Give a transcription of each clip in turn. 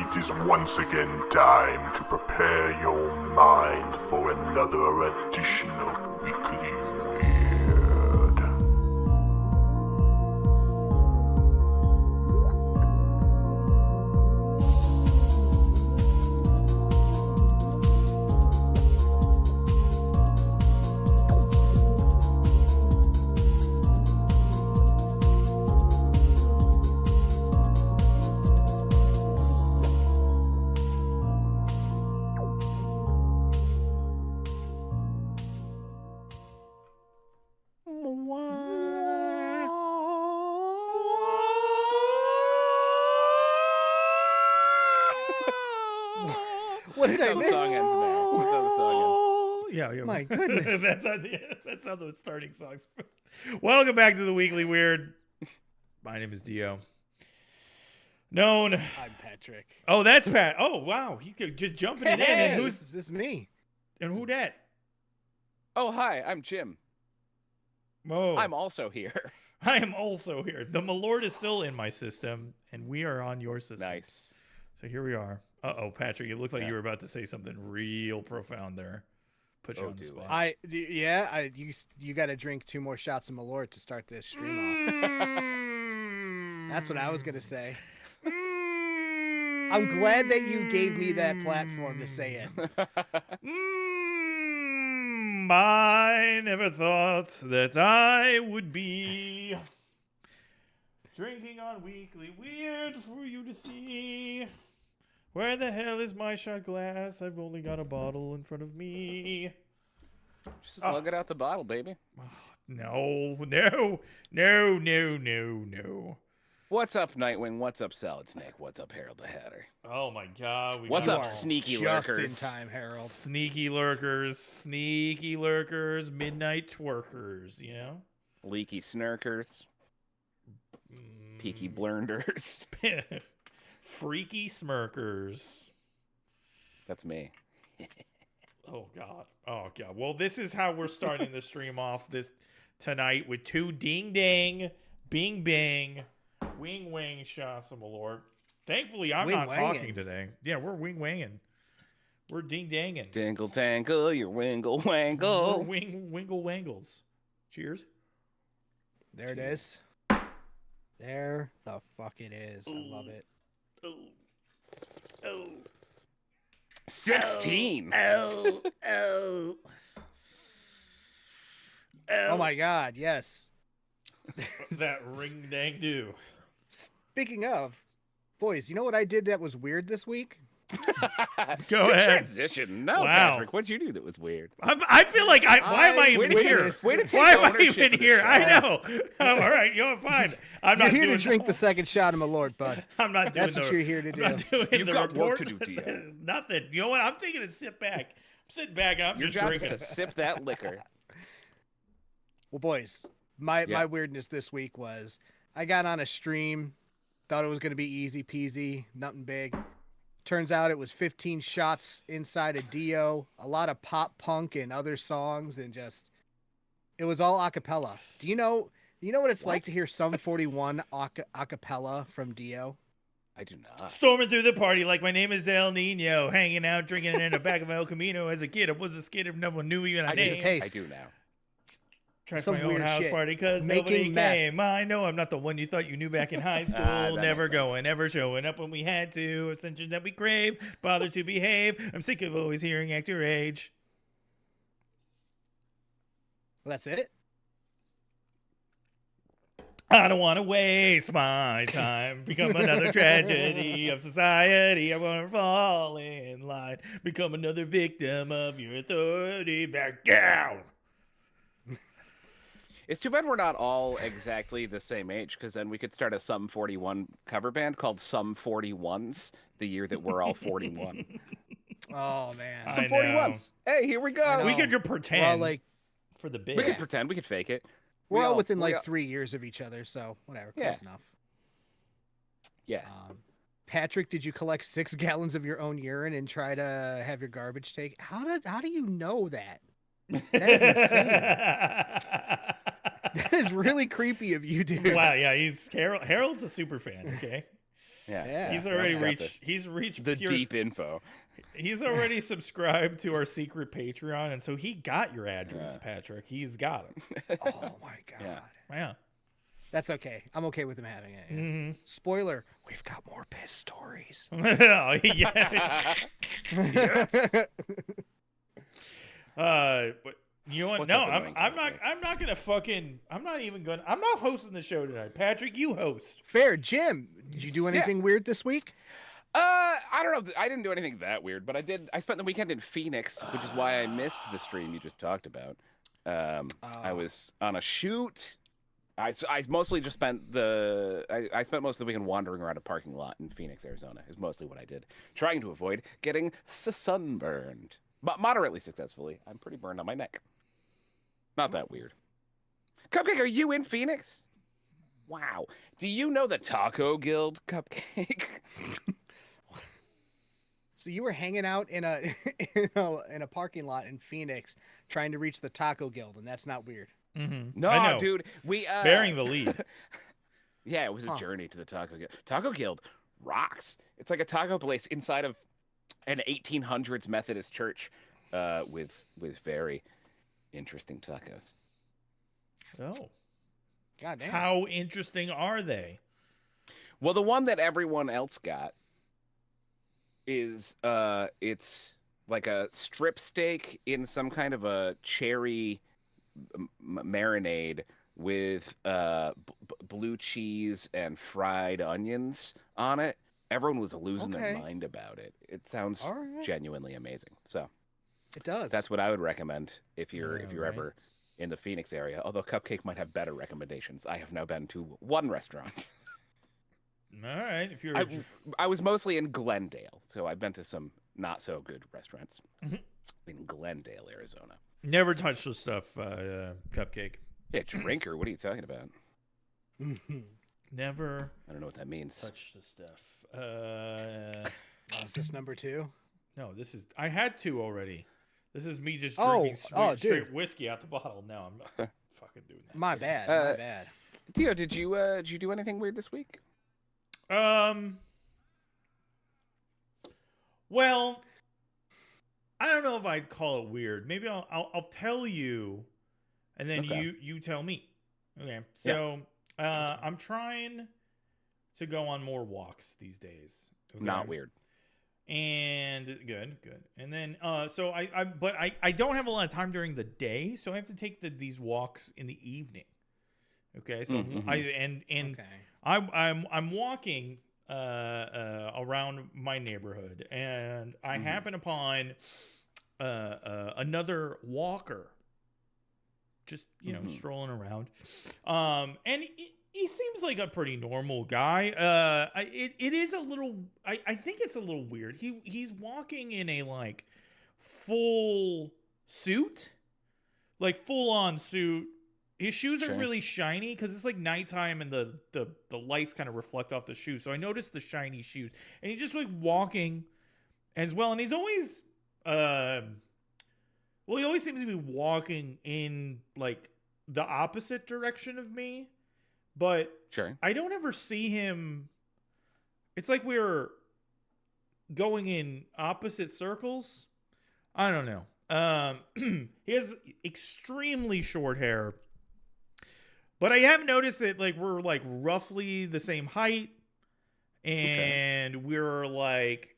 It is once again time to prepare your mind for another edition of Weekly Weird. What did I That's miss? how the song ends now. That's how the song ends. Yeah. My goodness. that's how the starting songs. Welcome back to the Weekly Weird. My name is Dio. Known. I'm Patrick. Oh, that's Pat. Oh, wow. He could just jumping it in. And This is me. who that? Oh, hi, I'm Jim. Oh, I'm also here. I am also here. The Malord is still in my system, and we are on your system. Nice. So here we are. Uh-oh, Patrick, it looked like Yeah. you were about to say something real profound there. Put you on the spot. You got to drink 2 more shots of Malort to start this stream off. That's what I was gonna say. I'm glad that you gave me that platform to say it. I never thought that I would be drinking on Weekly Weird for you to see. Where the hell is my shot glass? I've only got a bottle in front of me. Just lug it out the bottle, baby. No. What's up, Nightwing? What's up, Salad Snake? What's up, Harold the Hatter? Oh my God. What's got up, all sneaky Just lurkers? in time, Harold. sneaky lurkers, midnight twerkers, you know? Leaky snurkers, peaky blurnders. Freaky smirkers. That's me. Oh God. Well, this is how we're starting the stream off this tonight with 2 ding dang, bing bang, wing wang shots of Malort. Thankfully, I'm not talking today. Yeah, we're wing wanging. We're ding danging. Dingle tangle, your wingle We're wangle. wingle wangles. Cheers. There it is. There the fuck it is. I love it. Oh. 16. Oh. Oh my God, yes. That ring dang do. Speaking of, boys, you know what I did that was weird this week? Go Good ahead. Transition. No, Wow. Patrick, what'd you do that was weird? I feel like why am I even here? Way to take Why am I ownership even of the here? show. I know. Oh, all right, fine. I'm not You're here doing to drink the second shot of Malort, bud. I'm not doing That's what you're here to do. I'm not doing You've the got work report. to do, Dio. Nothing. You know what? I'm taking a sit back. I'm sitting back and I'm Your just job drinking. is to sip that liquor. Well, boys, my Yeah. weirdness this week was I got on a stream, thought it was going to be easy peasy, nothing big. Turns out it was 15 shots inside a Dio, a lot of pop punk and other songs, and just it was all a cappella. Do you know what it's like to hear Sum 41 a cappella from Dio? I do not. Storming through the party like my name is El Nino, hanging out, drinking in the back of El Camino. As a kid, I was a skid if no one knew even a There's name. a taste. I do now. Tried Some my own weird house shit. party because Making nobody meth. came. I know I'm not the one you thought you knew back in high school. that Never makes sense. going, never showing up when we had to. Attention that we crave. Bother to behave. I'm sick of always hearing act your age. Well, that's it. I don't want to waste my time. Become another tragedy of society. I want to fall in line. Become another victim of your authority. Back down. It's too bad we're not all exactly the same age, because then we could start a Sum 41 cover band called Sum 41s, the year that we're all 41. Oh man. I Some know. 41s. Hey, here we I go. know. We could just pretend Well, like for the bit. We could pretend. We could fake it. we're We all within we like all- 3 years of each other, so whatever, Yeah. close enough. Yeah. Patrick, did you collect 6 gallons of your own urine and try to have your garbage taken? How do you know that? That is insane. That is really creepy of you, dude. Wow, yeah, Harold's a super fan. Okay. Yeah. He's yeah, already Ron's got reached. He's reached the pure, deep info. He's already subscribed to our secret Patreon, and so he got your address, Patrick. He's got it. Oh my god. Yeah. That's okay. I'm okay with him having it. Yeah. Mm-hmm. Spoiler: we've got more piss stories. Yeah. Yes. But you know what? What's No, up, annoying I'm not. cupcake? I'm not gonna fucking. I'm not even gonna. I'm not hosting the show tonight. Patrick, you host. Fair, Jim. Did you do anything weird this week? I don't know. I didn't do anything that weird, but I did. I spent the weekend in Phoenix, which is why I missed the stream you just talked about. I was on a shoot. I mostly just spent I spent most of the weekend wandering around a parking lot in Phoenix, Arizona. Is mostly what I did, trying to avoid getting sunburned, but moderately successfully. I'm pretty burned on my neck. Not that weird. Cupcake, are you in Phoenix? Wow. Do you know the Taco Guild, Cupcake? So you were hanging out in a in a parking lot in Phoenix, trying to reach the Taco Guild, and that's not weird. Mm-hmm. No, I know. dude. We Bearing the lead. Yeah, it was a journey to the Taco Guild. Taco Guild rocks. It's like a taco place inside of an 1800s Methodist church, with very interesting tacos. Oh. God damn. How interesting are they? Well, the one that everyone else got is it's like a strip steak in some kind of a cherry marinade with blue cheese and fried onions on it. Everyone was losing their mind about it. It sounds genuinely amazing. So it does. That's what I would recommend if you're right. ever in the Phoenix area. Although Cupcake might have better recommendations. I have now been to one restaurant. All right. If you're, I was mostly in Glendale, so I've been to some not so good restaurants in Glendale, Arizona. Never touch the stuff, Cupcake. Yeah, drinker. What are you talking about? Never. I don't know what that means. Touch the stuff. Is this number 2? No, this is. I had 2 already. This is me just Oh, drinking straight whiskey out the bottle. No, I'm not fucking doing that. My bad. My bad. Theo, did you do anything weird this week? Well, I don't know if I'd call it weird. Maybe I'll tell you, and then you tell me. Okay. So I'm trying to go on more walks these days. Okay? Not weird. And good. And then so I don't have a lot of time during the day, so I have to take these walks in the evening. Okay. So I'm walking around my neighborhood, and I happen upon another walker just strolling around, and he seems like a pretty normal guy. It is a little, I think it's a little weird. He's walking in a like full suit, like full on suit. His shoes are really shiny because it's like nighttime and the lights kind of reflect off the shoes. So I noticed the shiny shoes, and he's just like walking as well. And he's always, he always seems to be walking in like the opposite direction of me, but I don't ever see him. It's like we're going in opposite circles. I don't know. He has extremely short hair. But I have noticed that like we're like roughly the same height, and we're like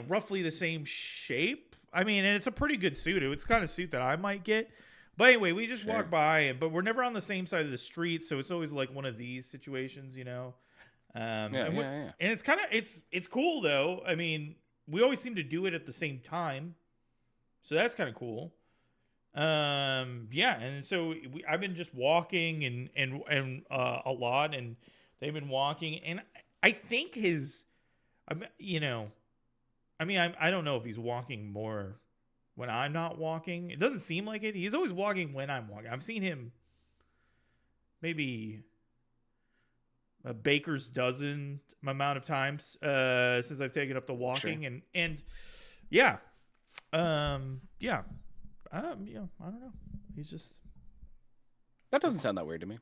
roughly the same shape. I mean, and it's a pretty good suit. It's the kind of suit that I might get. But anyway, we just walk by, but we're never on the same side of the street, so it's always like one of these situations, And it's kind of it's cool though. I mean, we always seem to do it at the same time, so that's kind of cool. And so I've been just walking and a lot, and they've been walking, and I think I don't know if he's walking more when I'm not walking. It doesn't seem like it. He's always walking when I'm walking. I've seen him maybe a baker's dozen amount of times since I've taken up the walking, and I don't know. He's just That doesn't sound that weird to me.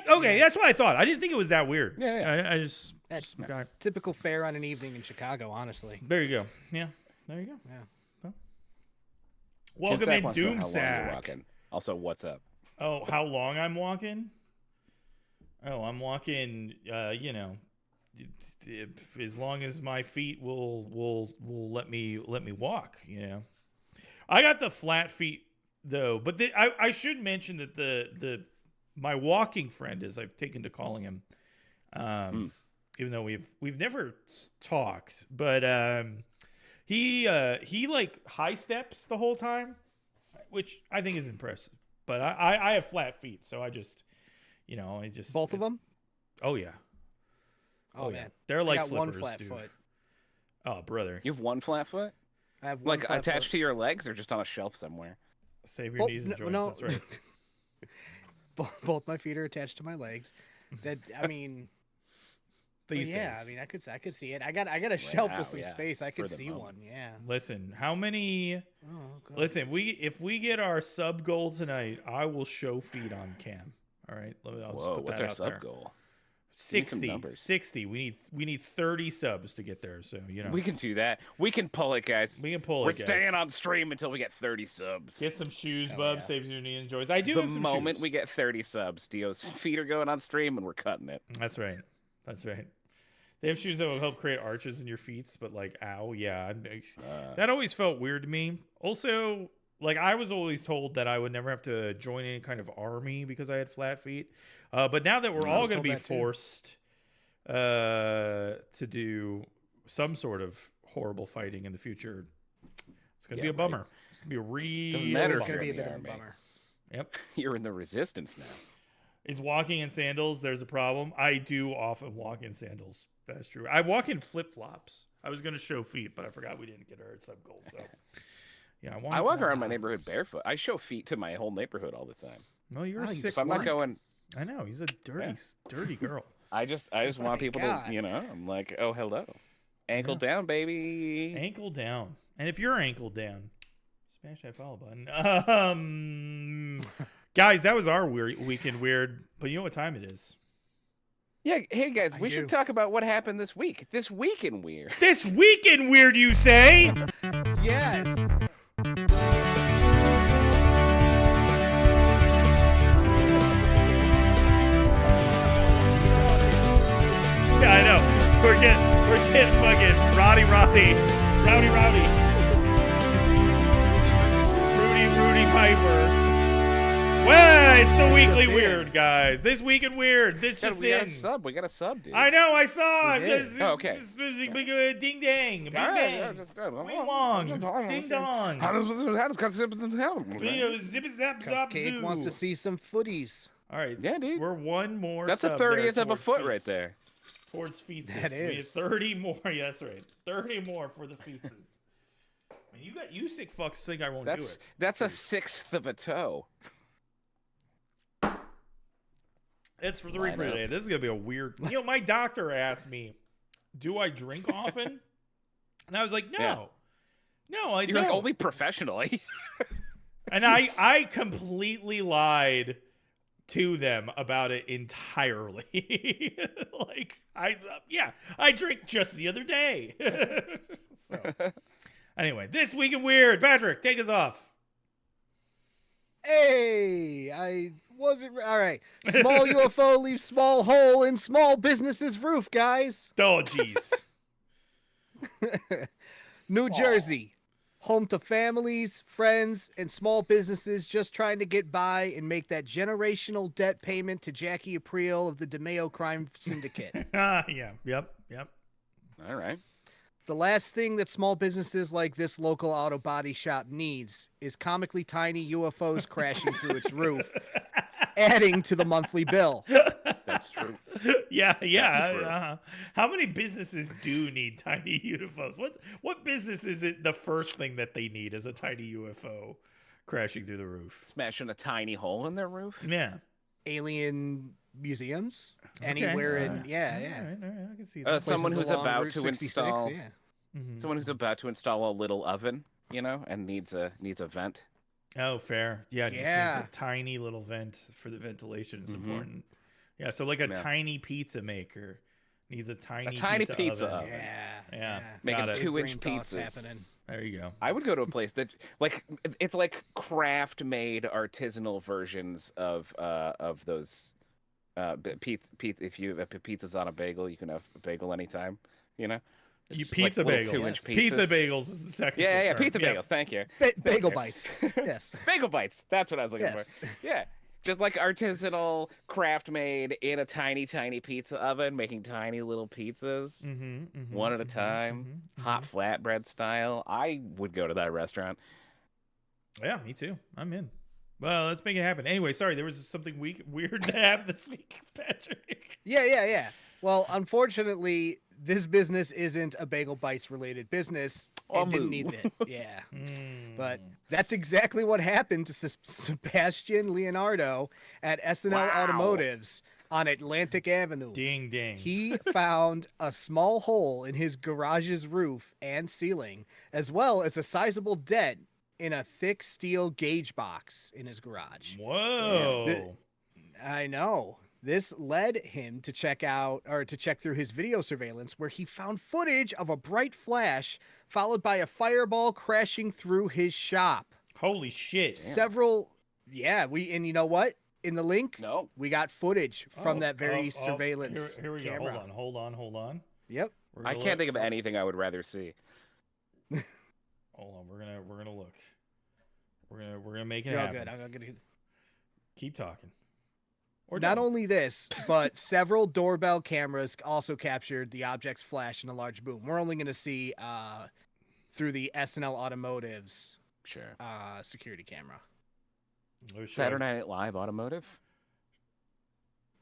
Okay, that's what I thought. I didn't think it was that weird. Yeah. I just That's okay. typical fare on an evening in Chicago, honestly. There you go. Yeah, there you go. Yeah. Well, welcome in, How long you're Doomsack. walking. Also, what's up? Oh, how long I'm walking? Oh, I'm walking. You know, as long as my feet will let me walk. You know, I got the flat feet though, but I should mention that the my walking friend, as I've taken to calling him, even though we've never talked, but he like high steps the whole time, which I think is impressive. But I have flat feet, so I just Both of them. Oh yeah. Oh, yeah. man, They're like I got flippers, one flat dude. foot. Oh brother, You have one flat foot? I have one Like flat attached foot. to your legs or just on a shelf somewhere? save your knees and joints. No. That's right. Both my feet are attached to my legs. That I mean, These yeah. days. I mean, I could see it. I got a shelf now, with some yeah, space. I could for the see moment. one. Yeah. Listen, how many? Oh, God. Listen, if we get our sub goal tonight, I will show feet on cam. All right, I'll just Whoa, put what's that our out sub there. goal? Give me some 60, numbers. 60. We need 30 subs to get there. So you know We can do that. We can pull it, guys. we can pull We're it. Guys. staying on stream until we get 30 subs. Get some shoes, Hell bub. yeah. Saves your knee and joints. I do The have some moment shoes. we get 30 subs, Dio's feet are going on stream and we're cutting it. That's right. That's right. They have shoes that will help create arches in your feet, but like, ow, yeah. That always felt weird to me. Also, like, I was always told that I would never have to join any kind of army because I had flat feet. But now that we're I all was going to told be that too. forced to do some sort of horrible fighting in the future, it's going to be a right. bummer. It's going to be a real Doesn't matter It's if gonna you're be a in the bit of a army. bummer. Yep. You're in the resistance now. Is walking in sandals, there's a problem. I do often walk in sandals. That's true. I walk in flip-flops. I was going to show feet, but I forgot we didn't get our sub-goal. So, yeah, I walk around my neighborhood barefoot. I show feet to my whole neighborhood all the time. No, you're Oh, a you sick If I'm not Slut. going, I know. He's a dirty girl. I just my want people God. to, I'm like, oh, hello. Ankle Yeah. down, baby. Ankle down. And if you're ankle down, smash that follow button. Guys, that was our weekend weird. But you know what time it is? Yeah, hey guys, I we do. should talk about what happened this week. This week in Weird. This weekend weird, you say? Yes. Yeah, I know. We're getting fucking rowdy. Rudy Piper. Well, it's the weekly in. weird, guys. This week in weird. This just We got a in. sub. We got a sub, dude. I know. I saw. We did. This- Oh, okay. Ding dang. Bing bang. Wing wong. Ding dong. Zip zap zap Cupcake zoo. wants to see some footies. All right. Yeah, dude. We're one more. That's a sub there 30th of a towards foot right feets. there. Towards feetses. That We have is. 30 more. Yeah, that's right. 30 more for the feetses. I mean, you sick fucks think I won't do it. That's a sixth of a toe. That's for the Line reef for up. today. This is gonna be a weird. My doctor asked me, "Do I drink often?" And I was like, "No, Yeah. no, I You're don't." like only professionally. And I completely lied to them about it entirely. Like I drank just the other day. So anyway, this week in weird. Patrick, take us off. Hey, I wasn't all right. Small UFO leaves small hole in small business's roof, guys. Oh, jeez. New Jersey, home to families, friends, and small businesses just trying to get by and make that generational debt payment to Jackie Aprile of the DeMeo Crime Syndicate. Yeah. Yep. All right. The last thing that small businesses like this local auto body shop needs is comically tiny UFOs crashing through its roof, adding to the monthly bill. That's true. Yeah. That's true. How many businesses do need tiny UFOs? What business is it? The first thing that they need is a tiny UFO crashing through the roof. Smashing a tiny hole in their roof. Yeah. Alien museums, Okay. anywhere in All right, I can see that. Someone places who's along about Route to 66, install. yeah. Mhm. Someone who's about to install a little oven, and needs a vent. Oh, fair. Yeah, just Yeah. needs a tiny little vent for the ventilation is Mhm. important. Yeah, so like a Yeah. tiny pizza maker needs a tiny pizza oven. oven. Yeah. Making Got it. 2-inch Brain thoughts pizzas. happening. There you go. I would go to a place that it's like craft made artisanal versions of those pizza. If you have pizzas on a bagel, you can have a bagel anytime. You know, It's just Pizza little bagels. 2-inch Pizza pizzas. bagels is the technical Yeah, term. pizza bagels. Thank you. Bagel you. bites. Yes. Bagel bites. That's what I was looking Yes. for. Yeah. Just like artisanal, craft made in a tiny, tiny pizza oven, making tiny little pizzas, one at a time, hot flatbread style. I would go to that restaurant. Yeah, me too. I'm in. Well, let's make it happen. Anyway, sorry, there was something weird to have this week, Patrick. Yeah. Well, unfortunately, this business isn't a Bagel Bites related business. It didn't need it. Yeah. But that's exactly what happened to Sebastian Leonardo at SNL Automotives on Atlantic Avenue. Ding, ding. He found a small hole in his garage's roof and ceiling, as well as a sizable dent in a thick steel gauge box in his garage. Whoa. I know. This led him to check through his video surveillance, where he found footage of a bright flash followed by a fireball crashing through his shop. Holy shit. And you know what? In the link, we got footage from that very surveillance Here we camera. go. Hold on. Yep. I can't think of anything I would rather see. Hold on. We're gonna look. We're gonna make it You're all happen. good. I'm gonna Keep talking. Or Not don't. only this, but several doorbell cameras also captured the object's flash and a large boom. We're only going to see through the SNL Automotives security camera. Saturday Night Live Automotive.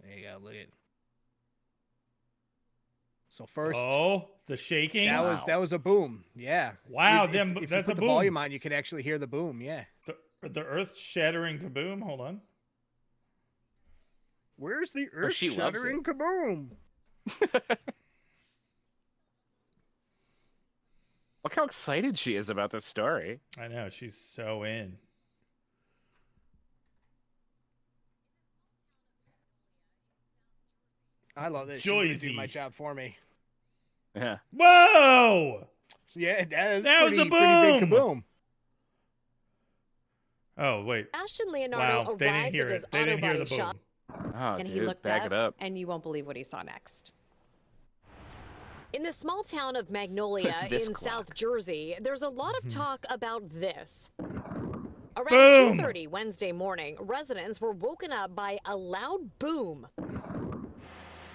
There you go. Look at. So first, the shaking. That was a boom. Yeah. Wow. If That's you put a the boom. volume on, you can actually hear the boom. Yeah. The earth shattering kaboom. Hold on. Where's the earth she loves shattering it. kaboom? Look how excited she is about this story. I know. She's so in. I love this. She's gonna do my job for me. Yeah. Whoa! Yeah, that was a pretty big boom! kaboom. Oh, wait. Sebastian Leonardo Wow, they didn't arrived hear at his it. They auto didn't hear body the boom. shop, Oh, and dude, he looked back it up. and you won't believe what he saw next. In the small town of Magnolia in This clock. South Jersey, there's a lot of talk about this. Around Boom. 2:30 Wednesday morning, residents were woken up by a loud boom.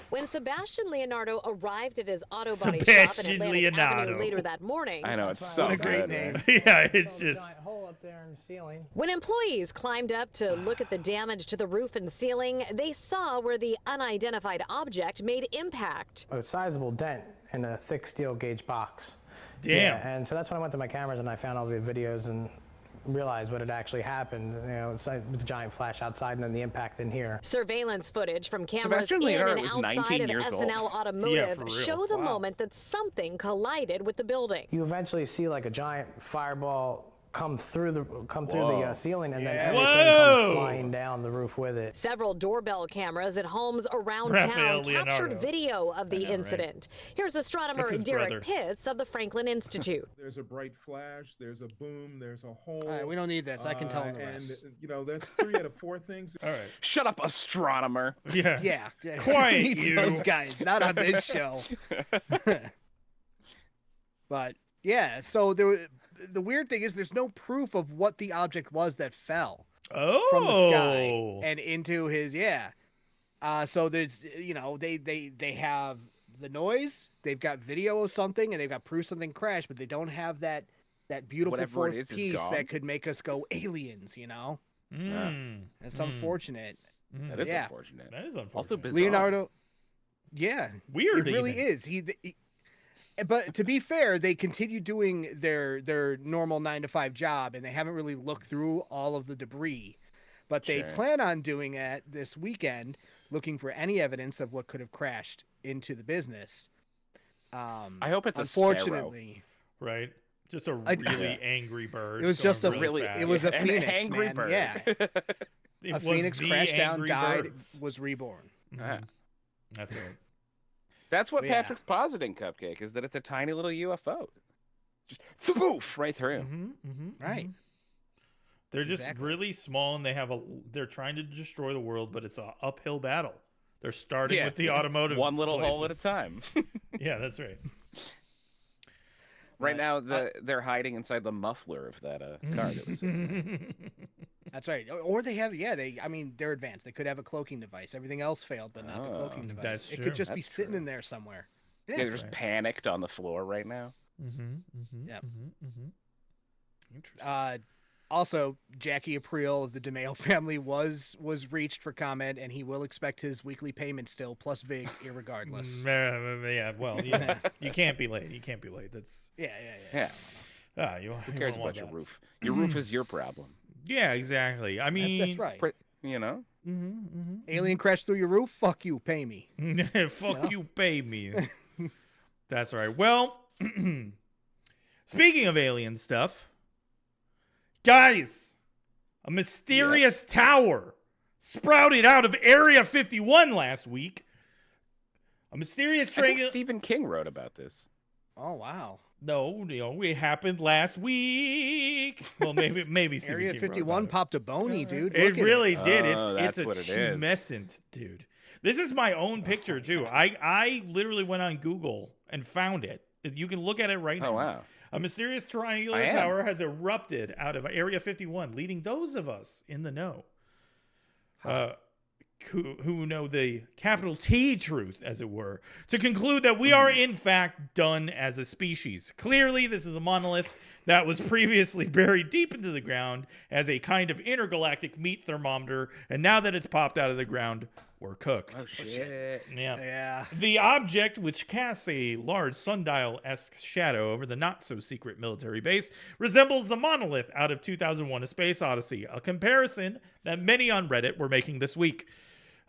When Sebastian Leonardo arrived at his auto body shop in Sebastian Atlantic Leonardo. Avenue later that morning, I know, it's so What a great good. name. man. Yeah, it's Saw a just. giant hole up there in the ceiling. when employees climbed up to look at the damage to the roof and ceiling, they saw where the unidentified object made impact. A sizable dent in a thick steel gauge box. Damn. Yeah, and so that's when I went to my cameras and I found all the videos and realized what had actually happened. You know, it's like the giant flash outside and then the impact in here. Surveillance footage from cameras Sebastian in Leonardo and was outside 19 of years SNL old. Automotive for real. show the moment that something collided with the building. You eventually see like a giant fireball come through the ceiling and then everything Whoa. comes flying down the roof with it. Several doorbell cameras at homes around Raphael town captured Leonardo. video of the know, right? incident. Here's astronomer That's his Derek brother. Pitts of the Franklin Institute. There's a bright flash, there's a boom, there's a hole. All right, we don't need this. I can tell him the rest. And, you know, that's 3 out of 4 things. All right. Shut up, astronomer. Yeah. Yeah. Quiet, Need you. those guys, not on this show. But yeah, so the weird thing is there's no proof of what the object was that fell from the sky and into his so there's they have the noise, they've got video of something, and they've got proof something crashed, but they don't have that beautiful Whatever it fourth is piece gone. that could make us go aliens, you know? It's unfortunate. That is Yeah. unfortunate. That is unfortunate. Also bizarre. Leonardo, yeah, Weird. it really even. is. But to be fair, they continue doing their normal 9-to-5 job, and they haven't really looked through all of the debris. But they Sure. plan on doing it this weekend, looking for any evidence of what could have crashed into the business. I hope it's a sparrow. unfortunately, Right. Just a really angry bird. It was just a really fast. it was a An phoenix, angry man. bird. Yeah, It a was phoenix the crashed down, Angry died, Birds. was reborn. Mhm. That's right. That's what Yeah. Patrick's positing, Cupcake, is that it's a tiny little UFO. Just poof right through. Right. They're just Exactly. really small, and they're trying to destroy the world, but it's an uphill battle. They're starting with the it's automotive one little hole at a places. time. Yeah, that's right. Right now, they're hiding inside the muffler of that car that was sitting there. That's right. Or they have, I mean, they're advanced. They could have a cloaking device. Everything else failed, but not the cloaking device. that's It true. could just be That's sitting true. in there somewhere. Yeah, Yeah. they're just panicked on the floor right now. Yep. Interesting. Also, Jackie Aprile of the DeMeo family was reached for comment, and he will expect his weekly payment still, plus VIG, irregardless. Yeah, well, you can't be late. You can't be late. That's Yeah. Who Who cares about your roof? Your roof is your problem. Yeah, exactly. I mean, That's right. You know? Alien crashed through your roof? Fuck you, pay me. Fuck you, pay me. That's right. Well, speaking of alien stuff, guys, a mysterious tower sprouted out of Area 51 last week. A mysterious I think triangle. Stephen King wrote about this. Oh, wow. No, it happened last week. Well, maybe Stephen Area King wrote 51 about popped a bony, dude. it. Look It at really did. Oh, It's that's what a it is. tumescent, dude. This is my own picture too. I literally went on Google and found it. You can look at it right now. Oh, wow. A mysterious triangular I am. tower has erupted out of Area 51, leading those of us in the know, who know the capital T truth, as it were, to conclude that we are in fact done as a species. Clearly, this is a monolith that was previously buried deep into the ground as a kind of intergalactic meat thermometer, and now that it's popped out of the ground, we're cooked. Oh, shit. Yeah. The object, which casts a large sundial-esque shadow over the not-so-secret military base, resembles the monolith out of 2001: A Space Odyssey, a comparison that many on Reddit were making this week.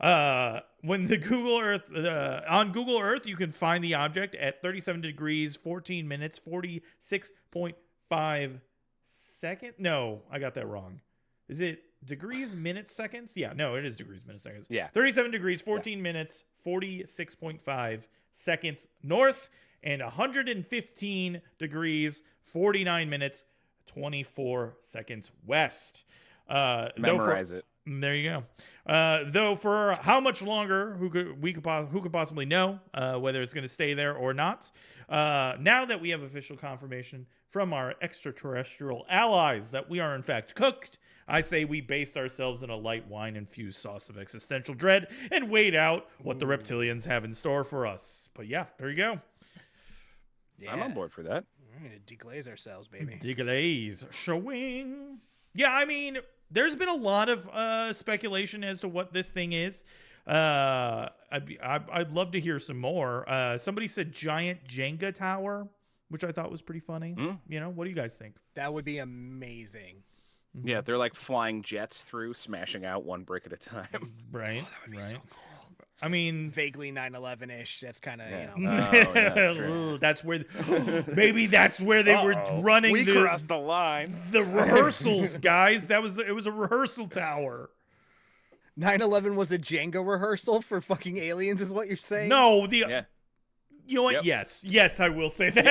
When the Google Earth, on Google Earth, you can find the object at 37 degrees, 14 minutes, 46.5 seconds. No, I got that wrong. Is it degrees, minutes, seconds? Yeah, no, it is degrees, minutes, seconds. Yeah. 37 degrees, 14 minutes, 46.5 seconds north, and 115 degrees, 49 minutes, 24 seconds west. Memorize it. There you go. Though for how much longer, who could possibly know whether it's going to stay there or not? Now that we have official confirmation from our extraterrestrial allies that we are in fact cooked, I say we based ourselves in a light wine-infused sauce of existential dread and wait out what the reptilians have in store for us. But yeah, there you go. I'm on board for that. We're going to deglaze ourselves, baby. Deglaze. Showing. Yeah, I mean, there's been a lot of speculation as to what this thing is. I'd love to hear some more. Somebody said giant Jenga tower, which I thought was pretty funny. You know, what do you guys think? That would be amazing. Yeah, they're like flying jets through, smashing out one brick at a time. Right, right. I mean, Vaguely 9/11-ish. That's kind of, Yeah. you know. Oh, yeah, that's true. that's where maybe that's where they were running We crossed the line. the rehearsals, guys. It was a rehearsal tower. 9/11 was a Jenga rehearsal for fucking aliens, is what you're saying? No, Yeah, you know what? Yep. Yes, I will say that.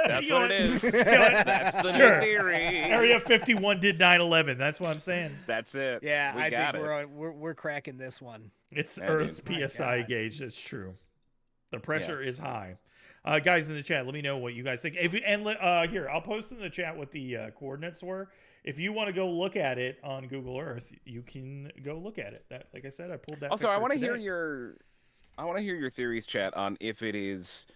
that's You know what it is. You know what? That's the Sure. new theory. Area 51 did 9/11. That's what I'm saying. That's it. Yeah, we I got think it. we're cracking this one. It's That Earth's is- my PSI God. gauge. That's true. The pressure is high. Guys in the chat, let me know what you guys think. Here, I'll post in the chat what the coordinates were. If you want to go look at it on Google Earth, you can go look at it. That, like I said, I pulled that. Also, I want to hear your theories, chat, on if it is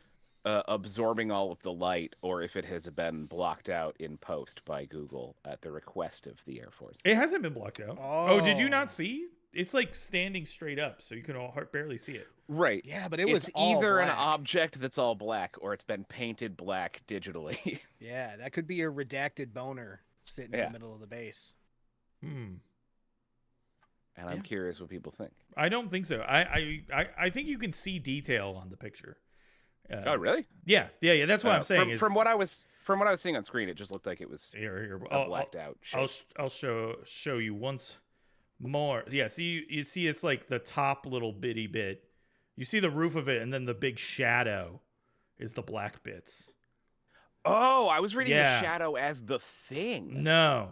absorbing all of the light or if it has been blocked out in post by Google at the request of the Air Force. It hasn't been blocked out. Oh, did you Oh. not see? It's like standing straight up, so you can barely see it. Right. Yeah, but it was It's all either an black. object that's all black or it's been painted black digitally. Yeah, that could be a redacted boner sitting in Yeah. the middle of the base. And I'm curious what people think. I don't think so. I think you can see detail on the picture, Oh, really? Yeah. That's what I'm saying. From what I was seeing on screen, it just looked like it was here. a blacked out shape. I'll show you once more. Yeah. See, you see, it's like the top little bitty bit. You see the roof of it, and then the big shadow is the black bits. Oh, I was reading the shadow as the thing. No.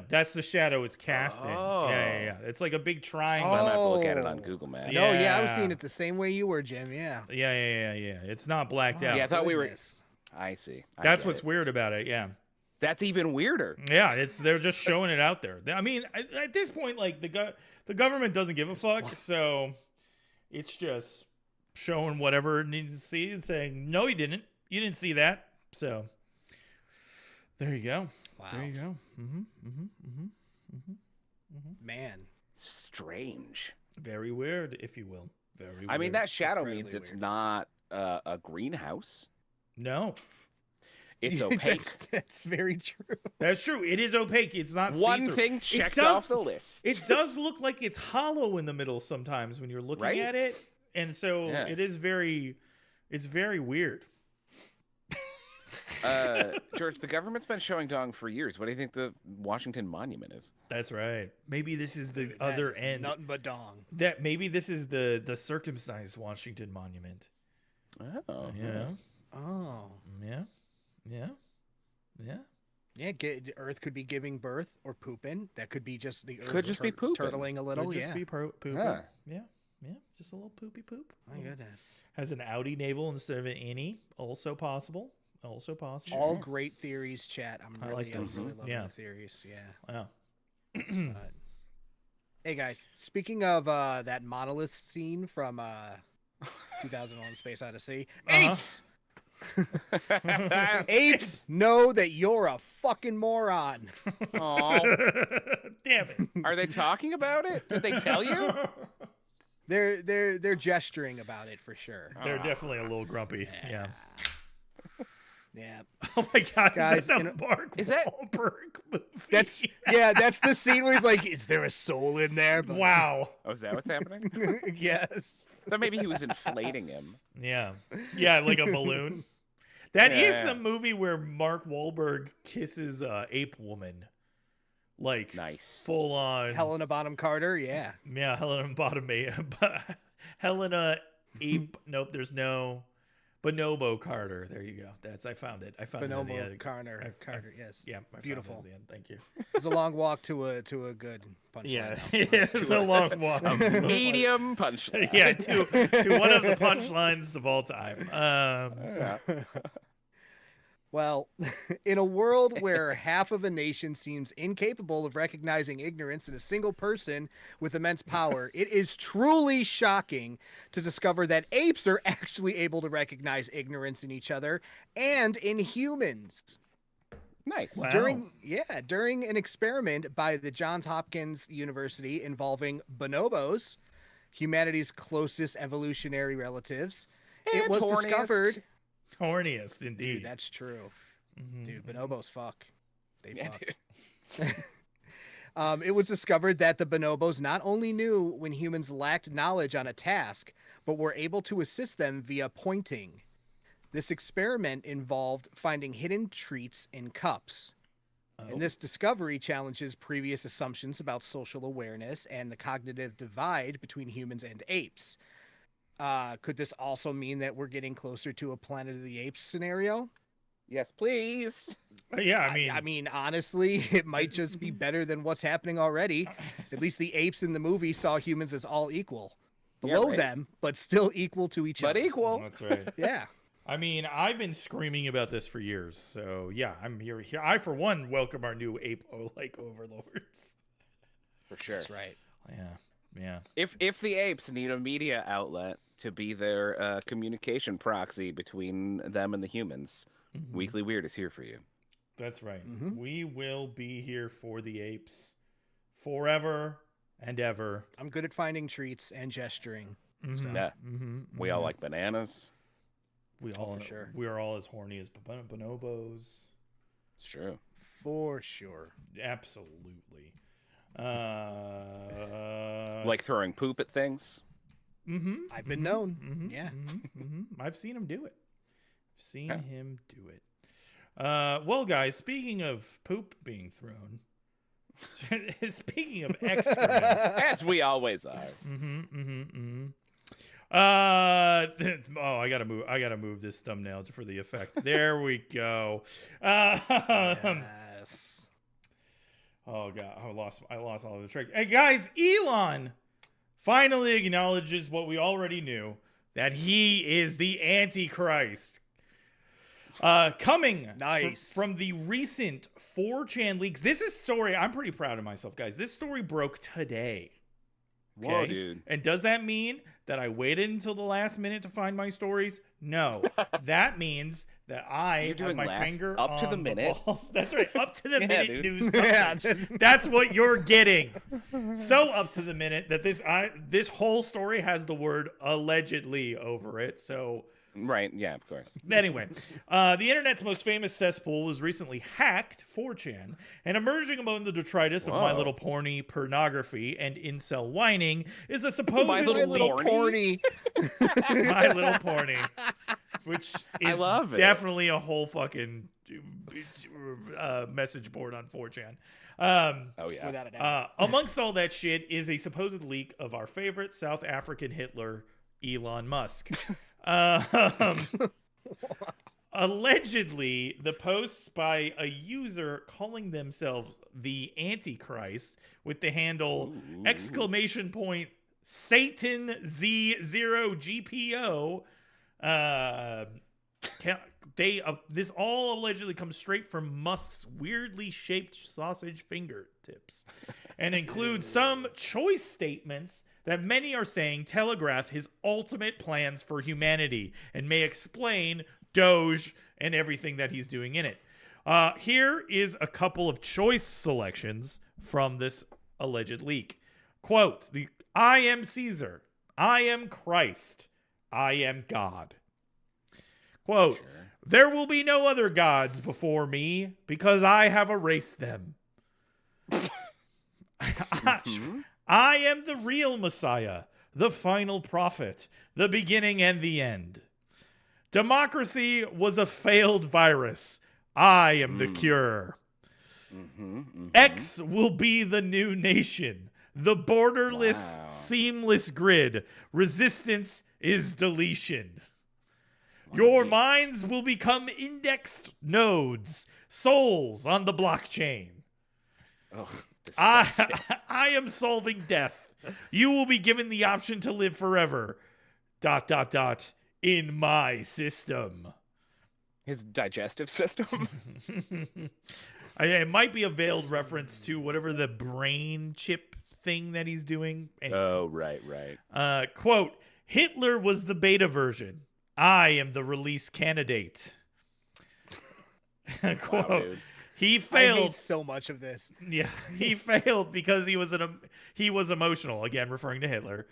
That's the shadow it's casting. Oh. Yeah. It's like a big triangle. I'm gonna have to look at it on Google Maps. No, I was seeing it the same way you were, Jim. Yeah. Yeah. It's not blacked out. Yeah, I thought we were. I see. That's what's weird about it. Yeah. That's even weirder. Yeah, they're just showing it out there. I mean, at this point, like the government doesn't give a fuck, so it's just showing whatever it needs to see and saying, no, you didn't see that. So there you go. Wow. There you go. Man, strange. Very weird, if you will. Very weird. I mean, that shadow Incredibly means it's weird. not a greenhouse. No. It's opaque. That's very true. That's true. It is opaque. It's not One see-through. thing checked off the list. It does look like it's hollow in the middle sometimes when you're looking at it. And so it is it's very weird. George, the government's been showing dong for years. What do you think the Washington Monument is? That's right. Maybe this is the other end. Nothing but dong. That maybe this is the circumcised Washington Monument. Oh. Yeah. Oh. Yeah. Yeah, Earth could be giving birth or pooping. That could be just the Earth Could just be pooping. turtling a little. Could just be pooping. Huh. Yeah. Just a little poopy poop. My goodness. Has an outie navel instead of an innie. Also possible. All great theories, chat. I'm really, like those. really loving Yeah. the theories. Yeah. Wow. Hey guys, speaking of that monolith scene from 2001: Space Odyssey, apes. Apes know that you're a fucking moron. Oh, damn it! Are they talking about it? Did they tell you? They're gesturing about it for sure. They're definitely a little grumpy. Yeah. Yeah. Oh my god, Guys, that's a Mark Wahlberg movie. That's the scene where he's like, "Is there a soul in there?" But, wow. Oh, is that what's happening? Yes. I thought maybe he was inflating him. Yeah, like a balloon. That is the movie where Mark Wahlberg kisses ape woman. Like Nice. Full on. Helena Bonham Carter. Yeah. Yeah, Helena Bonham Helena ape. Nope, there's no. Bonobo Carter. There you go. I found it. Bonobo Carter. Yes. Yeah. I Beautiful. Found it at the end. Thank you. It's a long walk to a good punchline. Yeah, it's a long walk. Medium punchline. Yeah, to one of the punchlines of all time. Well, in a world where half of a nation seems incapable of recognizing ignorance in a single person with immense power, it is truly shocking to discover that apes are actually able to recognize ignorance in each other and in humans. Nice. Wow. During an experiment by the Johns Hopkins University involving bonobos, humanity's closest evolutionary relatives, it was discovered. Horniest, indeed. Dude, that's true. Dude, bonobos fuck. They fuck. Dude. It was discovered that the bonobos not only knew when humans lacked knowledge on a task, but were able to assist them via pointing. This experiment involved finding hidden treats in cups. And this discovery challenges previous assumptions about social awareness and the cognitive divide between humans and apes. Could this also mean that we're getting closer to a Planet of the Apes scenario? Yes, please. Yeah, I mean, honestly, it might just be better than what's happening already. At least the apes in the movie saw humans as all equal. Below them, but still equal to each other. But equal. That's right. Yeah. I mean, I've been screaming about this for years, so yeah, I'm here. I, for one, welcome our new ape-like overlords. For sure. That's right. Yeah. If the apes need a media outlet to be their communication proxy between them and the humans, Weekly Weird is here for you. That's right. We will be here for the apes forever and ever. I'm good at finding treats and gesturing. So. Yeah. We all like bananas. We all for sure. We are all as horny as bonobos. It's true. For sure. Absolutely. Like throwing poop at things. I've been known. Yeah. I've seen him do it. Seen him do it. Well, guys, speaking of poop being thrown, speaking of excrement, As we always are. I gotta move this thumbnail for the effect. There we go. Yes. Oh god, I lost all of the trick. Hey guys, Elon finally acknowledges what we already knew, that he is the Antichrist. Coming Nice. from the recent 4chan leaks. This is story. I'm pretty proud of myself, guys. This story broke today. Whoa, dude. And does that mean that I waited until the last minute to find my stories? No. That means that I You're doing have my finger up to the on minute. balls. That's right. Up to the Yeah, minute dude. news coverage. That's what you're getting. So up to the minute that this whole story has the word allegedly over it. So Right, yeah, of course. anyway, the internet's most famous cesspool was recently hacked, 4chan, and emerging among the detritus of My Whoa. Little Porny pornography and incel whining is a supposed My Little Porny. My Little Porny, which I is love it. definitely a whole fucking message board on 4chan. Oh, yeah. Without a doubt. Amongst all that shit is a supposed leak of our favorite South African Hitler, Elon Musk. Allegedly, the posts by a user calling themselves the Antichrist with the handle !Satan Z0GPO. This all allegedly comes straight from Musk's weirdly shaped sausage fingertips and includes some choice statements that many are saying telegraph his ultimate plans for humanity and may explain Doge and everything that he's doing in it. Here is a couple of choice selections from this alleged leak. Quote, I am Caesar. I am Christ. I am God. Quote, there will be no other gods before me because I have erased them. I am the real Messiah, the final prophet, the beginning and the end. Democracy was a failed virus. I am the cure. X will be the new nation, the borderless, seamless grid. Resistance is deletion. Your minds will become indexed nodes, souls on the blockchain. Oh, disgusting. I am solving death. You will be given the option to live forever. ... in my system. His digestive system. It might be a veiled reference to whatever the brain chip thing that he's doing. Anyway. Oh, right. Quote, Hitler was the beta version. I am the release candidate. Quote, Wow, dude. he I failed. hate so much of this. Yeah, he failed because he was emotional. Again, referring to Hitler.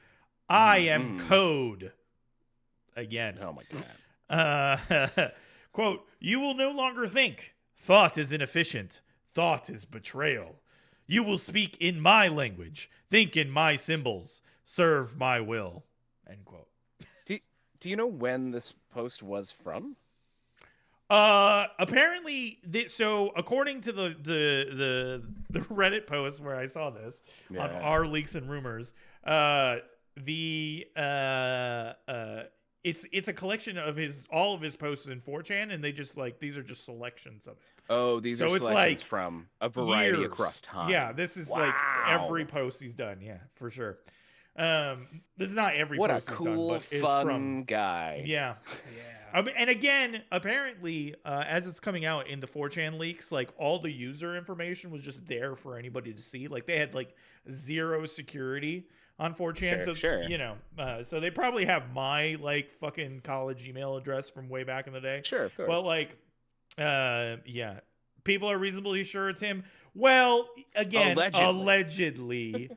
I am code. Again. Oh, my God. Quote, you will no longer think. Thought is inefficient. Thought is betrayal. You will speak in my language. Think in my symbols. Serve my will. End quote. Do you know when this post was from? Apparently, so according to the Reddit post where I saw this on our leaks and rumors, it's a collection of all of his posts in 4chan, and they just these are just selections of it. Oh, these So are it's selections from a variety years. across time. Yeah, this is every post he's done. Yeah, for sure. This is not every What a post he's done, cool, but it's fun from guy. yeah. And again, apparently, as it's coming out in the 4chan leaks, all the user information was just there for anybody to see. They had zero security on 4chan. Sure. So they probably have my fucking college email address from way back in the day. Sure, of course. But yeah, people are reasonably sure it's him. Well, again, allegedly.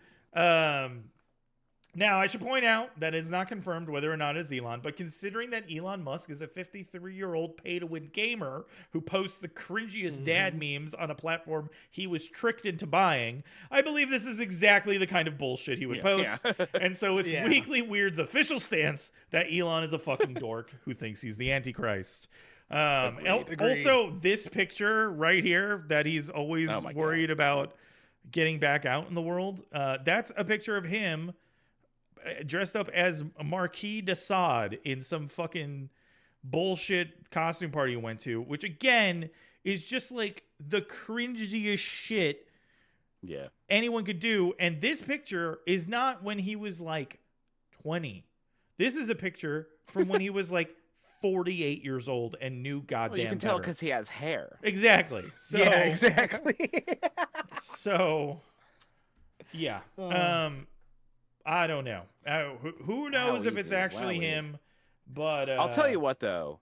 Now, I should point out that it's not confirmed whether or not it's Elon, but considering that Elon Musk is a 53-year-old pay-to-win gamer who posts the cringiest dad memes on a platform he was tricked into buying, I believe this is exactly the kind of bullshit he would post. Yeah. And so it's Weekly Weird's official stance that Elon is a fucking dork who thinks he's the Antichrist. Agreed. Also, this picture right here that he's always Oh my worried about getting back out in the world. That's a picture of him dressed up as Marquis de Sade in some fucking bullshit costume party he went to, which again is just like the cringiest shit anyone could do. And this picture is not when he was like 20. This is a picture from when he was like 48 years old and knew goddamn Well, you can tell better. because he has hair. Exactly. So, yeah, exactly. So, yeah. I don't know. Who knows if it's actually him? But I'll tell you what, though.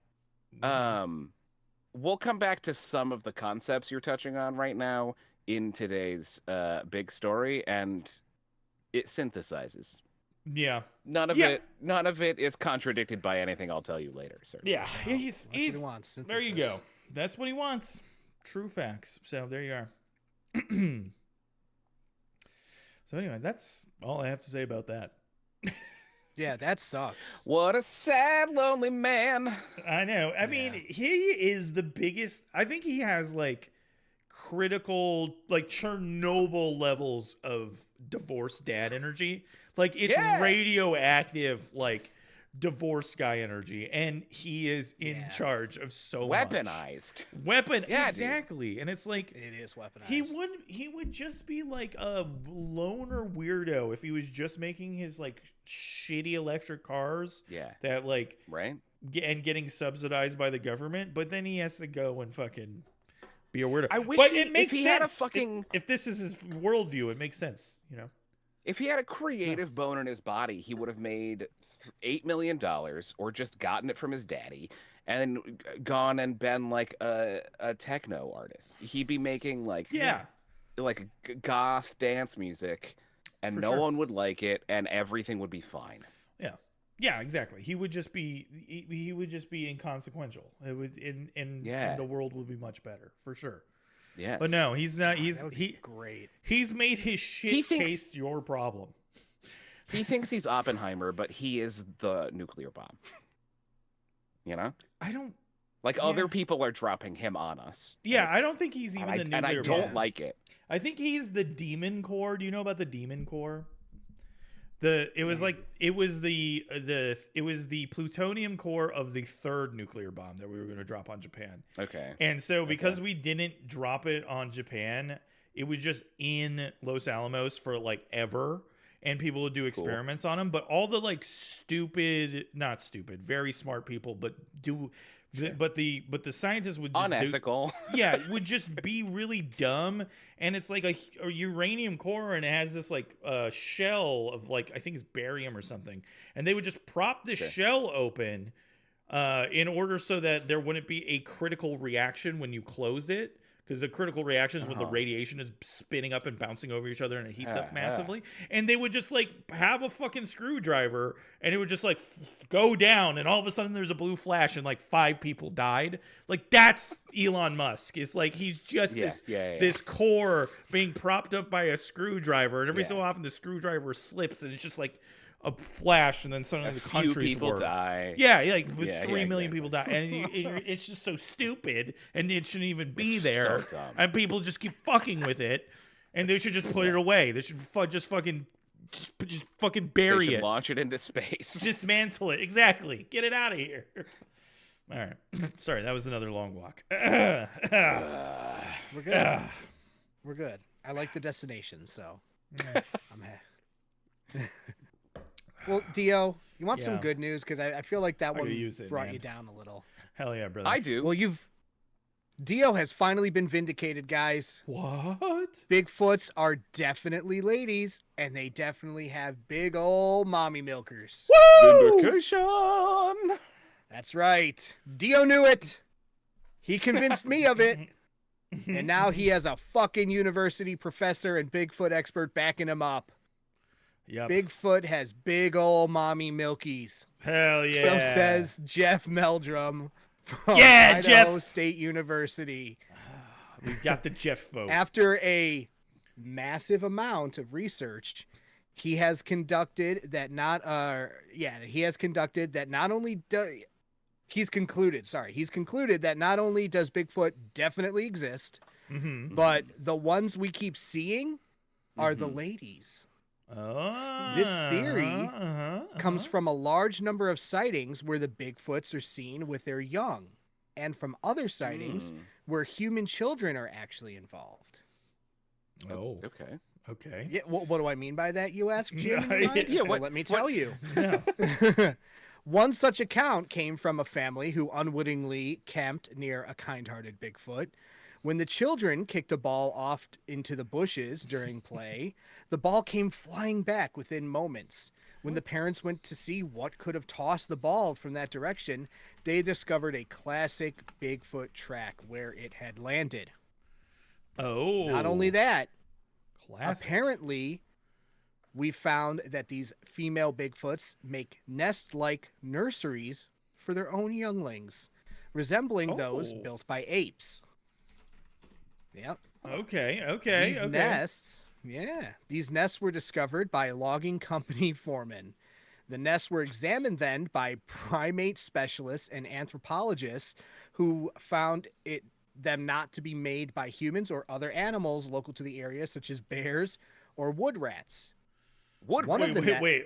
We'll come back to some of the concepts you're touching on right now in today's big story, and it synthesizes. Yeah. None of it is contradicted by anything I'll tell you later, sir. Yeah, That's what he wants. There you Synthesis. go. That's what he wants. True facts. So there you are. So anyway, that's all I have to say about that. Yeah, that sucks. What a sad, lonely man. I know. I mean, he is the biggest. I think he has like critical, like Chernobyl levels of divorced dad energy. Like it's radioactive, like divorce guy energy, and he is in charge of so weaponized. Yeah, exactly. And it's like It is weaponized. he would just be like a loner weirdo if he was just making his like shitty electric cars. Yeah. That like right. And getting subsidized by the government, but then he has to go and fucking be a weirdo. I wish but it makes if he sense. had a fucking if this is his worldview, it makes sense, you know. If he had a creative bone in his body, he would have made $8 million or just gotten it from his daddy and gone and been like a techno artist. He'd be making like goth dance music, and no one would like it, and everything would be fine. Yeah, exactly. He would just be inconsequential. It would and the world would be much better for sure. Yeah. But no, he's not. Great. He's made his shit taste your problem. He thinks he's Oppenheimer, but he is the nuclear bomb. You know? I don't. Like other people are dropping him on us. Yeah, I don't think he's even the nuclear bomb. And I don't like it. I think he's the demon core. Do you know about the demon core? It was the plutonium core of the third nuclear bomb that we were going to drop on Japan. Okay. And so because we didn't drop it on Japan, it was just in Los Alamos for like ever, and people would do experiments on them. But all the like very smart people, but but the scientists would just unethical. Would just be really dumb. And it's like a uranium core, and it has this like shell of like I think it's barium or something, and they would just prop the shell open in order so that there wouldn't be a critical reaction when you close it. Because the critical reaction is when the radiation is spinning up and bouncing over each other, and it heats up massively. And they would just like have a fucking screwdriver, and it would just like go down, and all of a sudden there's a blue flash, and like 5 people died. Like that's Elon Musk. It's like he's just this core being propped up by a screwdriver, and every so often the screwdriver slips, and it's just like a flash, and then suddenly the country's people die. Yeah, like 3 million people die, and it's just so stupid, and it shouldn't even be there. So dumb. And people just keep fucking with it, and they should just put it away. They should just fucking bury They should it, launch it into space, dismantle it. Exactly, get it out of here. All right, sorry, that was another long walk. We're good. We're good. I like the destination, so I'm happy. Well, Dio, you want some good news? Because I feel like that one brought you down a little. Hell yeah, brother. I do. Well, Dio has finally been vindicated, guys. What? Bigfoots are definitely ladies, and they definitely have big old mommy milkers. Woo! Vindication! That's right. Dio knew it. He convinced me of it. And now he has a fucking university professor and Bigfoot expert backing him up. Yep. Bigfoot has big old mommy milkies. Hell yeah. So says Jeff Meldrum from Yeah, Idaho Jeff. State University. We got the Jeff vote. After a massive amount of research, he has conducted that not only he's concluded that not only does Bigfoot definitely exist, but the ones we keep seeing are the ladies. This theory comes from a large number of sightings where the Bigfoots are seen with their young, and from other sightings where human children are actually involved. Oh, Okay. okay. Yeah, what do I mean by that, you ask, Jim? Yeah, Well, let me tell you. Yeah. One such account came from a family who unwittingly camped near a kind-hearted Bigfoot. When the children kicked a ball off into the bushes during play, the ball came flying back within moments. When the parents went to see what could have tossed the ball from that direction, they discovered a classic Bigfoot track where it had landed. Oh. Not only that, Classic. apparently, we found that these female Bigfoots make nest-like nurseries for their own younglings, resembling those built by apes. Yep. Okay. These nests were discovered by a logging company foreman. The nests were examined then by primate specialists and anthropologists who found them not to be made by humans or other animals local to the area, such as bears or wood rats. Wait.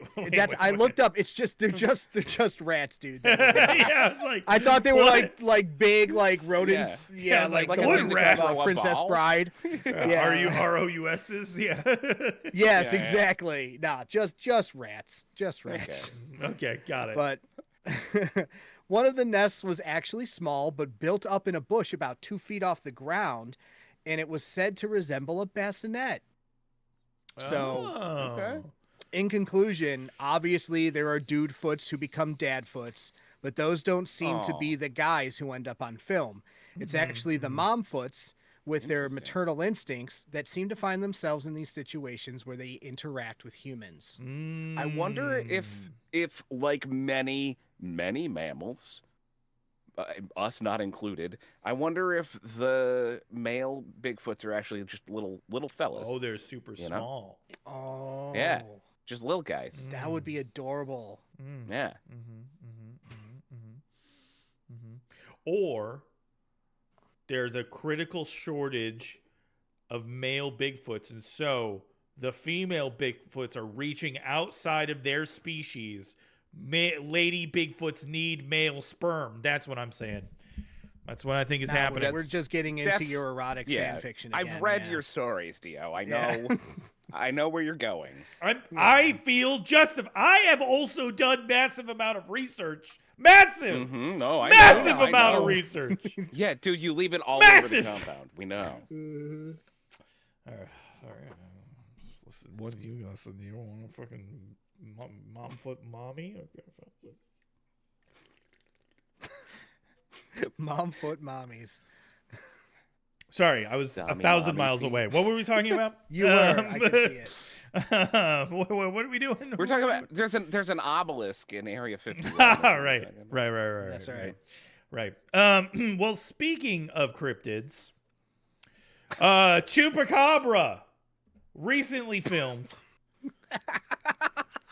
I looked up. It's just they're just rats, dude. Yeah, I was like, I thought they were like big like rodents. Yeah, like like the a ones wood that rat. come out of Princess Bride. Are you ROUSs? Yeah. Yes, Yeah. exactly. Nah, just rats. Just rats. Okay, got it. But one of the nests was actually small, but built up in a bush about 2 feet off the ground, and it was said to resemble a bassinet. So, in conclusion, obviously there are dude foots who become dad foots, but those don't seem to be the guys who end up on film. It's actually the mom foots with their maternal instincts that seem to find themselves in these situations where they interact with humans. I wonder if like many mammals, us not included, I wonder if the male Bigfoots are actually just little fellas. Oh, they're super small. Oh. Yeah. Just little guys. That would be adorable. Yeah. Or there's a critical shortage of male Bigfoots, and so the female Bigfoots are reaching outside of their species. Lady Bigfoots need male sperm. That's what I'm saying. That's what I think is happening. We're just getting into your erotic fan fiction again. I've read your stories, Dio. I know. I know where you're going. I feel justified. I have also done massive amount of research. Massive! No, I massive know, amount of research. Yeah, dude, you leave it all Massive. over the compound. We know. All right. Listen, what are you gonna say? You don't want to fucking mom foot mommy? Okay. Mom foot mommies. Sorry, I was 1,000 miles away. What were we talking about? You were. I could see it. What are we doing? We're talking about there's an obelisk in Area 51. Right. That's Right. Well, speaking of cryptids, Chupacabra recently filmed.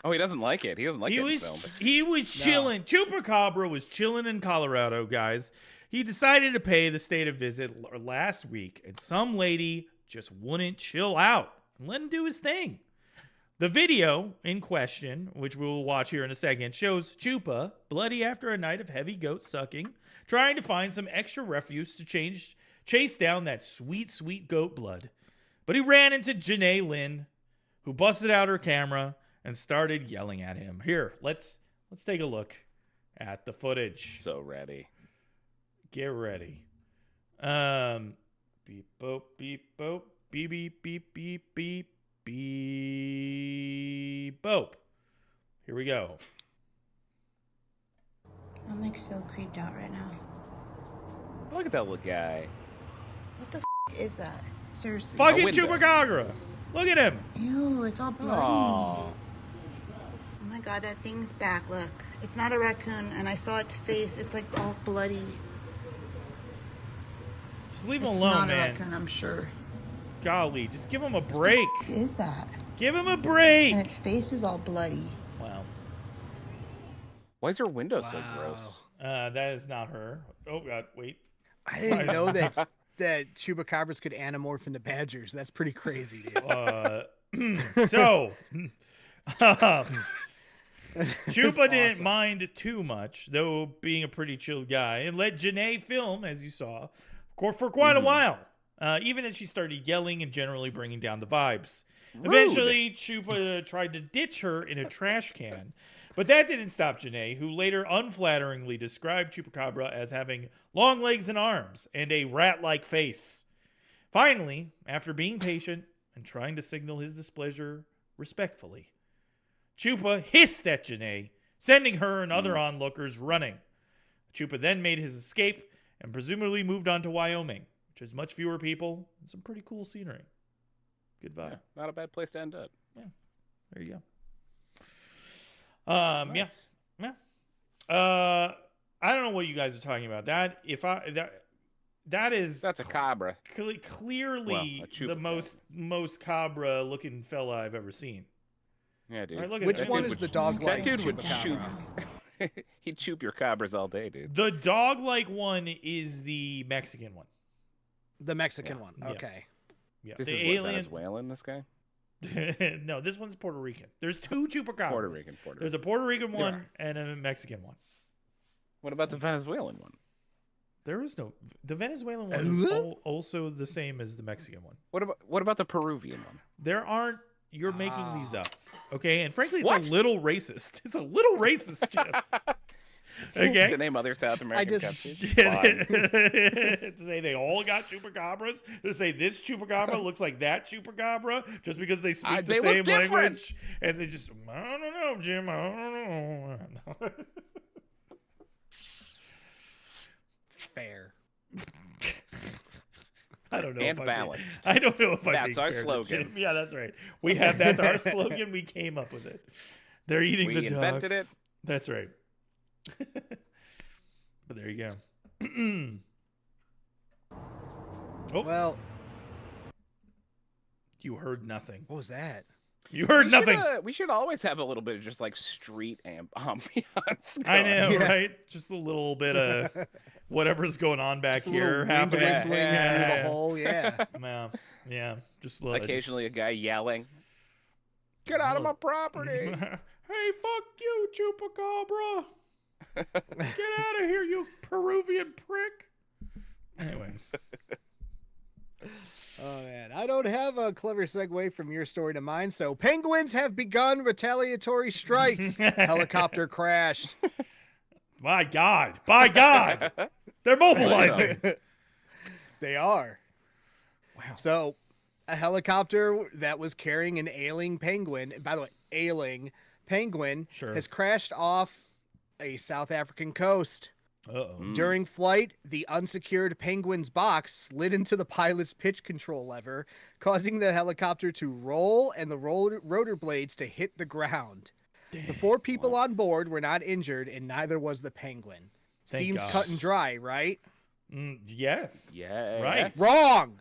Oh, he doesn't like it. He doesn't like it in film. He was chilling. Chupacabra was chilling in Colorado, guys. He decided to pay the state a visit last week, and some lady just wouldn't chill out and let him do his thing. The video in question, which we will watch here in a second, shows Chupa, bloody after a night of heavy goat sucking, trying to find some extra refuse to chase down that sweet, sweet goat blood. But he ran into Janae Lynn, who busted out her camera and started yelling at him. Here, let's take a look at the footage. So ready. Get ready. Beep boop beep boop beep beep beep beep beep beep boop. Here we go. I'm like so creeped out right now. Look at that little guy. What the is that? Seriously. Fucking Chupacabra. Look at him. Ew, it's all bloody. Aww. Oh my god, that thing's back. Look, it's not a raccoon, and I saw its face. It's like all bloody. Just leave him It's alone, not man. a raccoon, I'm sure. Golly, just give him a break. What is that? Give him a break. And its face is all bloody. Wow. Why is her window so gross? That is not her. Oh God, wait. I didn't know that chupacabras could anamorph into badgers. That's pretty crazy, dude. So, Chupa didn't mind too much, though being a pretty chilled guy, and let Janae film, as you saw, for quite a while. Even as she started yelling and generally bringing down the vibes. Rude. Eventually, Chupa tried to ditch her in a trash can, but that didn't stop Janae, who later unflatteringly described Chupacabra as having long legs and arms and a rat-like face. Finally, after being patient and trying to signal his displeasure respectfully, Chupa hissed at Janae, sending her and other onlookers running. Chupa then made his escape and presumably moved on to Wyoming, which has much fewer people and some pretty cool scenery. Good vibe. Yeah, not a bad place to end up. Yeah, there you go. Nice. Yeah. I don't know what you guys are talking about. That's a cabra. Clearly Well, the most cabra looking fella I've ever seen. Yeah, dude. Right, look at Which that. one is the dog-like? That dude would chupacabra? shoot. He'd choop your cabras all day, dude. The dog-like one is the Mexican one. The Mexican one. Yeah. Okay. Yeah. This the is alien. Venezuelan, this guy? No, this one's Puerto Rican. There's two chupacabras. Puerto Rican. There's a Puerto Rican one and a Mexican one. What about the Venezuelan one? There is no. The Venezuelan one is also the same as the Mexican one. What about the Peruvian one? There aren't. You're making these up, okay? And frankly, it's What? a little racist. It's a little racist, Jeff. Okay. To name other South American countries. to say they all got chupacabras. To say this chupacabra looks like that chupacabra just because they speak the same language. And they just, I don't know, Jim. I don't know. Fair. I don't know. And balanced. I don't know if I'm That's our fair, slogan. Jim. Yeah, that's right. That's our slogan. We came up with it. They're eating the ducks. We invented it. That's right. But there you go. Oh, Well, you heard nothing. what was that? You heard nothing. We should always have a little bit of just like street ambiance. I know, Yeah. right? Just a little bit of whatever's going on back Just a little here wind happening. whistling through the hole. Yeah. Yeah. Just a little. Occasionally a guy yelling, "Get out of my property!" Hey, fuck you, Chupacabra! Get out of here, you Peruvian prick! Anyway. Oh man, I don't have a clever segue from your story to mine. So penguins have begun retaliatory strikes. Helicopter crashed. By God. They're mobilizing. They are. Wow. So a helicopter that was carrying an ailing penguin, by the way, ailing penguin, has crashed off a South African coast. Uh-oh. During flight, the unsecured penguin's box slid into the pilot's pitch control lever, causing the helicopter to roll and the rotor blades to hit the ground. The 4 people on board were not injured, and neither was the penguin. Seems God. cut and dry, right? Yes. Yeah. Right. Wrong!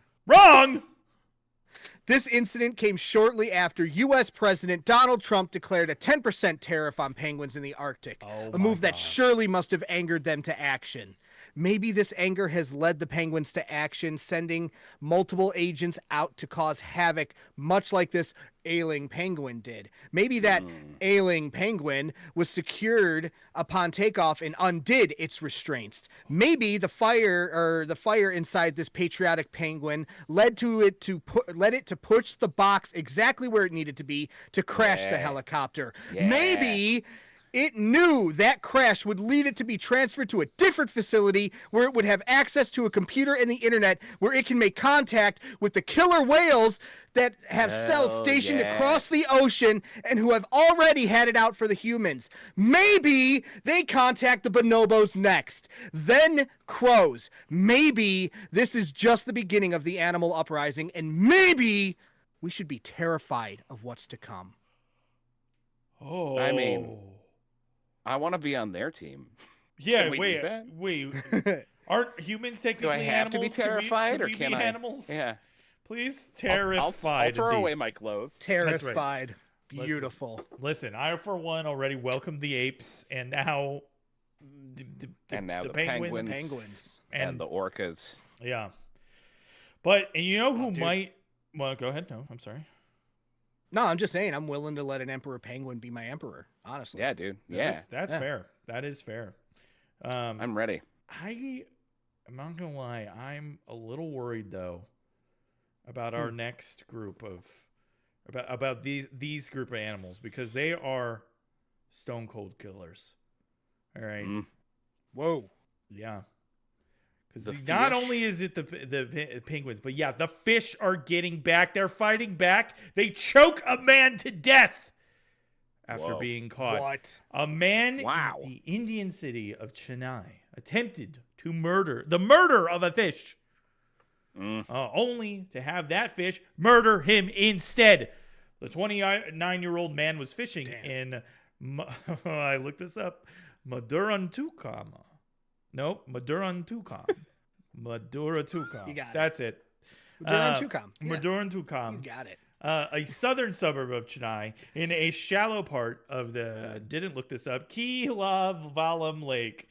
This incident came shortly after U.S. President Donald Trump declared a 10% tariff on penguins in the Arctic, a move that surely must have angered them to action. Maybe this anger has led the penguins to action, sending multiple agents out to cause havoc, much like this ailing penguin did. Maybe that ailing penguin was secured upon takeoff and undid its restraints. Maybe the fire inside this patriotic penguin led it to push the box exactly where it needed to be to crash the helicopter. Yeah. Maybe it knew that crash would lead it to be transferred to a different facility where it would have access to a computer and the internet where it can make contact with the killer whales that have cells stationed across the ocean and who have already had it out for the humans. Maybe they contact the bonobos next, then crows. Maybe this is just the beginning of the animal uprising, and maybe we should be terrified of what's to come. Oh. I mean, I want to be on their team. Yeah, Can we do that? wait. Aren't humans technically Do I have to be animals? terrified, Can or we can be I? Animals? Yeah. Please, I'll terrified. throw indeed. away my clothes. Terrified. Beautiful. Listen, I for one already welcomed the apes, and now the penguins and the orcas. Yeah. But and you know who dude. might? Well, go ahead. No, I'm sorry. No, I'm just saying I'm willing to let an emperor penguin be my emperor. Honestly. Yeah, dude. Yeah, That's fair. That is fair. I'm ready. I'm not gonna lie. I'm a little worried though about our next group of about these group of animals because they are stone cold killers. All right. Whoa. Yeah. Because not only is it the penguins, but yeah, the fish are getting back. They're fighting back. They choke a man to death after being caught. What? A man in the Indian city of Chennai attempted to murder of a fish, only to have that fish murder him instead. The 29-year-old man was fishing in, I looked this up, Madurantukam. Nope, Madurantukam. Madurantukam. You got it. That's it. Madurantukam. Madurantukam. You got it. A southern suburb of Chennai in a shallow part of the, didn't look this up, Keelavalam Lake.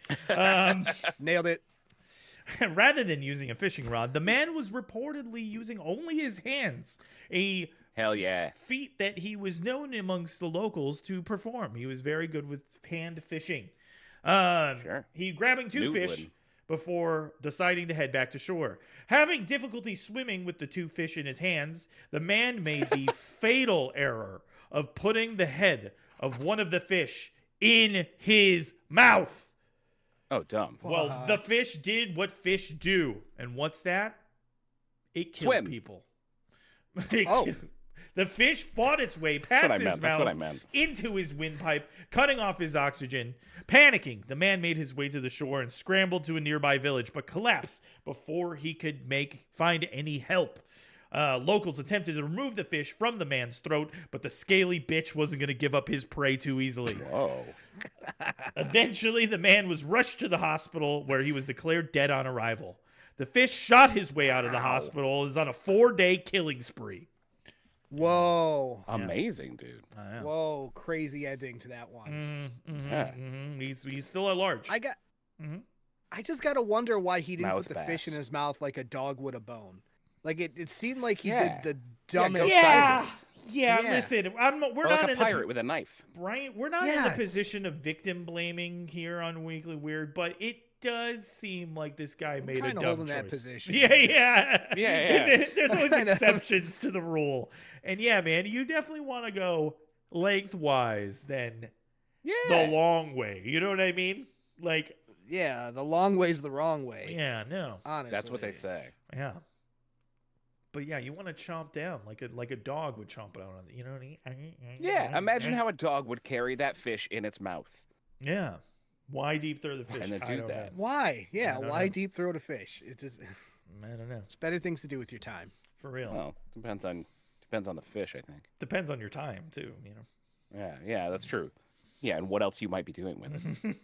Nailed it. Rather than using a fishing rod, the man was reportedly using only his hands, a hell yeah feat that he was known amongst the locals to perform. He was very good with hand fishing. Sure. He grabbing two fish before deciding to head back to shore. Having difficulty swimming with the two fish in his hands, the man made the fatal error of putting the head of one of the fish in his mouth. Oh, dumb. Well, the fish did what fish do. And what's that? It killed people. The fish fought its way past his mouth into his windpipe, cutting off his oxygen. Panicking, the man made his way to the shore and scrambled to a nearby village, but collapsed before he could find any help. Locals attempted to remove the fish from the man's throat, but the scaly bitch wasn't going to give up his prey too easily. Whoa. Eventually, the man was rushed to the hospital, where he was declared dead on arrival. The fish shot his way out of the hospital and is on a 4-day killing spree. Whoa. Amazing, dude. Whoa, crazy ending to that one. He's still at large. I just got to wonder why he didn't put the fish in his mouth like a dog would a bone. Like, it seemed like he did the dumbest. Yeah, listen, we're not like in a pirate with a knife. Right? We're not in the position of victim blaming here on Weekly Weird, but it does seem like this guy made a dumb choice. That position. Yeah. There's always exceptions to the rule. And yeah, man, you definitely want to go lengthwise than the long way. You know what I mean? Like, yeah, the long way's the wrong way. Yeah, no. Honestly. That's what they say. Yeah. But yeah, you want to chomp down like a dog would chomp down on it. You know what I mean? Yeah, imagine how a dog would carry that fish in its mouth. Yeah. Why deep throw the fish? And then do that. Why? Yeah, why deep throat a fish? It's just, I don't know. It's better things to do with your time. For real. Well, depends on the fish, I think. Depends on your time too, you know. Yeah, that's true. Yeah, and what else you might be doing with it.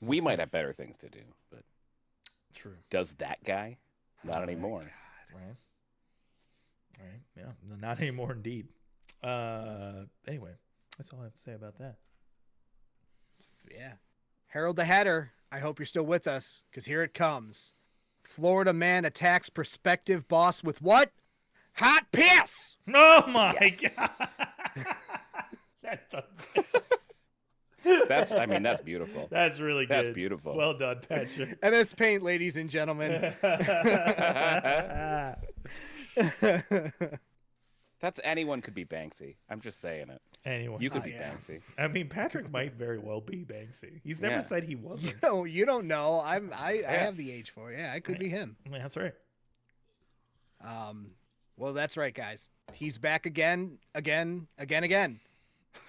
We might have better things to do, but true. Does that guy? Not anymore. Right. Yeah. Not anymore, indeed. Anyway, that's all I have to say about that. Yeah. Harold the Hatter, I hope you're still with us, because here it comes. Florida man attacks prospective boss with what? Hot piss! Oh my God. That's beautiful. That's really good. That's beautiful. Well done, Patrick. MS Paint, ladies and gentlemen. That's anyone could be Banksy. I'm just saying it. Anyone. You could be Banksy. I mean, Patrick might very well be Banksy. He's never said he wasn't. You don't know. I have the age for it. Yeah, I could be him. That's right. Well, that's right, guys. He's back again.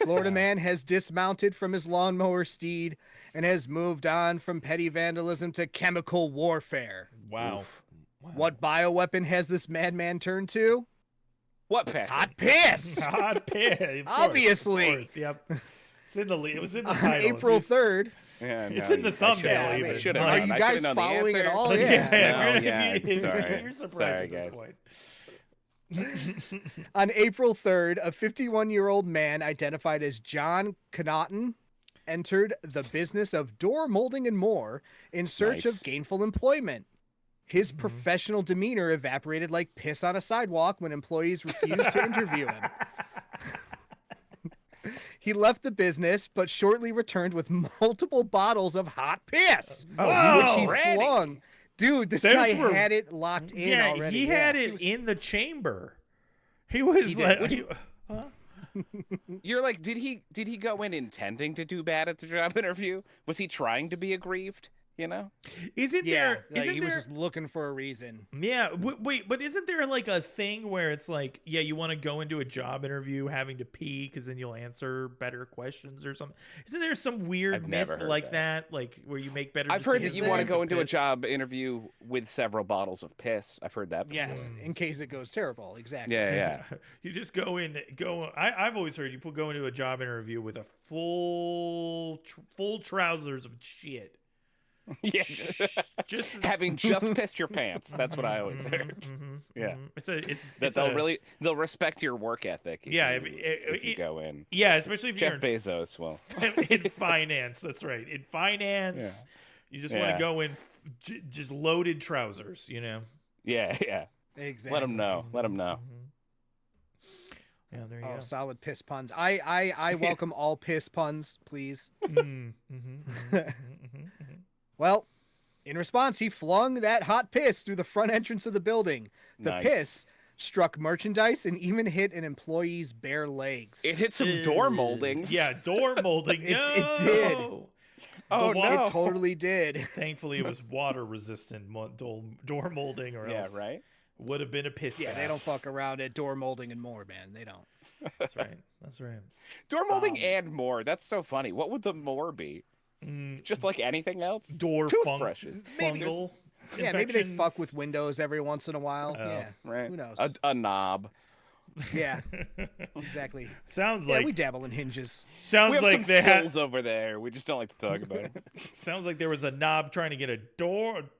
Florida man has dismounted from his lawnmower steed and has moved on from petty vandalism to chemical warfare. Wow. What bioweapon has this madman turned to? What, Patrick? Hot piss! Hot piss. Obviously. Of course, yep. It was in the title. On April 3rd. Yeah, it's in the thumbnail. Even. Are you guys following it all? Yeah. You're surprised at this point. On April 3rd, a 51-year-old man identified as John Connaughton entered the business of door molding and more in search Nice. of gainful employment. His professional demeanor evaporated like piss on a sidewalk when employees refused to interview him. He left the business, but shortly returned with multiple bottles of hot piss, which he already? flung. Dude, this Those guy were- had it locked in already. He had it in the chamber. He was He did. like, Which- You're like, did he go in intending to do bad at the job interview? Was he trying to be aggrieved? You know? isn't Yeah, there? like, Isn't he there? was just looking for a reason. Yeah, wait, but isn't there like a thing where it's like, yeah, you want to go into a job interview having to pee because then you'll answer better questions or something? Isn't there some weird I've myth never heard like that, like where you make better? I've heard that decisions you want to with go the into a piss? job interview with several bottles of piss. I've heard that before. Yes, in case it goes terrible. Exactly. Yeah. You just go I've always heard you go into a job interview with a full trousers of shit. Yeah. Just Having just pissed your pants. That's what I always heard. Yeah. They'll respect your work ethic. If you go in. Yeah, especially if Jeff you're Bezos will. in finance. That's right. In finance, you just want to go in just loaded trousers, you know. Yeah. Exactly. Let them know. Yeah, there you Oh, go. solid piss puns. I welcome all piss puns, please. Well, in response, he flung that hot piss through the front entrance of the building. The Nice. piss struck merchandise and even hit an employee's bare legs. It hit some door moldings. Yeah, door molding. It did. No! Oh, It no. totally did. Thankfully, it was water resistant door molding, or Yeah, else right? would have been a piss. Yeah, they bath. don't fuck around at door molding and more, man. They don't. That's right. That's right. Door molding and more. That's so funny. What would the more be? Just like anything else? Door Toothbrushes. fungal. Yeah, maybe they fuck infections. with windows every once in a while. Oh, Yeah, Right. who knows? A knob. Yeah, exactly. Sounds Yeah, like we dabble in hinges. sounds We have like some they had. sills over there. We just don't like to talk about it. Sounds like there was a knob trying to get a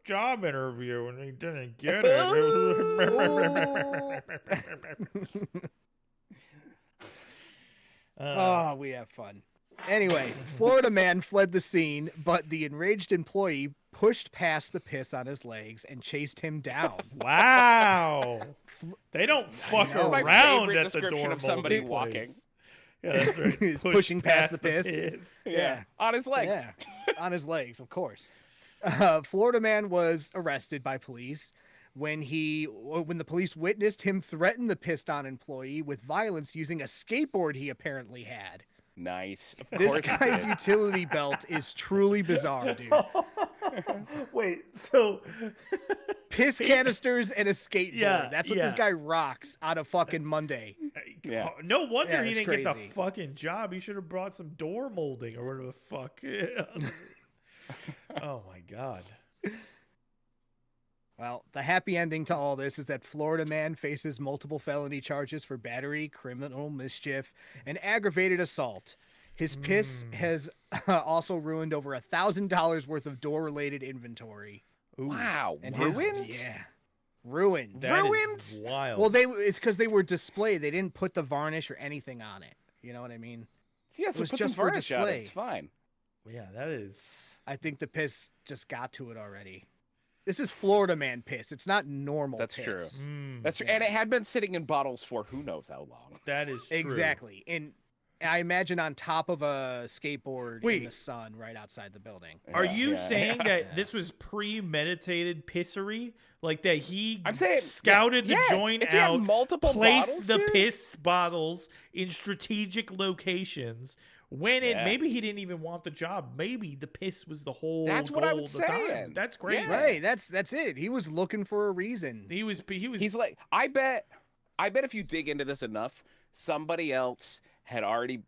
job interview and he didn't get it. Oh, we have fun. Anyway, Florida man fled the scene, but the enraged employee pushed past the piss on his legs and chased him down. Wow. They don't fuck know. My around favorite at the description door of somebody molding walking. place. Yeah, that's right. He's Push pushing past the piss. Yeah. On his legs. Yeah, on his legs, of course. Florida man was arrested by police when the police witnessed him threaten the pissed on employee with violence using a skateboard he apparently had. Nice. Of This course he guy's did. utility belt is truly bizarre, dude. Wait, so Piss canisters and a skateboard. Yeah, That's what this yeah. guy rocks on a fucking Monday. Yeah. no wonder Yeah, he it's didn't get the crazy. fucking job. He should have brought some door molding or whatever the fuck. Oh my god. Well, the happy ending to all this is that Florida man faces multiple felony charges for battery, criminal mischief, and aggravated assault. His piss has also ruined over $1,000 worth of door-related inventory. Wow. And Ruined? Ruined. That is Ruined? wild. Well, it's because they were displayed. They didn't put the varnish or anything on it. You know what I mean? Yeah, It so was put some just for varnish on it. display. It's fine. yeah, that is. I think the piss just got to it already. This is Florida man piss. It's not normal That's piss. true. Mm, That's true. And it had been sitting in bottles for who knows how long. that is true. Exactly. And I imagine on top of a skateboard Wait. in the sun right outside the building. Are Yeah, you yeah, saying yeah. that this was premeditated pissery? Like that he I'm saying- scouted yeah, the joint if he had out, multiple placed bottles, the dude? piss bottles in strategic locations. When it Yeah. maybe he didn't even want the job. Maybe the piss was the whole. That's what I goal was of the time. saying. That's crazy. Yeah. Right. That's it. He was looking for a reason. He was. He's like, I bet if you dig into this enough, somebody else had already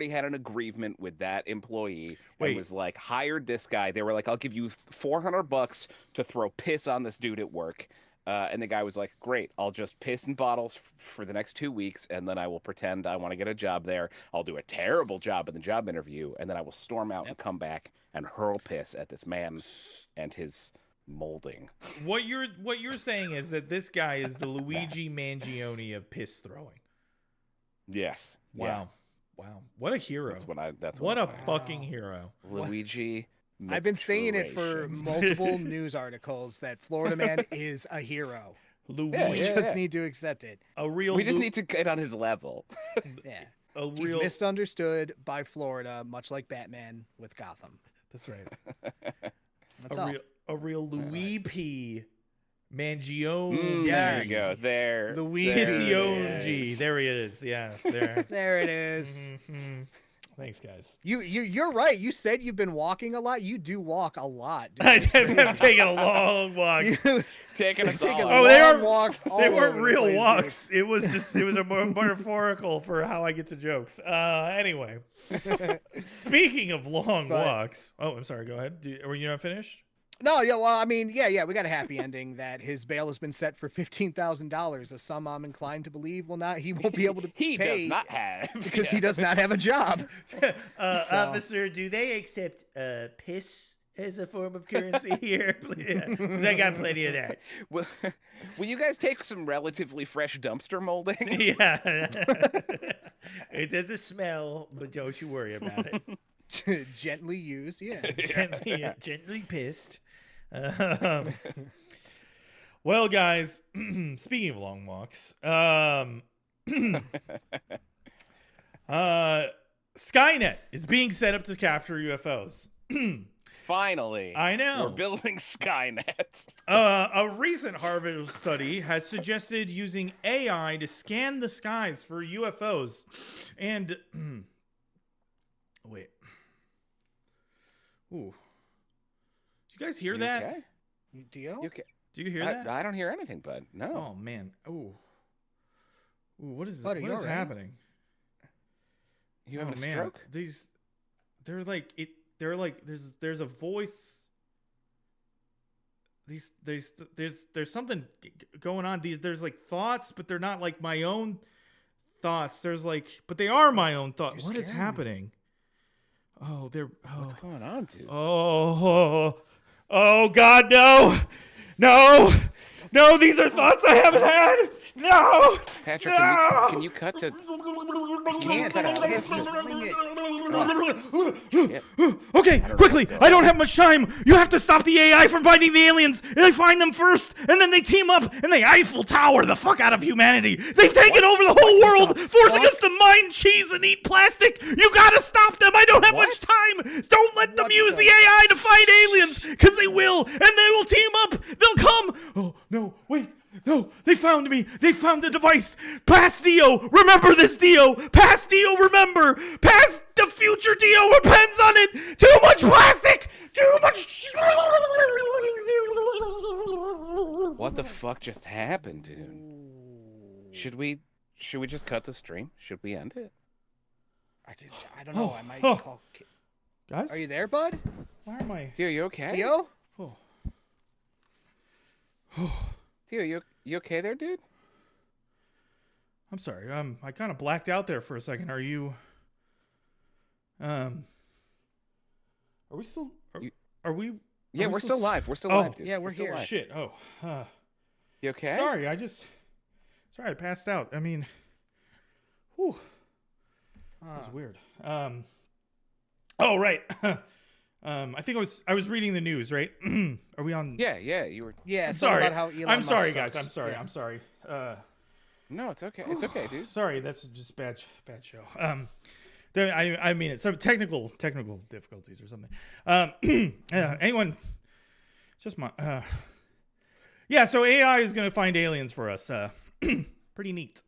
had an agreement with that employee Wait. and was like, hired this guy. They were like, I'll give you $400 to throw piss on this dude at work. And the guy was like, great, I'll just piss in bottles for the next 2 weeks, and then I will pretend I want to get a job there. I'll do a terrible job in the job interview, and then I will storm out and come back and hurl piss at this man and his molding. What you're saying is that this guy is the Luigi Mangione of piss throwing. Yes. Wow. Wow. What a hero. That's what I'm a saying. fucking hero. Luigi. I've been saying it for maturation. multiple news articles that Florida man is a hero. Luigi. We just need to accept it. We just need to get on his level. Yeah. He's real. misunderstood by Florida, much like Batman with Gotham. That's right. That's all. A real Louis P. Mangione. There you go. There. Luigi. Pissiongi. There he is. Yes. There. There it is. Thanks, guys. You're right. You said you've been walking a lot. You do walk a lot. Dude. I've taken a long walk. Taking us all. Oh, they are walks. They weren't over the real place, walks. It was a metaphorical for how I get to jokes. Anyway, speaking of long walks. Oh, I'm sorry. Go ahead. Were you not finished? No, yeah, well, I mean, yeah, we got a happy ending that his bail has been set for $15,000, a sum I'm inclined to believe he won't be able to He pay does not have. because he does not have a job. Officer, do they accept piss as a form of currency here? Because I got plenty of that. Will you guys take some relatively fresh dumpster molding? Yeah. It doesn't smell, but don't you worry about it. Gently used, yeah. Gently pissed. Well, guys, speaking of long walks, Skynet is being set up to capture UFOs. Finally. I know. We're building Skynet. A recent Harvard study has suggested using AI to scan the skies for UFOs. And wait. Ooh. You guys hear that? Okay? Dio? You okay? Do you hear that? I don't hear anything, bud. No. Oh man. Ooh. Ooh, what is Buddy, what is all right? happening? You having a man. stroke? They're like there's a voice. There's something going on. There's like thoughts, but they're not like my own thoughts. But they are my own thoughts. What is happening? Oh, What's going on, dude? Oh God, no! These are thoughts I haven't had. No, Patrick, no! can you cut to? Can't, just wing it. Okay, quickly! I don't have much time. You have to stop the AI from finding the aliens. They find them first, and then they team up and they Eiffel Tower the fuck out of humanity. They've taken over the whole world, forcing us to mine cheese and eat plastic. You gotta stop them. I don't have much time. Don't let them use the AI to find aliens, because they will, and they will team up. They'll come. Oh no! Wait. No, they found me. They found the device. Past Dio. Remember this, Dio. Past Dio, remember. Past the future Dio depends on it. Too much plastic. Too much. What the fuck just happened, dude? Should we just cut the stream? Should we end it? I don't know. I might call. Guys? Are you there, bud? Why am I? Dio, you okay? Dio? Dio, you okay there, dude? I'm sorry. I kind of blacked out there for a second. Are you? Are we still? Are we? Yeah, we're still live. We're still live, dude. Yeah, we're here. Live. Shit. Oh. You okay? Sorry. Sorry, I passed out. I mean, whew. That was weird. Oh right. I think I was reading the news, right? Are we on? Yeah, you were. Yeah, I'm something sorry. about how Elon I'm Musk sorry, sucks. guys. I'm sorry. Yeah. I'm sorry. No, it's okay. It's okay, dude. Sorry, that's just bad show. I mean it. Some technical difficulties or something. Anyone? Just my. Yeah. So AI is going to find aliens for us. Pretty neat.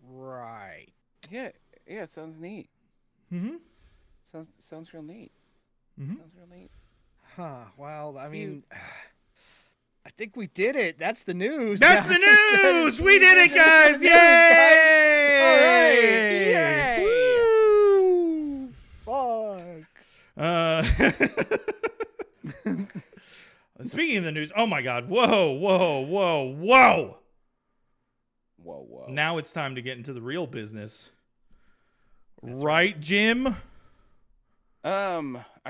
Right. Yeah, it sounds neat. Mm-hmm. Sounds real neat. Mm-hmm. Sounds real neat. Huh. Well, I mean, I think we did it. That's the news. That's the news. We did it, guys! Yay! All right. Yay. Fuck. Speaking of the news, oh my God! Whoa! Whoa. Now it's time to get into the real business, right, Jim? I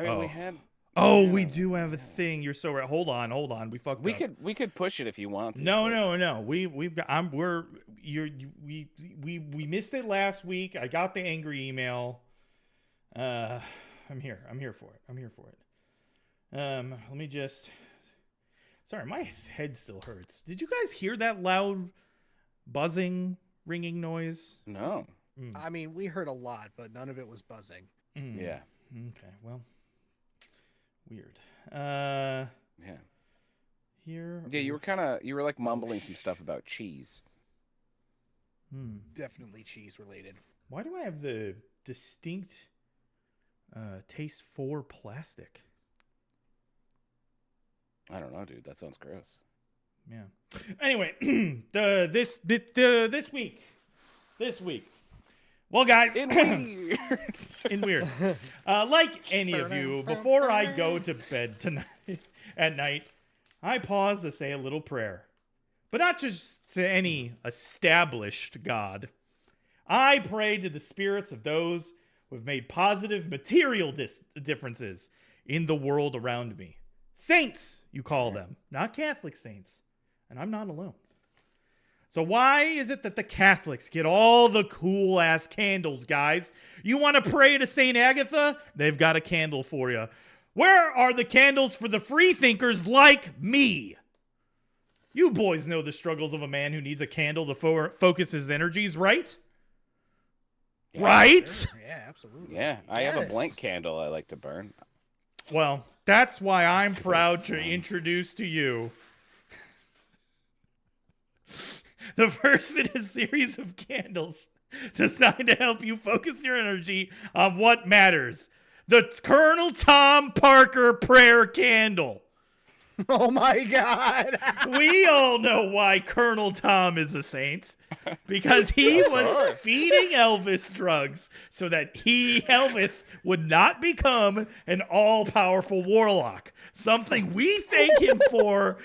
mean, Oh, we do have a thing. You're so right. Hold on. We fucked up. We could push it if you want to. No. We've got. We missed it last week. I got the angry email. I'm here for it. Let me just. Sorry, my head still hurts. Did you guys hear that loud buzzing, ringing noise? No. I mean, we heard a lot, but none of it was buzzing. Yeah. Okay. Well. Weird. Yeah. Here. Yeah, you were like mumbling some stuff about cheese. Definitely cheese related. Why do I have the distinct taste for plastic? I don't know, dude. That sounds gross. Yeah. Anyway, this week. Well, guys, in weird. Like any of you, before I go to bed at night, I pause to say a little prayer. But not just to any established God. I pray to the spirits of those who have made positive material differences in the world around me. Saints, you call them, not Catholic saints. And I'm not alone. So why is it that the Catholics get all the cool-ass candles, guys? You want to pray to St. Agatha? They've got a candle for you. Where are the candles for the free thinkers like me? You boys know the struggles of a man who needs a candle to focus his energies, right? Yeah, right? Sure. Yeah, absolutely. Yeah, I have a blank candle I like to burn. Well, that's why I'm proud to introduce to you the first in a series of candles designed to help you focus your energy on what matters. The Colonel Tom Parker Prayer Candle. Oh my God. We all know why Colonel Tom is a saint. Because he was feeding Elvis drugs so that Elvis would not become an all-powerful warlock. Something we thank him for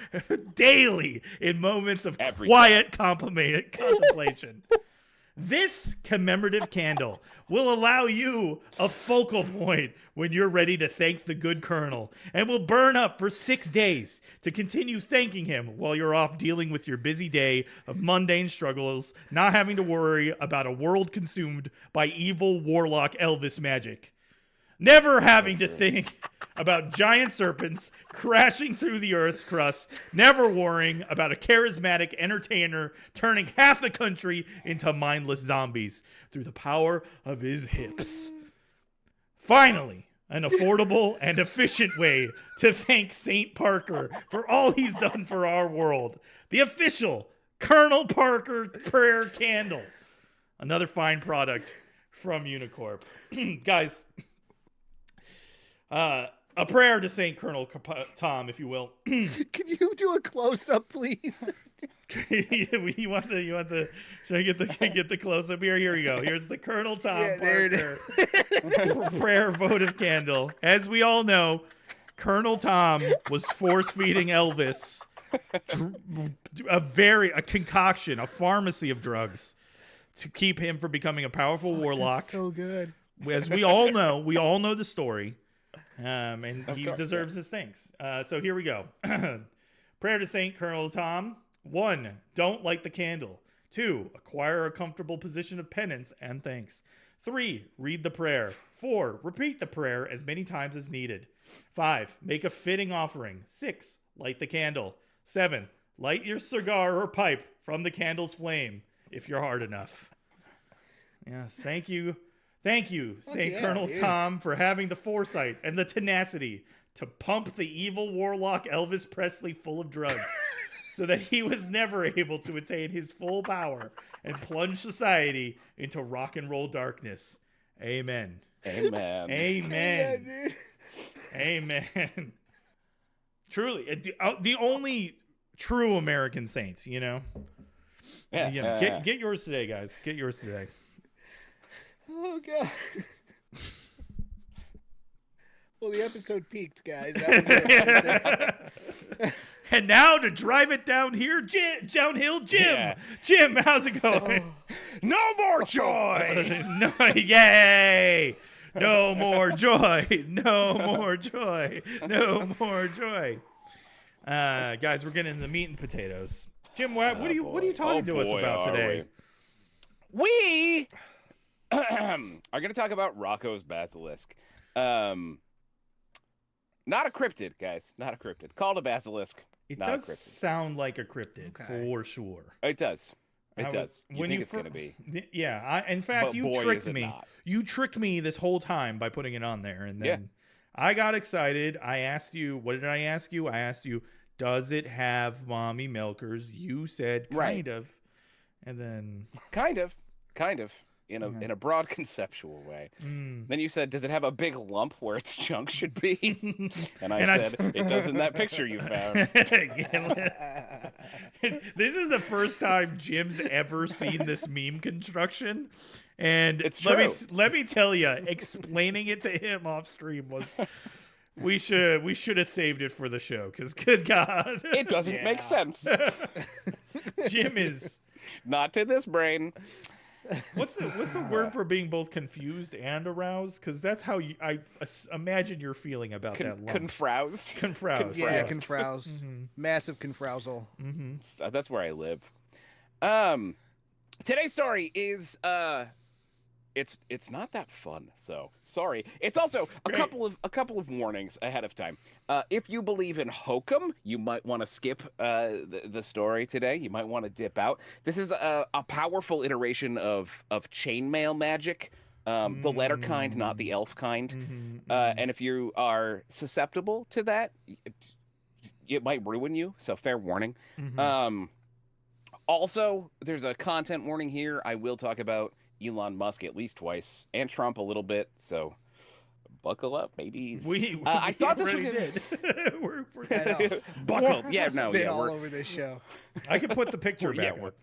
daily in moments of quiet contemplation. This commemorative candle will allow you a focal point when you're ready to thank the good colonel, and will burn up for 6 days to continue thanking him while you're off dealing with your busy day of mundane struggles, not having to worry about a world consumed by evil warlock Elvis magic. Never having to think about giant serpents crashing through the earth's crust, never worrying about a charismatic entertainer turning half the country into mindless zombies through the power of his hips. Finally, an affordable and efficient way to thank St. Parker for all he's done for our world. The official Colonel Parker Prayer Candle. Another fine product from Unicorp. Guys, a prayer to St. Colonel Tom, if you will. Can you do a close-up, please? you want the should I get the close-up here? Here we go. Here's the Colonel Tom Parker prayer votive candle. As we all know, Colonel Tom was force-feeding Elvis a concoction, a pharmacy of drugs to keep him from becoming a powerful warlock. That's so good. As we all know the story. And he deserves his thanks. So here we go. Prayer to St. Colonel Tom. 1. Don't light the candle. 2. Acquire a comfortable position of penance and thanks. 3. Read the prayer. 4. Repeat the prayer as many times as needed. 5. Make a fitting offering. 6. Light the candle. 7. Light your cigar or pipe from the candle's flame, if you're hard enough. Yeah, thank you. Thank you, St. Colonel Tom, for having the foresight and the tenacity to pump the evil warlock Elvis Presley full of drugs so that he was never able to attain his full power and plunge society into rock and roll darkness. Amen. Amen. Amen. Amen. Truly, the only true American saints, you know? Yeah. Get yours today, guys. Get yours today. Oh, God. Well, the episode peaked, guys. And now to drive it down here, downhill, Jim. Yeah. Jim, how's it going? No more joy. No, yay. No more joy. No more joy. No more joy. Guys, we're getting into the meat and potatoes. Jim, what are you talking to us about today? We are going to talk about Roko's Basilisk. Not a cryptid, guys. Not a cryptid. Called a basilisk. It not does a cryptid. sound like a cryptid, for sure. It does. It does. You think it's going to be. Yeah. In fact, But you boy, tricked is it me. not. You tricked me this whole time by putting it on there. And then I got excited. I asked you, what did I ask you? I asked you, does it have mommy milkers? You said kind of. And then. Kind of. In a broad conceptual way. Then you said, does it have a big lump where its junk should be? And I said, it does in that picture you found. This is the first time Jim's ever seen this meme construction. And it's true. Let me tell you, explaining it to him off stream was... We should have saved it for the show, because good God. It doesn't make sense. Jim is... Not to this brain. What's the word for being both confused and aroused? Because that's how I imagine you're feeling about that lump. Confroused. Yeah, confroused. Massive confrousal. So that's where I live. Today's story is it's not that fun, so sorry. It's also a couple of warnings ahead of time. If you believe in hokum, you might want to skip the story today. You might want to dip out. This is a powerful iteration of chainmail magic, the letter kind, not the elf kind. And if you are susceptible to that, it might ruin you. So fair warning. Also, there's a content warning here. I will talk about Elon Musk at least twice, and Trump a little bit, so buckle up, babies. I thought this was did. we're buckled. Yeah, no, been yeah, all we're over this show. I can put the picture back up.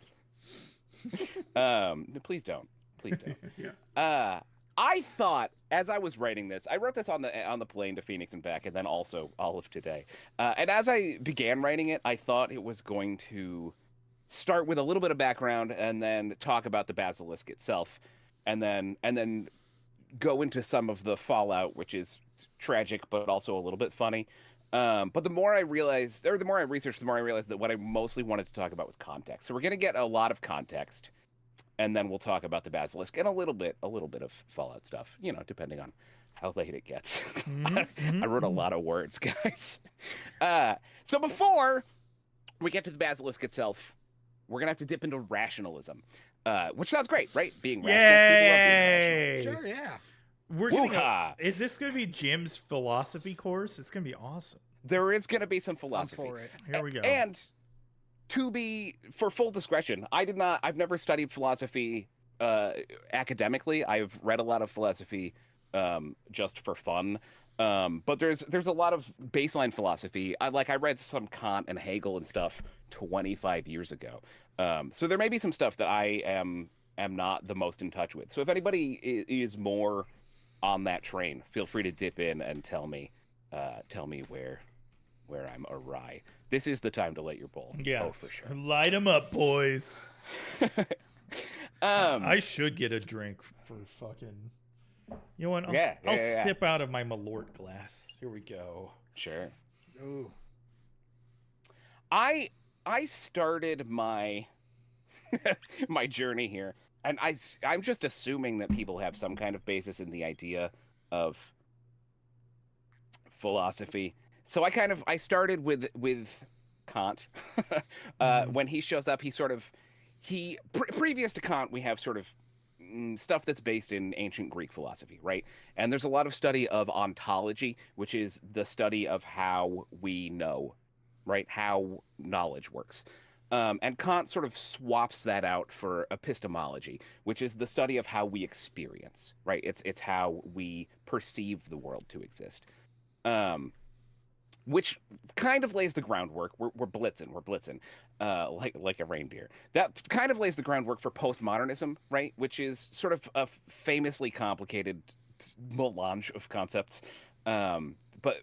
Please don't. I thought, as I was writing this, I wrote this on the plane to Phoenix and back, and then also all of today. And as I began writing it, I thought it was going to start with a little bit of background and then talk about the basilisk itself, and then go into some of the fallout, which is tragic but also a little bit funny. But the more I realized, or the more I researched, the more I realized that what I mostly wanted to talk about was context. So we're going to get a lot of context, and then we'll talk about the basilisk and a little bit of fallout stuff, depending on how late it gets. I wrote a lot of words, guys. So before we get to the basilisk itself, we're going to have to dip into rationalism, which sounds great, right? Being rational. People love being rational. Sure, yeah. Is this going to be Jim's philosophy course? It's going to be awesome. There is going to be some philosophy. I'm for it. Here we go. And for full discretion, I've never studied philosophy academically. I've read a lot of philosophy just for fun. But there's a lot of baseline philosophy. I read some Kant and Hegel and stuff 25 years ago. So there may be some stuff that I am not the most in touch with. So if anybody is more on that train, feel free to dip in and tell me where I'm awry. This is the time to let your bull. Yeah. Oh, for sure. Light them up, boys. I should get a drink for fucking... You know what? I'll sip out of my Malort glass. Here we go. Sure. Ooh. I started my my journey here, and I'm just assuming that people have some kind of basis in the idea of philosophy. So I started with Kant. When he shows up, previous to Kant, we have sort of stuff that's based in ancient Greek philosophy, right? And there's a lot of study of ontology, which is the study of how we know, right? How knowledge works. And Kant sort of swaps that out for epistemology, which is the study of how we experience, right? It's how we perceive the world to exist. Which kind of lays the groundwork. We're blitzing, like a reindeer. That kind of lays the groundwork for postmodernism, right? Which is sort of a famously complicated melange of concepts. But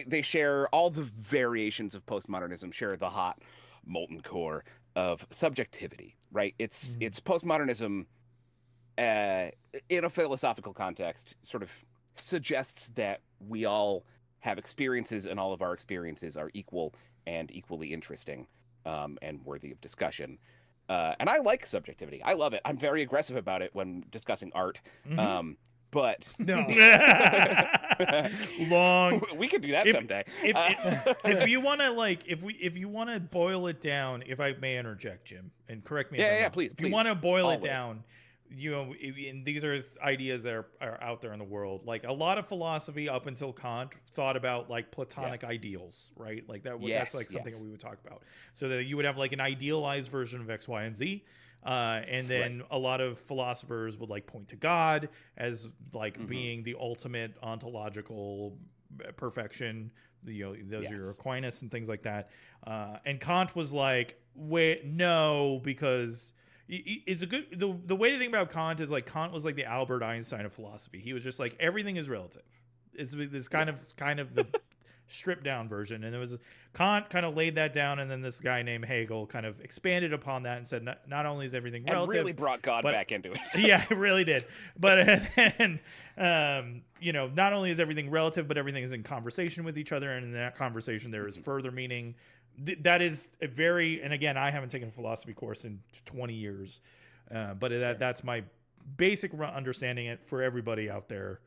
they share all the variations of postmodernism. Share the hot molten core of subjectivity, right? It's postmodernism in a philosophical context, sort of suggests that we all have experiences, and all of our experiences are equal and equally interesting, and worthy of discussion. And I like subjectivity. I love it. I'm very aggressive about it when discussing art. But No. Long. we could do that someday. If you want to if you want to boil it down, if I may interject, Jim, and correct me. If I'm wrong. Please. If you want to boil Always. it down, and these are ideas that are out there in the world. Like a lot of philosophy up until Kant thought about like Platonic ideals, right? Like that's like something that we would talk about. So that you would have like an idealized version of X, Y, and Z. And then a lot of philosophers would like point to God as like being the ultimate ontological perfection. Those are your Aquinas and things like that. And Kant was like, wait, no, because it's a good. The way to think about Kant is like Kant was like the Albert Einstein of philosophy. He was just like everything is relative. It's this kind of the stripped down version, and it was Kant kind of laid that down, and then this guy named Hegel kind of expanded upon that and said not only is everything relative, and really brought God back into it. Yeah, it really did. But then not only is everything relative, but everything is in conversation with each other, and in that conversation there is further meaning. That is a very, and again, I haven't taken a philosophy course in 20 years, but that's my basic understanding it for everybody out there.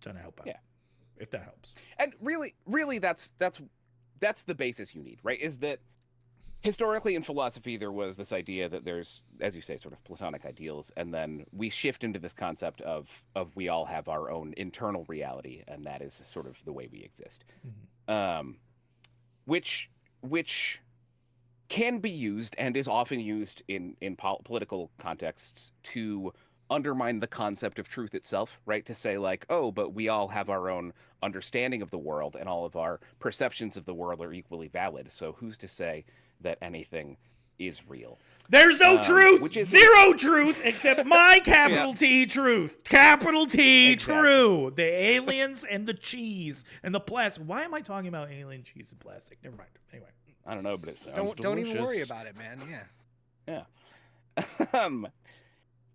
Trying to help out. Yeah. If that helps. And really that's the basis you need, right? Is that historically in philosophy there was this idea that there's, as you say, sort of Platonic ideals, and then we shift into this concept of we all have our own internal reality, and that is sort of the way we exist. Which can be used and is often used in political contexts to undermine the concept of truth itself, right? To say like, oh, but we all have our own understanding of the world, and all of our perceptions of the world are equally valid. So who's to say that anything is real? There's no truth, which is zero truth, except my capital T truth. Capital T true. The aliens and the cheese and the plastic. Why am I talking about alien cheese and plastic? Never mind. Anyway. I don't know, but it sounds Don't even worry about it, man. Yeah.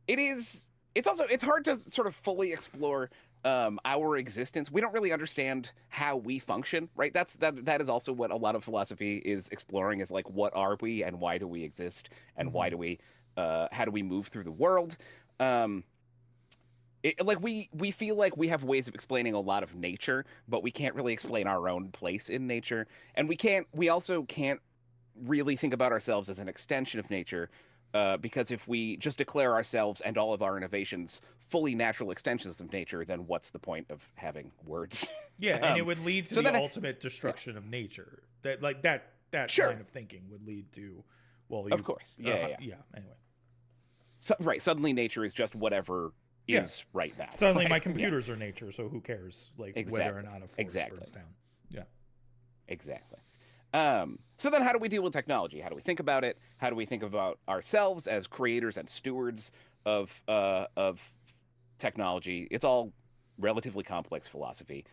It's hard to sort of fully explore our existence. We don't really understand how we function, right? That is also what a lot of philosophy is exploring, is like, what are we and why do we exist, and why do we how do we move through the world? We feel like we have ways of explaining a lot of nature, but we can't really explain our own place in nature. And we also can't really think about ourselves as an extension of nature, because if we just declare ourselves and all of our innovations fully natural extensions of nature, then what's the point of having words? Yeah, and it would lead to the ultimate destruction of nature. That line of thinking would lead to, of course, yeah. Anyway, suddenly nature is just whatever is right now. Suddenly my computers are nature, so who cares? Whether or not a forest burns down. Yeah, exactly. So then how do we deal with technology? How do we think about it? How do we think about ourselves as creators and stewards of technology? It's all relatively complex philosophy.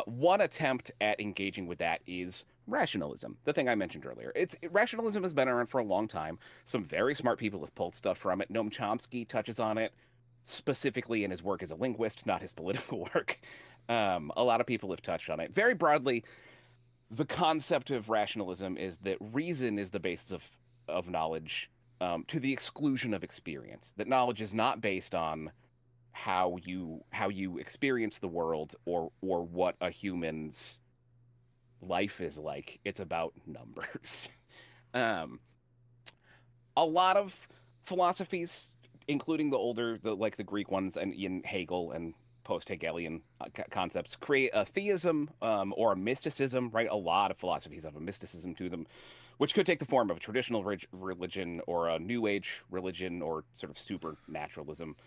One attempt at engaging with that is rationalism, the thing I mentioned earlier. Rationalism has been around for a long time. Some very smart people have pulled stuff from it. Noam Chomsky touches on it, specifically in his work as a linguist, not his political work. A lot of people have touched on it. Very broadly, the concept of rationalism is that reason is the basis of knowledge, to the exclusion of experience. That knowledge is not based on how you experience the world or what a human's life is like. It's about numbers. A lot of philosophies, including the Greek ones and in Hegel and post-Hegelian concepts, create a theism or a mysticism, right? A lot of philosophies have a mysticism to them, which could take the form of a traditional religion or a New Age religion or sort of supernaturalism.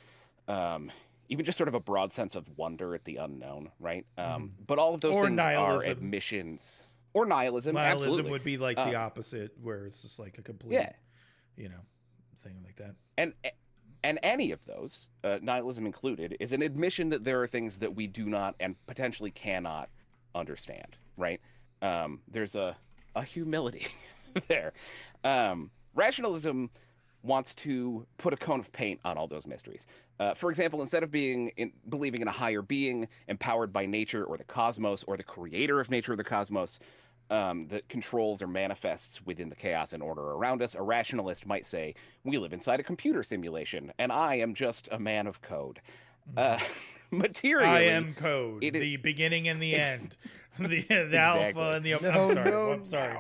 Even just sort of a broad sense of wonder at the unknown, right? But all of those things are admissions. Or nihilism. Nihilism absolutely. would be like the opposite, where it's just like a complete, thing like that. And any of those, nihilism included, is an admission that there are things that we do not and potentially cannot understand, right? There's a humility there. Rationalism wants to put a cone of paint on all those mysteries. For example, instead of believing in a higher being empowered by nature or the cosmos or the creator of nature or the cosmos that controls or manifests within the chaos and order around us, a rationalist might say, we live inside a computer simulation, and I am just a man of code. Materially, I am code, the beginning and the end, the Exactly. alpha and the. I'm sorry.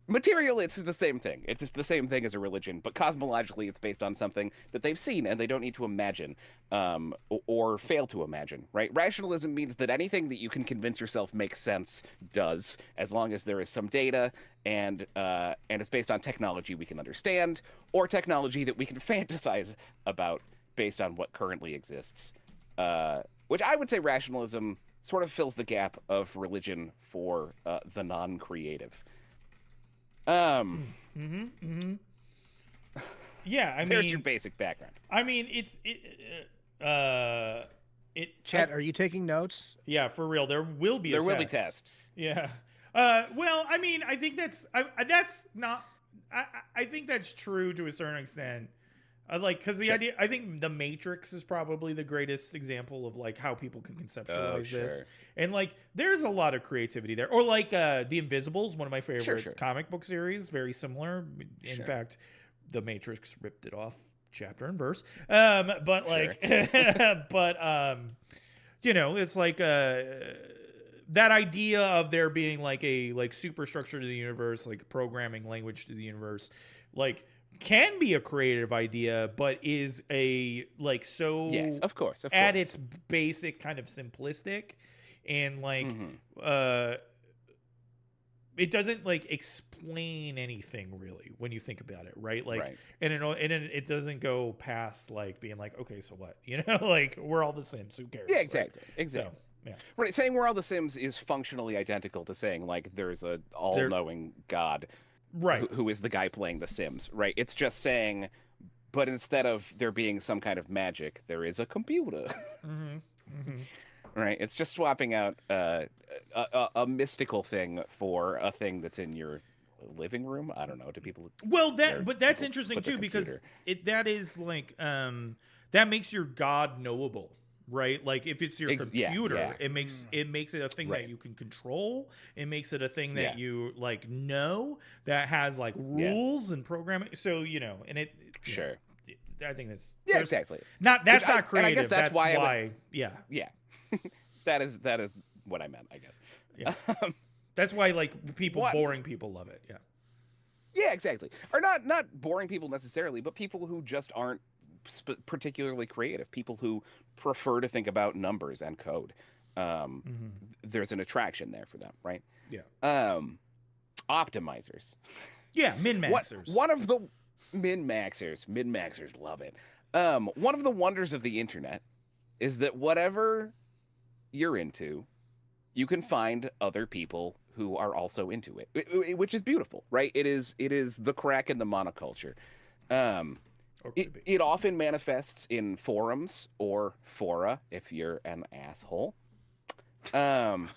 Material, it's the same thing. It's just the same thing as a religion, but cosmologically, it's based on something that they've seen and they don't need to imagine or fail to imagine, right? Rationalism means that anything that you can convince yourself makes sense does, as long as there is some data and it's based on technology we can understand or technology that we can fantasize about based on what currently exists. Which I would say rationalism sort of fills the gap of religion for the non-creative. Yeah, I mean, there's your basic background. I mean, Chat, are you taking notes? Yeah, for real. There will be tests. Yeah. Well, I mean, I think that's not. I think that's true to a certain extent. Because the idea, I think The Matrix is probably the greatest example of like how people can conceptualize this, and like there's a lot of creativity there. Or like The Invisibles, one of my favorite comic book series, very similar. In fact, The Matrix ripped it off chapter and verse. But like, you know, it's like that idea of there being like a superstructure to the universe, like programming language to the universe, like. Can be a creative idea, but is yes, of course. At its basic kind of simplistic, and like it doesn't like explain anything really when you think about it, right? Like, and it doesn't go past like being like, okay, so what, you know, like we're all the Sims, who cares? Yeah, exactly, right? exactly. So, yeah. Right, saying we're all the Sims is functionally identical to saying like there's a all-knowing God. Right. Who is the guy playing The Sims, right? It's just saying, but instead of there being some kind of magic, there is a computer. Right? It's just swapping out a mystical thing for a thing that's in your living room. I don't know. Do people? Well, that's interesting too, because that is like that makes your God knowable. Right, like if it's your computer, it makes it a thing that you can control. It makes it a thing that you like know, that has like rules and programming. So you know, and it I think that's exactly. That's not creative. And I guess that's why yeah. that is what I meant. I guess. Yeah. That's why like boring people love it. Yeah. Yeah, exactly. Or not boring people necessarily, but people who just aren't particularly creative, people who prefer to think about numbers and code. There's an attraction there for them, right? Yeah. Optimizers. Yeah, min-maxers. One of the min-maxers love it. One of the wonders of the internet is that whatever you're into, you can find other people who are also into it, which is beautiful, right? It is the crack in the monoculture. It often manifests in forums or fora if you're an asshole. And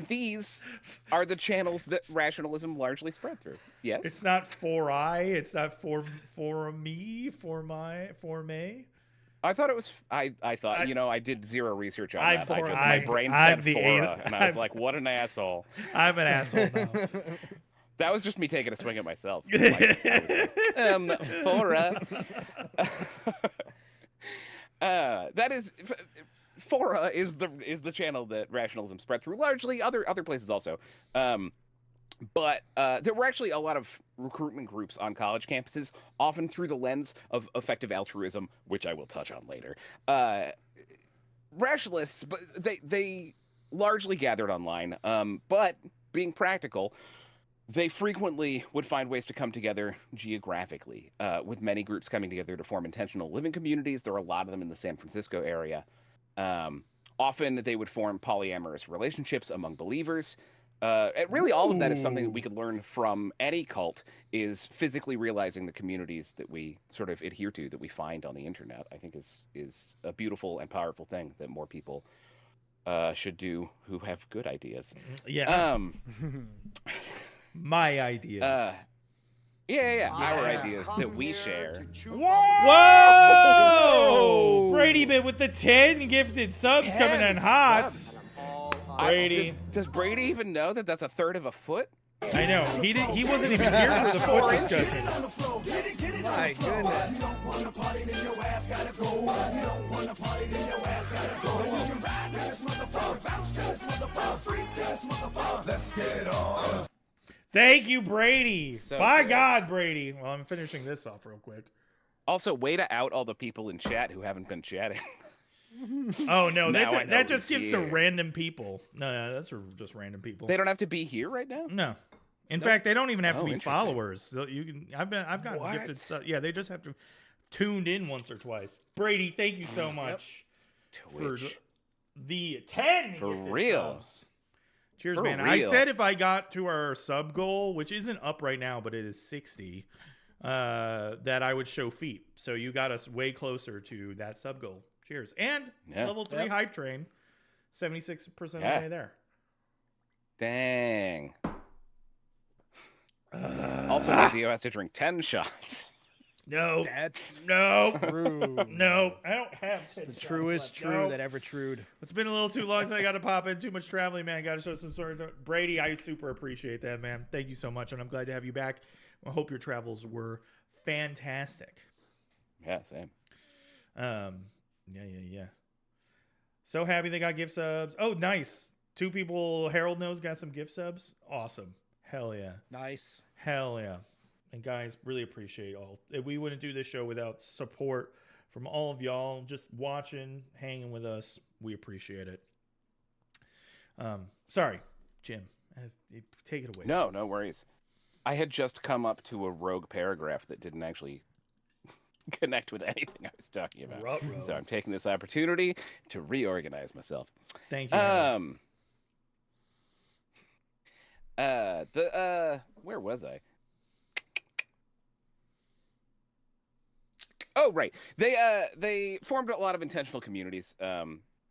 these are the channels that rationalism largely spread through. Yes. It's not for it's not for me. I thought it was. I thought, I did zero research on that. My brain said fora, and I was like, what an asshole. I'm an asshole now. That was just me taking a swing at myself. Fora. That is, Fora is the channel that rationalism spread through. Largely, other places also. But there were actually a lot of recruitment groups on college campuses, often through the lens of effective altruism, which I will touch on later. Rationalists, but they largely gathered online. But being practical, they frequently would find ways to come together geographically, with many groups coming together to form intentional living communities. There are a lot of them in the San Francisco area. Often they would form polyamorous relationships among believers. Really, all of that is something that we could learn from any cult, is physically realizing the communities that we sort of adhere to, that we find on the internet. I think is a beautiful and powerful thing that more people should do who have good ideas. Yeah. My ideas. Yeah. Our ideas that we share. Whoa! Brady bit with the 10 gifted subs coming in hot. Subs. Brady. Does Brady even know that that's a third of a foot? I know. He wasn't even here for the foot discussion. My goodness. Thank you, Brady. So By good. God, Brady. Well, I'm finishing this off real quick. Also, way to out all the people in chat who haven't been chatting. Oh, no. Now I know That just who's gives to here. random people. No, that's just random people. They don't have to be here right now? No. In fact, they don't even have to be interesting. followers. You can. I've gotten What? gifted stuff. Yeah, they just have to tuned in once or twice. Brady, thank you so much for Twitch. the 10 For gifted real. subs. Cheers, For man. I real. said if I got to our sub goal, which isn't up right now, but it is 60, that I would show feet. So you got us way closer to that sub goal. Cheers. And Yeah. level 3 hype train, 76% of the Yeah. way there. Dang. Also, Dio has to drink 10 shots. No. That's No. true. No. I don't have It's the 10 shots truest left. true No. that ever trued. It's been a little too long, so I got to pop in. Too much traveling, man. Got to show some sort of Brady. I super appreciate that, man. Thank you so much, and I'm glad to have you back. I hope your travels were fantastic. Yeah, same. Yeah. So happy they got gift subs. Oh, nice. 2 people Harold knows got some gift subs. Awesome. Hell yeah. Nice. Hell yeah. And guys, really appreciate all. We wouldn't do this show without support from all of y'all just watching, hanging with us. We appreciate it. Sorry, Jim. Take it away. No worries. I had just come up to a rogue paragraph that didn't actually connect with anything I was talking about. Ruh-roh. So I'm taking this opportunity to reorganize myself. Thank you. Harold. Where was I? Oh, right. They formed a lot of intentional communities.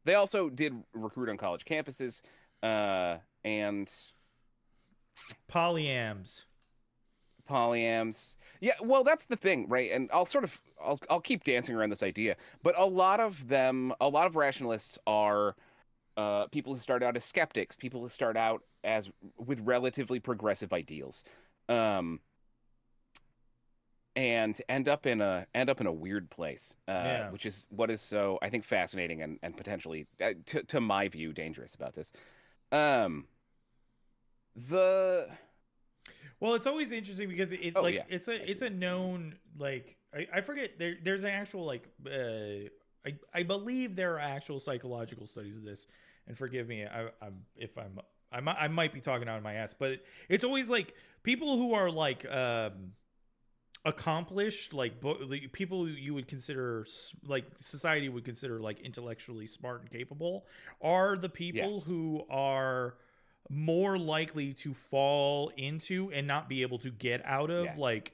They also did recruit on college campuses, and Polyams. Yeah, well, that's the thing, right? And I'll keep dancing around this idea, but a lot of rationalists are people who start out as skeptics, people who start out with relatively progressive ideals, and end up in a weird place, which is what is so, I think, fascinating and potentially, to my view, dangerous about this. Well, it's always interesting because it's a known, like, I forget, there's an actual, like, I believe there are actual psychological studies of this, and forgive me I might be talking out of my ass, but it's always like people who are like accomplished, like people you would consider, like society would consider like intellectually smart and capable, are the people who are more likely to fall into and not be able to get out of like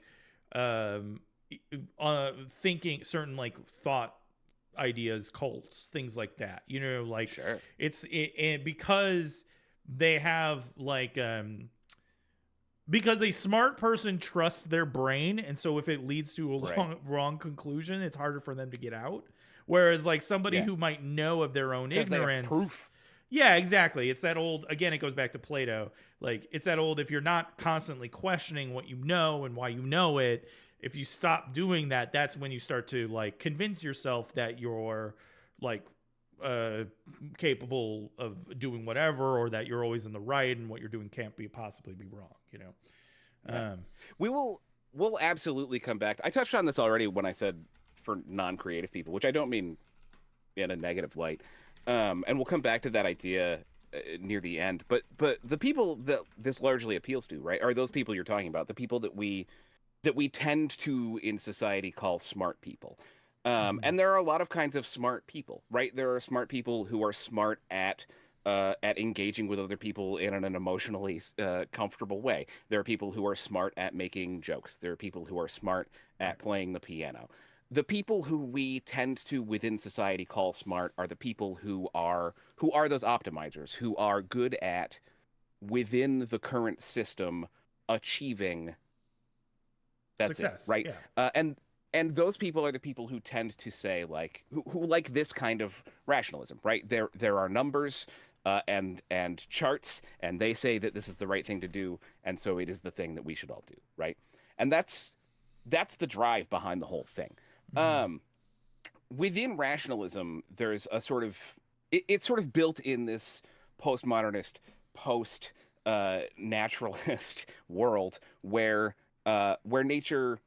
thinking certain like thought ideas, cults, things like that, you know, like Sure. And because they have like because a smart person trusts their brain, and so if it leads to a wrong conclusion, it's harder for them to get out. Whereas like somebody who might know of their own ignorance, proof. yeah, exactly. It's that old, again, it goes back to Plato. Like, it's that old, if you're not constantly questioning what you know and why you know it, if you stop doing that, that's when you start to, like, convince yourself that you're, like, capable of doing whatever, or that you're always in the right and what you're doing can't possibly be wrong, you know? We'll absolutely come back. I touched on this already when I said for non-creative people, which I don't mean in a negative light. And we'll come back to that idea near the end. But the people that this largely appeals to, right, are those people you're talking about, the people that we tend to in society call smart people. And there are a lot of kinds of smart people, right? There are smart people who are smart at engaging with other people in an emotionally comfortable way. There are people who are smart at making jokes. There are people who are smart at playing the piano. The people who we tend to within society call smart are the people who are those optimizers, who are good at, within the current system, achieving That's Success, it, right? yeah. And those people are the people who tend to say like who like this kind of rationalism, right? There are numbers and charts, and they say that this is the right thing to do, and so it is the thing that we should all do, right? And that's the drive behind the whole thing. Within rationalism, there's a sort of it's sort of built in this postmodernist, post naturalist world where nature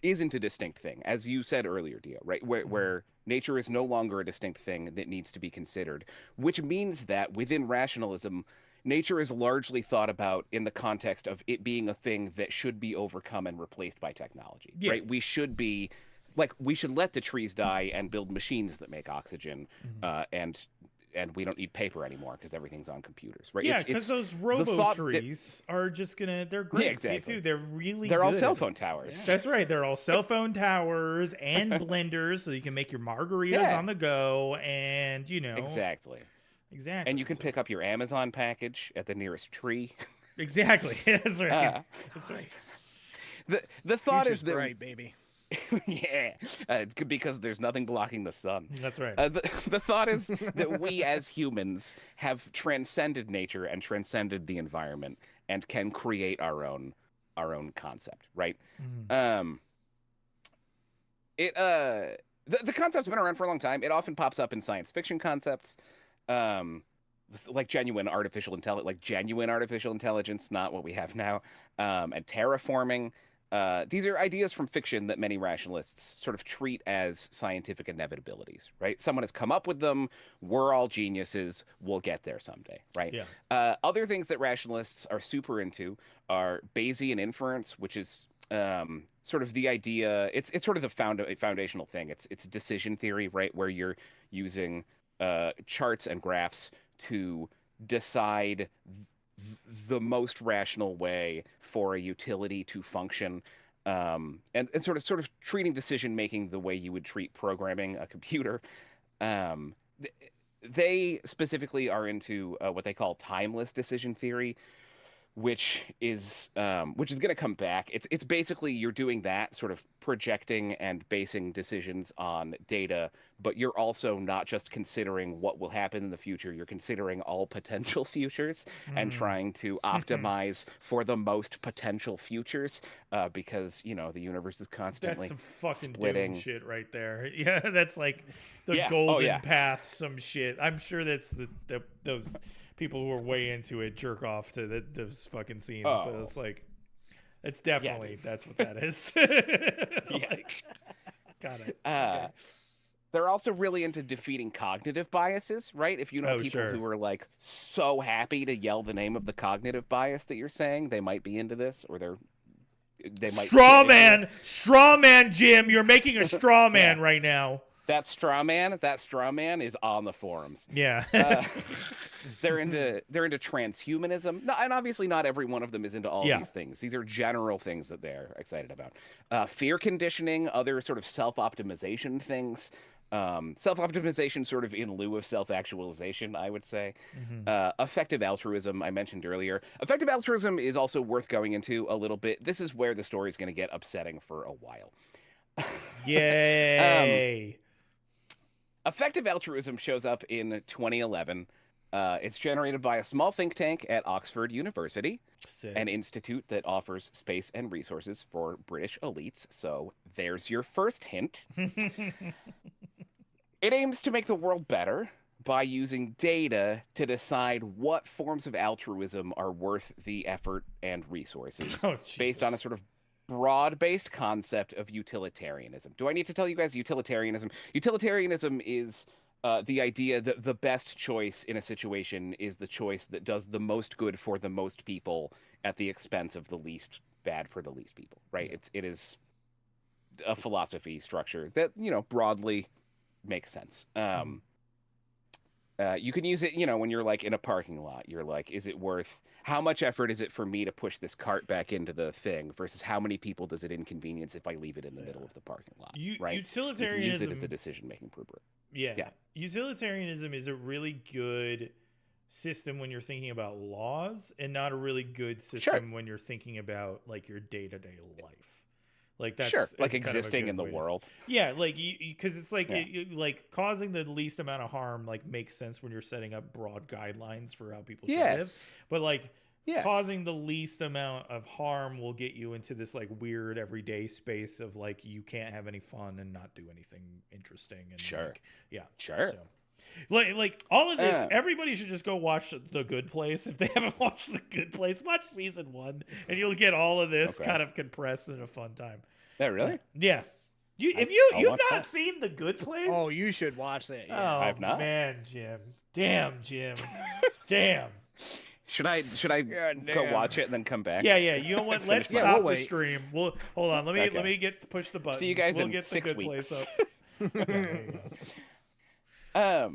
isn't a distinct thing, as you said earlier, Dio, right? Where nature is no longer a distinct thing that needs to be considered, which means that within rationalism, nature is largely thought about in the context of it being a thing that should be overcome and replaced by technology, right? We should be we should let the trees die and build machines that make oxygen, and we don't need paper anymore because everything's on computers, right? Yeah, because those robo trees are just they're great. Yeah, exactly. They're really They're good. all cell phone towers. That's right. They're all cell phone towers and blenders, so you can make your margaritas on the go, and Exactly. Exactly. And you can pick up your Amazon package at the nearest tree. Exactly. That's right. That's right. The thought is that bright, baby. Yeah, it's because there's nothing blocking the sun. That's right. The thought is that we as humans have transcended nature and transcended the environment and can create our own concept, right? The concept's been around for a long time. It often pops up in science fiction concepts, like genuine artificial intelligence, not what we have now, and terraforming. These are ideas from fiction that many rationalists sort of treat as scientific inevitabilities, right? Someone has come up with them. We're all geniuses. We'll get there someday, right? Yeah. Other things that rationalists are super into are Bayesian inference, which is sort of the idea. It's sort of the foundational thing. It's decision theory, right? Where you're using charts and graphs to decide the most rational way for a utility to function, and sort of treating decision making the way you would treat programming a computer. They specifically are into what they call timeless decision theory, which is going to come back. It's basically you're doing that sort of projecting and basing decisions on data, but you're also not just considering what will happen in the future. You're considering all potential futures and trying to optimize for the most potential futures, because the universe is constantly that's some fucking splitting. Doom shit right there. Yeah, that's like the golden path. Some shit. I'm sure that's those people who are way into it jerk off to those fucking scenes, but it's like, it's definitely that's what that is. Got it. Okay. They're also really into defeating cognitive biases, right? If you know people who are like so happy to yell the name of the cognitive bias that you're saying, they might be into this, or they might. Straw man, Jim, you're making a straw man right now. That straw man is on the forums. Yeah. They're into transhumanism. No, and obviously not every one of them is into all these things. These are general things that they're excited about. Fear conditioning, other sort of self-optimization things. Self-optimization sort of in lieu of self-actualization, I would say. Effective altruism, I mentioned earlier. Effective altruism is also worth going into a little bit. This is where the story is going to get upsetting for a while. Yay! Effective altruism shows up in 2011. It's generated by a small think tank at Oxford University, an institute that offers space and resources for British elites. So there's your first hint. It aims to make the world better by using data to decide what forms of altruism are worth the effort and resources, based on a sort of broad-based concept of utilitarianism. Do I need to tell you guys utilitarianism? Utilitarianism is the idea that the best choice in a situation is the choice that does the most good for the most people at the expense of the least bad for the least people, right? It is a philosophy structure that, broadly makes sense. You can use it, when you're like in a parking lot. You're like, how much effort is it for me to push this cart back into the thing versus how many people does it inconvenience if I leave it in the middle of the parking lot, right? Utilitarianism, you can use it as a decision-making rubric. Yeah. Utilitarianism is a really good system when you're thinking about laws, and not a really good system when you're thinking about like your day-to-day life. Like that's like kind of a existing good in the way to- world. Yeah, like because it's like like causing the least amount of harm like makes sense when you're setting up broad guidelines for how people should live. But like causing the least amount of harm will get you into this like weird everyday space of like you can't have any fun and not do anything interesting. And like, so. Like all of this, everybody should just go watch The Good Place. If they haven't watched The Good Place, watch season 1, and you'll get all of this kind of compressed in a fun time. Yeah, really? Yeah. You've not seen The Good Place? Oh, you should watch that. Yeah. Oh, I've not. Man, Jim. Damn, Jim. Damn. Should I go watch it and then come back? Yeah. You know what? Let's stop the stream. We'll hold on. Let me push the button. See you guys in get 6 The Good weeks. Place up.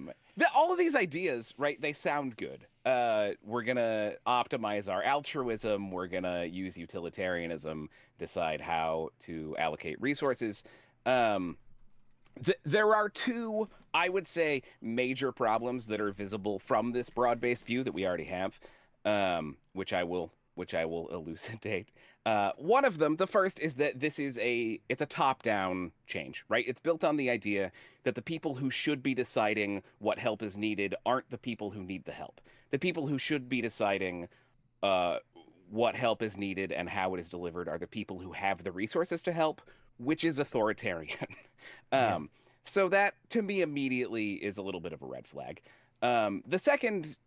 All of these ideas, right? They sound good. We're gonna optimize our altruism. We're gonna use utilitarianism, decide how to allocate resources. There are two, I would say, major problems that are visible from this broad-based view that we already have, which I will elucidate. One of them, the first, is that it's a top-down change, right? It's built on the idea that the people who should be deciding what help is needed aren't the people who need the help. The people who should be deciding what help is needed and how it is delivered are the people who have the resources to help, which is authoritarian. So that, to me, immediately is a little bit of a red flag. The second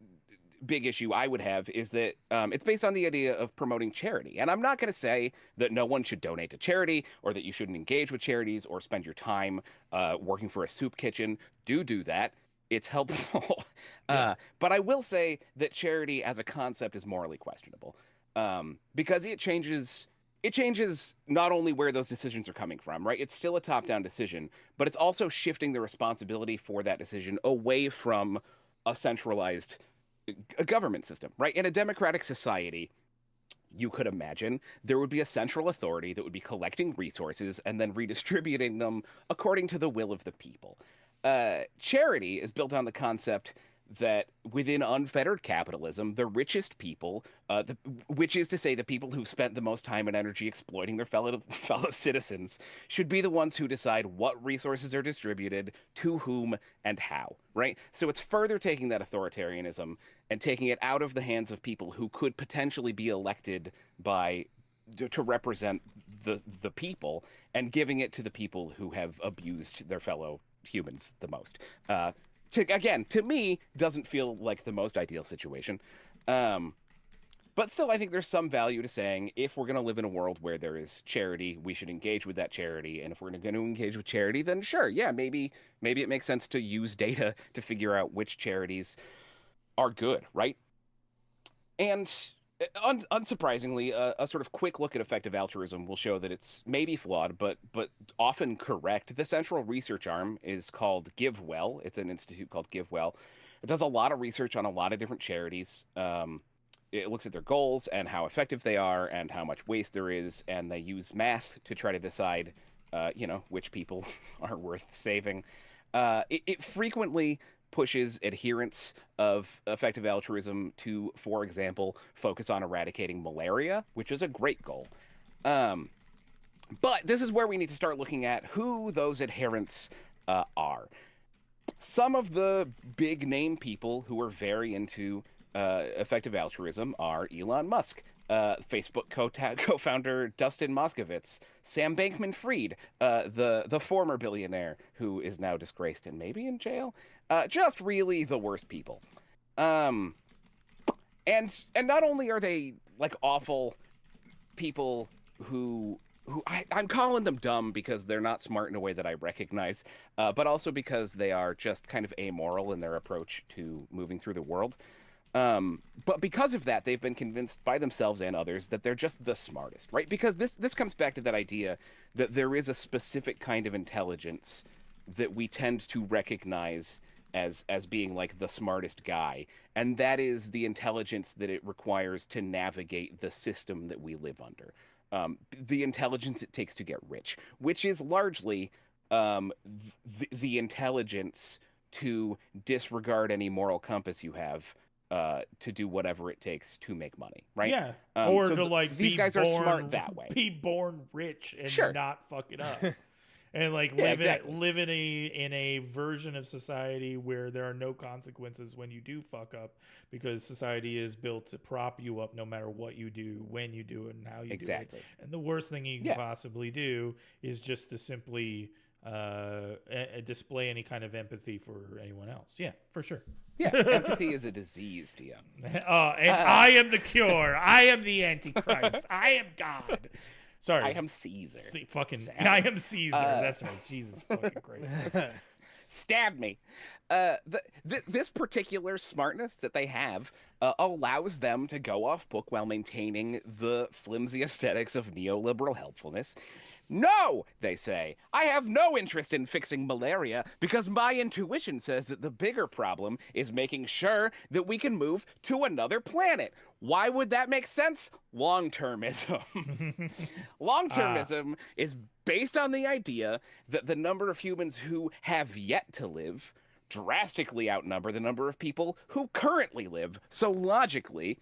big issue I would have is that it's based on the idea of promoting charity. And I'm not going to say that no one should donate to charity or that you shouldn't engage with charities or spend your time working for a soup kitchen. Do that. It's helpful. But I will say that charity as a concept is morally questionable because it changes not only where those decisions are coming from, right? It's still a top-down decision, but it's also shifting the responsibility for that decision away from a centralized government system, right? In a democratic society, you could imagine there would be a central authority that would be collecting resources and then redistributing them according to the will of the people. Charity is built on the concept that within unfettered capitalism, the richest people, which is to say the people who've spent the most time and energy exploiting their fellow citizens, should be the ones who decide what resources are distributed, to whom, and how, right? So it's further taking that authoritarianism and taking it out of the hands of people who could potentially be elected to represent the people and giving it to the people who have abused their fellow humans the most. To me, doesn't feel like the most ideal situation. But still, I think there's some value to saying if we're going to live in a world where there is charity, we should engage with that charity. And if we're going to engage with charity, then sure, yeah, maybe it makes sense to use data to figure out which charities are good, right? And unsurprisingly, a sort of quick look at effective altruism will show that it's maybe flawed, but often correct. The central research arm is called GiveWell. It's an institute called GiveWell. It does a lot of research on a lot of different charities. It looks at their goals and how effective they are and how much waste there is, and they use math to try to decide, which people are worth saving. It frequently pushes adherents of effective altruism to, for example, focus on eradicating malaria, which is a great goal. But this is where we need to start looking at who those adherents are. Some of the big name people who are very into effective altruism are Elon Musk, Facebook co-founder Dustin Moskovitz, Sam Bankman-Fried, the former billionaire who is now disgraced and maybe in jail. Just really the worst people. And not only are they like awful people who I'm calling them dumb because they're not smart in a way that I recognize, but also because they are just kind of amoral in their approach to moving through the world. But because of that, they've been convinced by themselves and others that they're just the smartest, right? Because this comes back to that idea that there is a specific kind of intelligence that we tend to recognize as being like the smartest guy, and that is the intelligence that it requires to navigate the system that we live under. The intelligence it takes to get rich, which is largely the intelligence to disregard any moral compass you have to do whatever it takes to make money, right? Yeah, or so to like these guys are smart that way. Be born rich and Sure. not fuck it up, and like Yeah, live exactly. live in a version of society where there are no consequences when you do fuck up, because society is built to prop you up no matter what you do, when you do it, and how you do it. And the worst thing you can possibly do is just to simply display any kind of empathy for anyone else. Yeah, for sure. Yeah, empathy is a disease, DM. I am the cure. I am the Antichrist. I am God. Sorry. I am Caesar. I am Caesar. That's right. Jesus fucking Christ. Stab me. This particular smartness that they have allows them to go off book while maintaining the flimsy aesthetics of neoliberal helpfulness. No, they say, I have no interest in fixing malaria because my intuition says that the bigger problem is making sure that we can move to another planet. Why would that make sense? Long-termism. Long-termism is based on the idea that the number of humans who have yet to live drastically outnumber the number of people who currently live. So logically,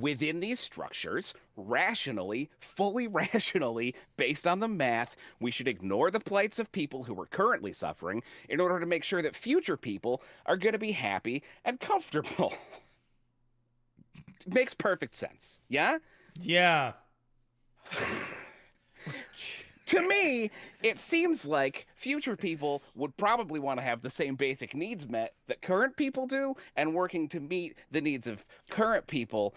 within these structures, rationally, fully rationally, based on the math, we should ignore the plights of people who are currently suffering in order to make sure that future people are going to be happy and comfortable. Makes perfect sense. Yeah? Yeah. To me, it seems like future people would probably want to have the same basic needs met that current people do, and working to meet the needs of current people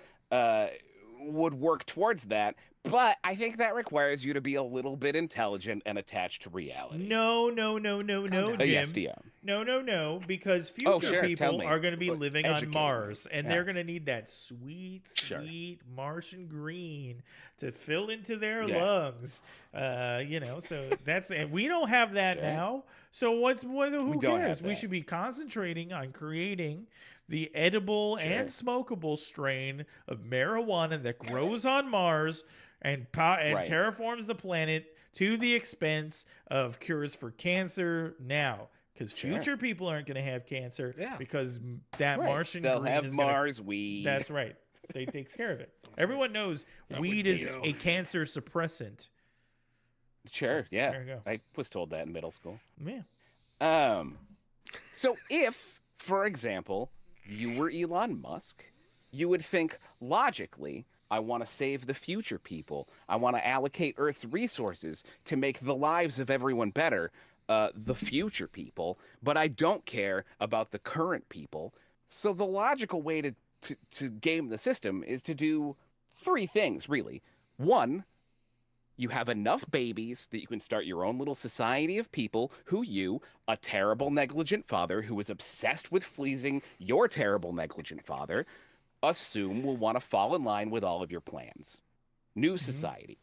would work towards that. But I think that requires you to be a little bit intelligent and attached to reality. No, Jim. Yes, DM. No, because future people are going to be living on Mars, and they're going to need that sweet Martian green to fill into their lungs. So that's, and we don't have that now. So who cares? We should be concentrating on creating the edible and smokable strain of marijuana that grows on Mars and terraforms the planet to the expense of cures for cancer now. Because future people aren't going to have cancer because that Martian They'll green have is Mars weed. That's right. They takes care of it. Everyone knows weed is a cancer suppressant. Sure, So, yeah. there you go. I was told that in middle school. Yeah. So if, for example, you were Elon Musk, you would think logically, I want to save the future people. I want to allocate Earth's resources to make the lives of everyone better, the future people, but I don't care about the current people. So the logical way to game the system is to do three things, really. One, you have enough babies that you can start your own little society of people who you, a terrible, negligent father who is obsessed with pleasing your terrible, negligent father, assume will want to fall in line with all of your plans. New society.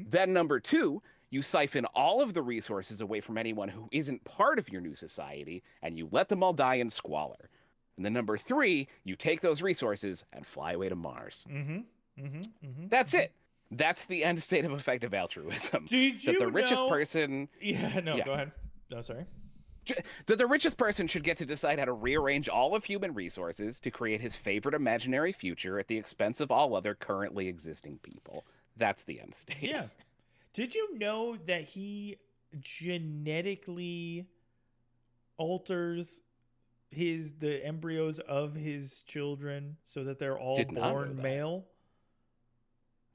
Then number two, you siphon all of the resources away from anyone who isn't part of your new society, and you let them all die in squalor. And then number three, you take those resources and fly away to Mars. That's it. That's the end state of effective altruism. Did you that the richest know... person... Go ahead. No, sorry. That the richest person should get to decide how to rearrange all of human resources to create his favorite imaginary future at the expense of all other currently existing people. That's the end state. Yeah. Did you know that he genetically alters the embryos of his children so that they're all born male?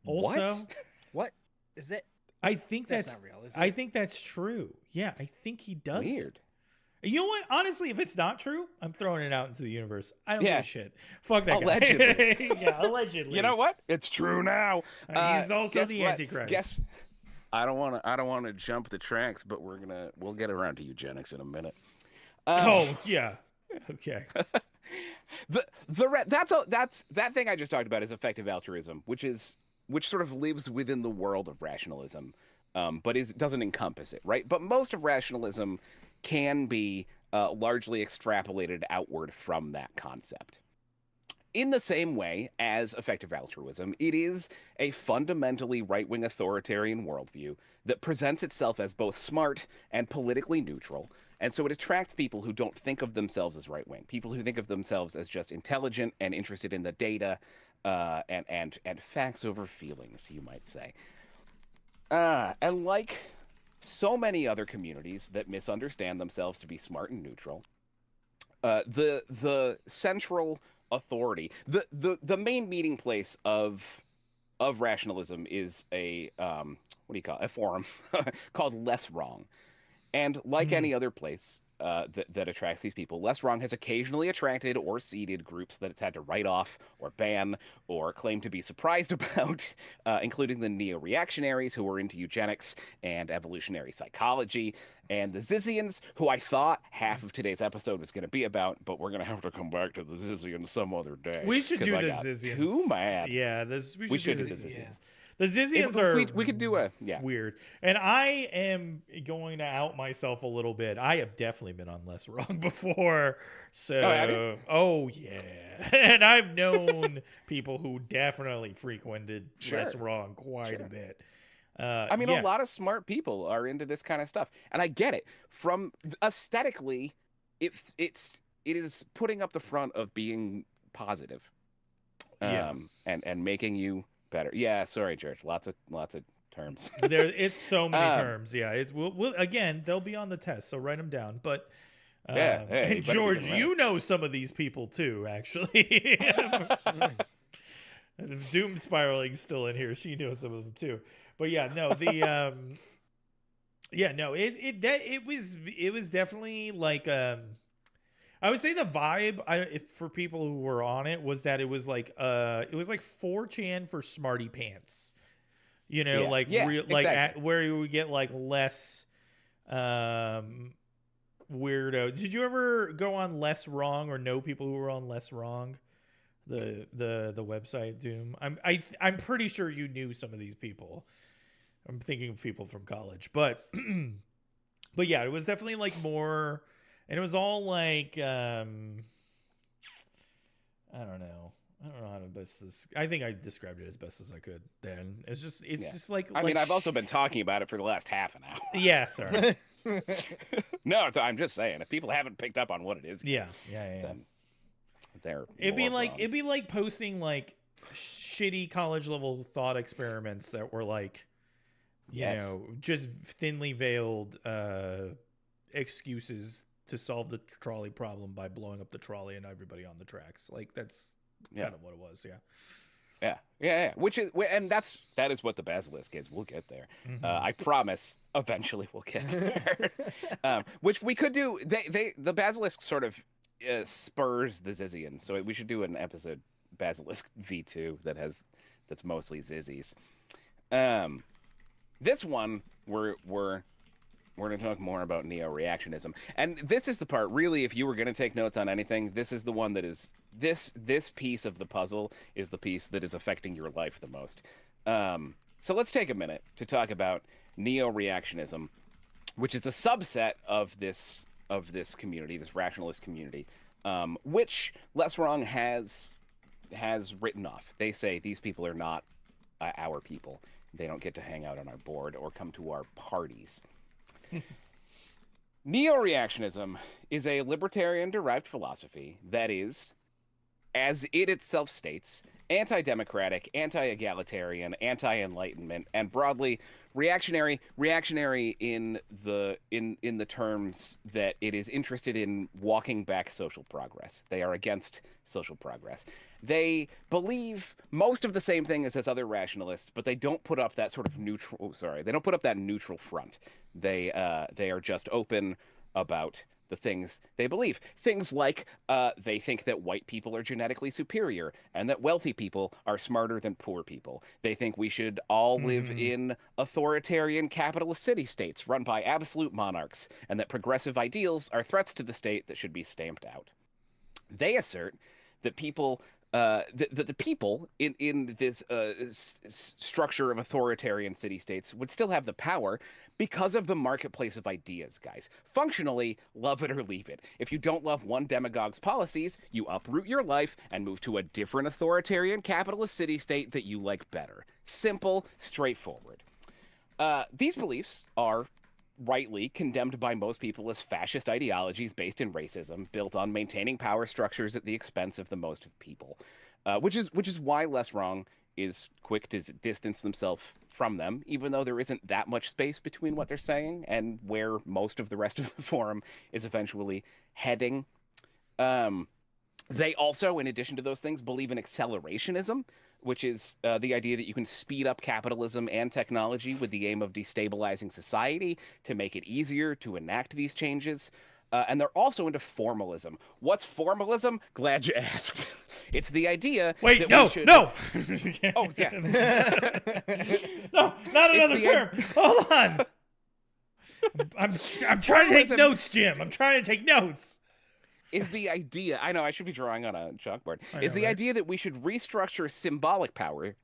Also, what is that? I think that's not real, is it? I think that's true. Yeah, I think he does. Weird. You know what? Honestly, if it's not true, I'm throwing it out into the universe. I don't give a shit. Fuck that allegedly. guy. Yeah, allegedly. You know what? It's true now. He's also the Antichrist. I don't want to jump the tracks, but we'll get around to eugenics in a minute. Oh yeah. Okay. That thing I just talked about is effective altruism, which sort of lives within the world of rationalism, but doesn't encompass it, right? But most of rationalism can be largely extrapolated outward from that concept. in the same way as effective altruism, it is a fundamentally right-wing authoritarian worldview that presents itself as both smart and politically neutral. And so it attracts people who don't think of themselves as right-wing, people who think of themselves as just intelligent and interested in the data and facts over feelings, you might say. And like so many other communities that misunderstand themselves to be smart and neutral, the central authority, the main meeting place of rationalism is a a forum called Less Wrong. And like any other place that attracts these people, Less Wrong has occasionally attracted or seeded groups that it's had to write off or ban or claim to be surprised about, including the neo-reactionaries who were into eugenics and evolutionary psychology, and the Zizians, who I thought half of today's episode was going to be about, but we're going to have to come back to the Zizians some other day. We should do I the got Zizians. Too mad. Yeah, we should do the Zizians. Yeah. The Zizians are we could do weird. And I am going to out myself a little bit. I have definitely been on Less Wrong before. So, yeah. And I've known people who definitely frequented Less Wrong quite a bit. I mean, a lot of smart people are into this kind of stuff. And I get it. From aesthetically, it is putting up the front of being positive. And making you better. Yeah, sorry, George. Lots of terms. It's so many terms. Yeah, it's we'll again. They'll be on the test, so write them down. But and George, you know some of these people too, actually. Doom spiraling still in here. She knows some of them too. But yeah, no, the it was definitely like I would say the vibe for people who were on it was that it was like 4chan for smarty pants, you know, exactly. Where you would get like less weirdo. Did you ever go on Less Wrong or know people who were on Less Wrong? The website Doom. I'm pretty sure you knew some of these people. I'm thinking of people from college, but yeah, it was definitely like more. And it was all like, I don't know how to best this. I think I described it as best as I could then. It's just like. I mean, I've also been talking about it for the last half an hour. Yeah, sorry. No, I'm just saying, if people haven't picked up on what it is, then it'd be like posting like shitty college level thought experiments that were like, you know, just thinly veiled excuses to solve the trolley problem by blowing up the trolley and everybody on the tracks. Like that's kind of what it was. Yeah. Which is, and that is what the Basilisk is. We'll get there. Mm-hmm. I promise. Eventually, we'll get there. Which we could do. The Basilisk sort of spurs the Zizians, so we should do an episode Basilisk V2 that's mostly Zizzies. This one we're going to talk more about neo-reactionism. And this is the part, really, if you were going to take notes on anything, this is the one that is... This piece of the puzzle is the piece that is affecting your life the most. So let's take a minute to talk about neo-reactionism, which is a subset of this community, this rationalist community, which Less Wrong has written off. They say these people are not our people. They don't get to hang out on our board or come to our parties. Neo-reactionism is a libertarian-derived philosophy that is, as it itself states, anti-democratic, anti-egalitarian, anti-enlightenment, and broadly reactionary in the terms that it is interested in walking back social progress. They are against social progress. They believe most of the same thing as other rationalists, but they don't put up that sort of neutral. They don't put up that neutral front. They are just open about the things they believe. Things like they think that white people are genetically superior and that wealthy people are smarter than poor people. They think we should all live in authoritarian capitalist city-states run by absolute monarchs, and that progressive ideals are threats to the state that should be stamped out. They assert that people the people in this structure of authoritarian city-states would still have the power because of the marketplace of ideas, guys. Functionally, love it or leave it. If you don't love one demagogue's policies, you uproot your life and move to a different authoritarian capitalist city-state that you like better. Simple, straightforward. These beliefs are rightly condemned by most people as fascist ideologies based in racism, built on maintaining power structures at the expense of the most of people, which is why Less Wrong is quick to distance themselves from them, even though there isn't that much space between what they're saying and where most of the rest of the forum is eventually heading. They also, in addition to those things, believe in accelerationism, which is the idea that you can speed up capitalism and technology with the aim of destabilizing society to make it easier to enact these changes. And they're also into formalism. What's formalism? Glad you asked. It's the idea that no, we should... no! Oh, yeah. No, not another term. Hold on. I'm trying to take notes, Jim. I'm trying to take notes. Is the idea, I know I should be drawing on a chalkboard, is the right? idea that we should restructure symbolic power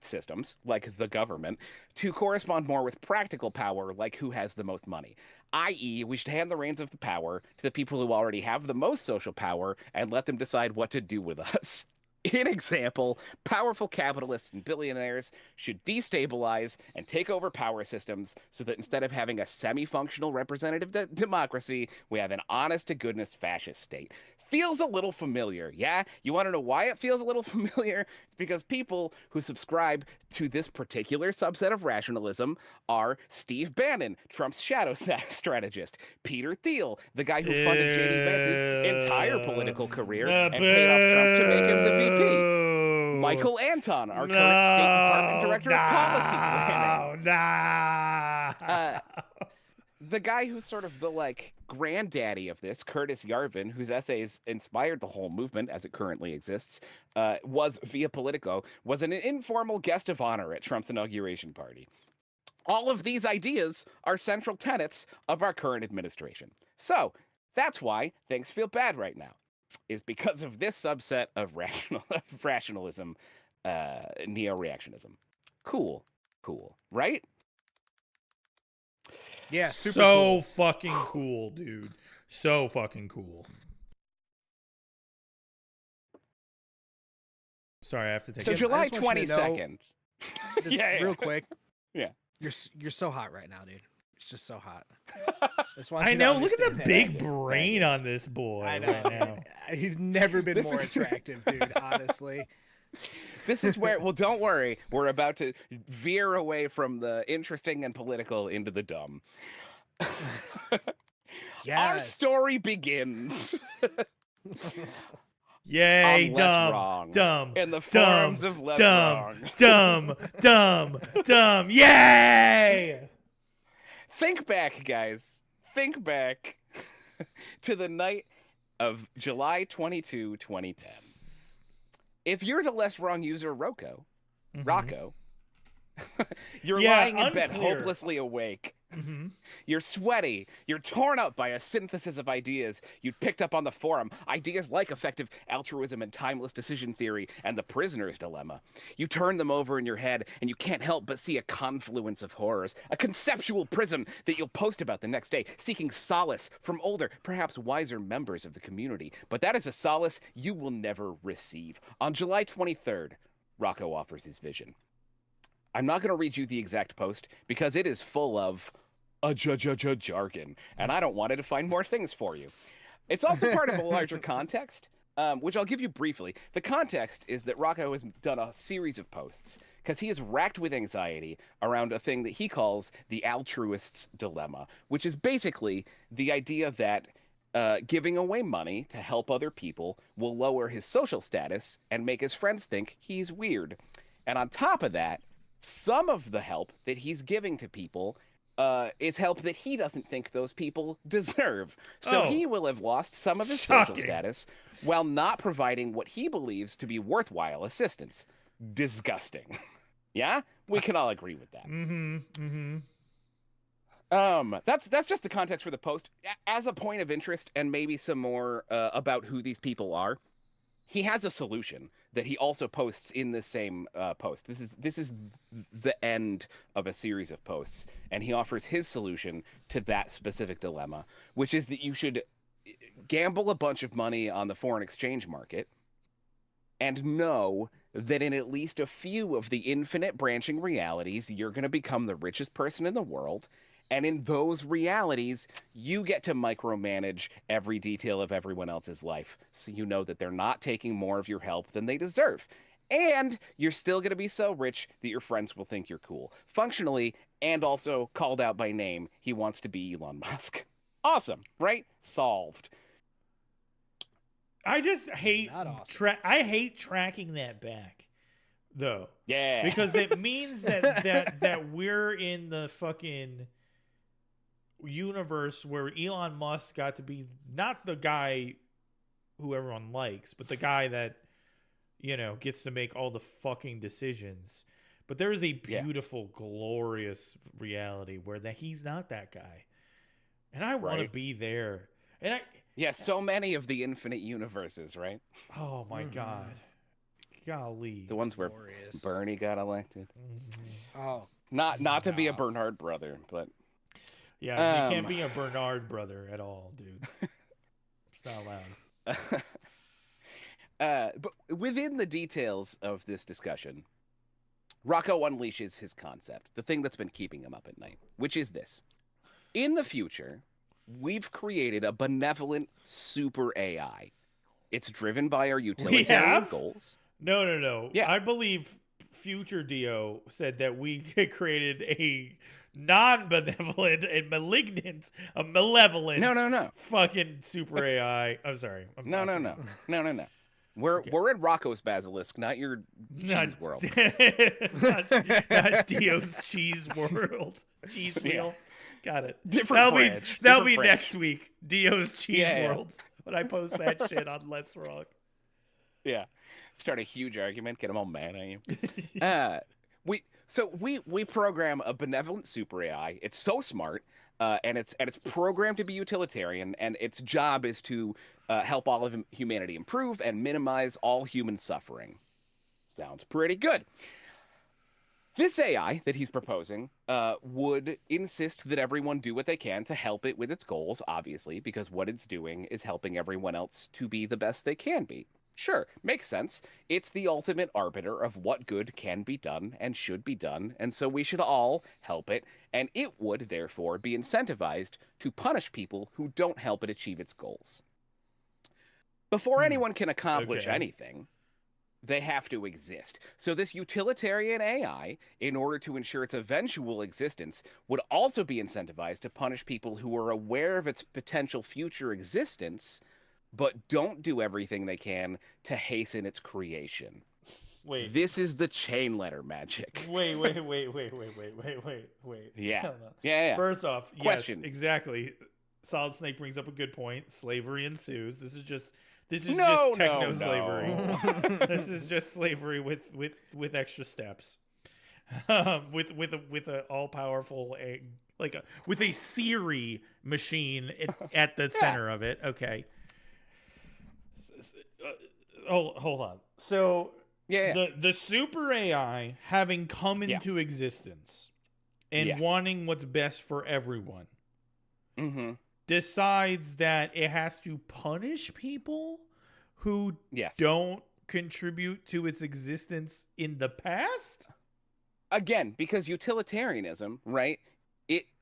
systems, like the government, to correspond more with practical power, like who has the most money. I.e., we should hand the reins of the power to the people who already have the most social power and let them decide what to do with us. In example, powerful capitalists and billionaires should destabilize and take over power systems so that instead of having a semi-functional representative democracy, we have an honest-to-goodness fascist state. Feels a little familiar, yeah? You want to know why it feels a little familiar? It's because people who subscribe to this particular subset of rationalism are Steve Bannon, Trump's shadow strategist, Peter Thiel, the guy who funded J.D. Vance's entire political career and paid off Trump to make him the VP. Michael Anton, our current State Department Director of Policy Planning. The guy who's sort of the, like, granddaddy of this, Curtis Yarvin, whose essays inspired the whole movement as it currently exists, was, via Politico, was an informal guest of honor at Trump's inauguration party. All of these ideas are central tenets of our current administration. So, that's why things feel bad right now, is because of this subset of rationalism, neo-reactionism. Cool, right? Yeah, super so cool. Fucking cool, dude. So fucking cool. Sorry, I have to take. So July 22nd. Real quick. Yeah. You're so hot right now, dude. It's just so hot. I know. Look at the big brain on this boy. I know. Right now. He's never been more attractive, dude. Honestly. This is where, well, don't worry. We're about to veer away from the interesting and political into the dumb. Yes. Our story begins. Yay, dumb. In the forums of Less Wrong. Dumb. Yay! Think back, guys. Think back to the night of July 22, 2010. If you're the Less Wrong user, Roko, you're lying in bed hopelessly awake. You're sweaty. You're torn up by a synthesis of ideas you'd picked up on the forum. Ideas like effective altruism and timeless decision theory and the prisoner's dilemma. You turn them over in your head and you can't help but see a confluence of horrors, a conceptual prism that you'll post about the next day, seeking solace from older, perhaps wiser members of the community. But that is a solace you will never receive. On July 23rd, Roko offers his vision. I'm not going to read you the exact post because it is full of jargon, and I don't want to define more things for you. It's also part of a larger context, which I'll give you briefly. The context is that Roko has done a series of posts because he is racked with anxiety around a thing that he calls the altruist's dilemma, which is basically the idea that giving away money to help other people will lower his social status and make his friends think he's weird. And on top of that, some of the help that he's giving to people is help that he doesn't think those people deserve. So he will have lost some of his social status while not providing what he believes to be worthwhile assistance. Disgusting. Yeah? We can all agree with that. That's just the context for the post. As a point of interest and maybe some more about who these people are, he has a solution that he also posts in the same post. This is the end of a series of posts, and he offers his solution to that specific dilemma, which is that you should gamble a bunch of money on the foreign exchange market and know that in at least a few of the infinite branching realities, you're going to become the richest person in the world. And in those realities, you get to micromanage every detail of everyone else's life. So you know that they're not taking more of your help than they deserve. And you're still going to be so rich that your friends will think you're cool. Functionally, and also called out by name, he wants to be Elon Musk. Awesome, right? Solved. I just hate Not awesome. I hate tracking that back, though. Yeah. Because it means that we're in the fucking universe where Elon Musk got to be not the guy who everyone likes, but the guy that, you know, gets to make all the fucking decisions. But there is a beautiful, glorious reality where he's not that guy. And I want to be there. And so many of the infinite universes, right? oh my God. Golly. The ones where Glorious. Bernie got elected. Oh, Not to be a Bernard brother, but yeah, you can't be a Bernard brother at all, dude. It's not allowed. but within the details of this discussion, Roko unleashes his concept, the thing that's been keeping him up at night, which is this. In the future, we've created a benevolent super AI. It's driven by our utilitarian goals. No. Yeah. I believe future Dio said that we created a non-benevolent and malevolent No. fucking super AI. I'm sorry. No. We're in Rocco's Basilisk, not your cheese world. not Dio's cheese world. Cheese wheel. Got it. That'll be next week. Dio's cheese world. When I post that shit on Less Wrong. Yeah. Start a huge argument, get them all mad at you. We program a benevolent super AI. It's so smart, and it's programmed to be utilitarian, and its job is to help all of humanity improve and minimize all human suffering. Sounds pretty good. This AI that he's proposing would insist that everyone do what they can to help it with its goals, obviously, because what it's doing is helping everyone else to be the best they can be. Sure, makes sense. It's the ultimate arbiter of what good can be done and should be done, and so we should all help it, and it would, therefore, be incentivized to punish people who don't help it achieve its goals. Before anyone can accomplish anything, they have to exist. So this utilitarian AI, in order to ensure its eventual existence, would also be incentivized to punish people who are aware of its potential future existence, but don't do everything they can to hasten its creation. Wait. This is the chain letter magic. Wait. Yeah. Yeah. First off, questions. Yes, exactly. Solid Snake brings up a good point. Slavery ensues. This is just techno slavery. This is just slavery with extra steps. With a all powerful with a Siri machine at the center of it. Okay. Hold on. So the super AI having come into existence and wanting what's best for everyone decides that it has to punish people who don't contribute to its existence in the past? Again, because utilitarianism, right?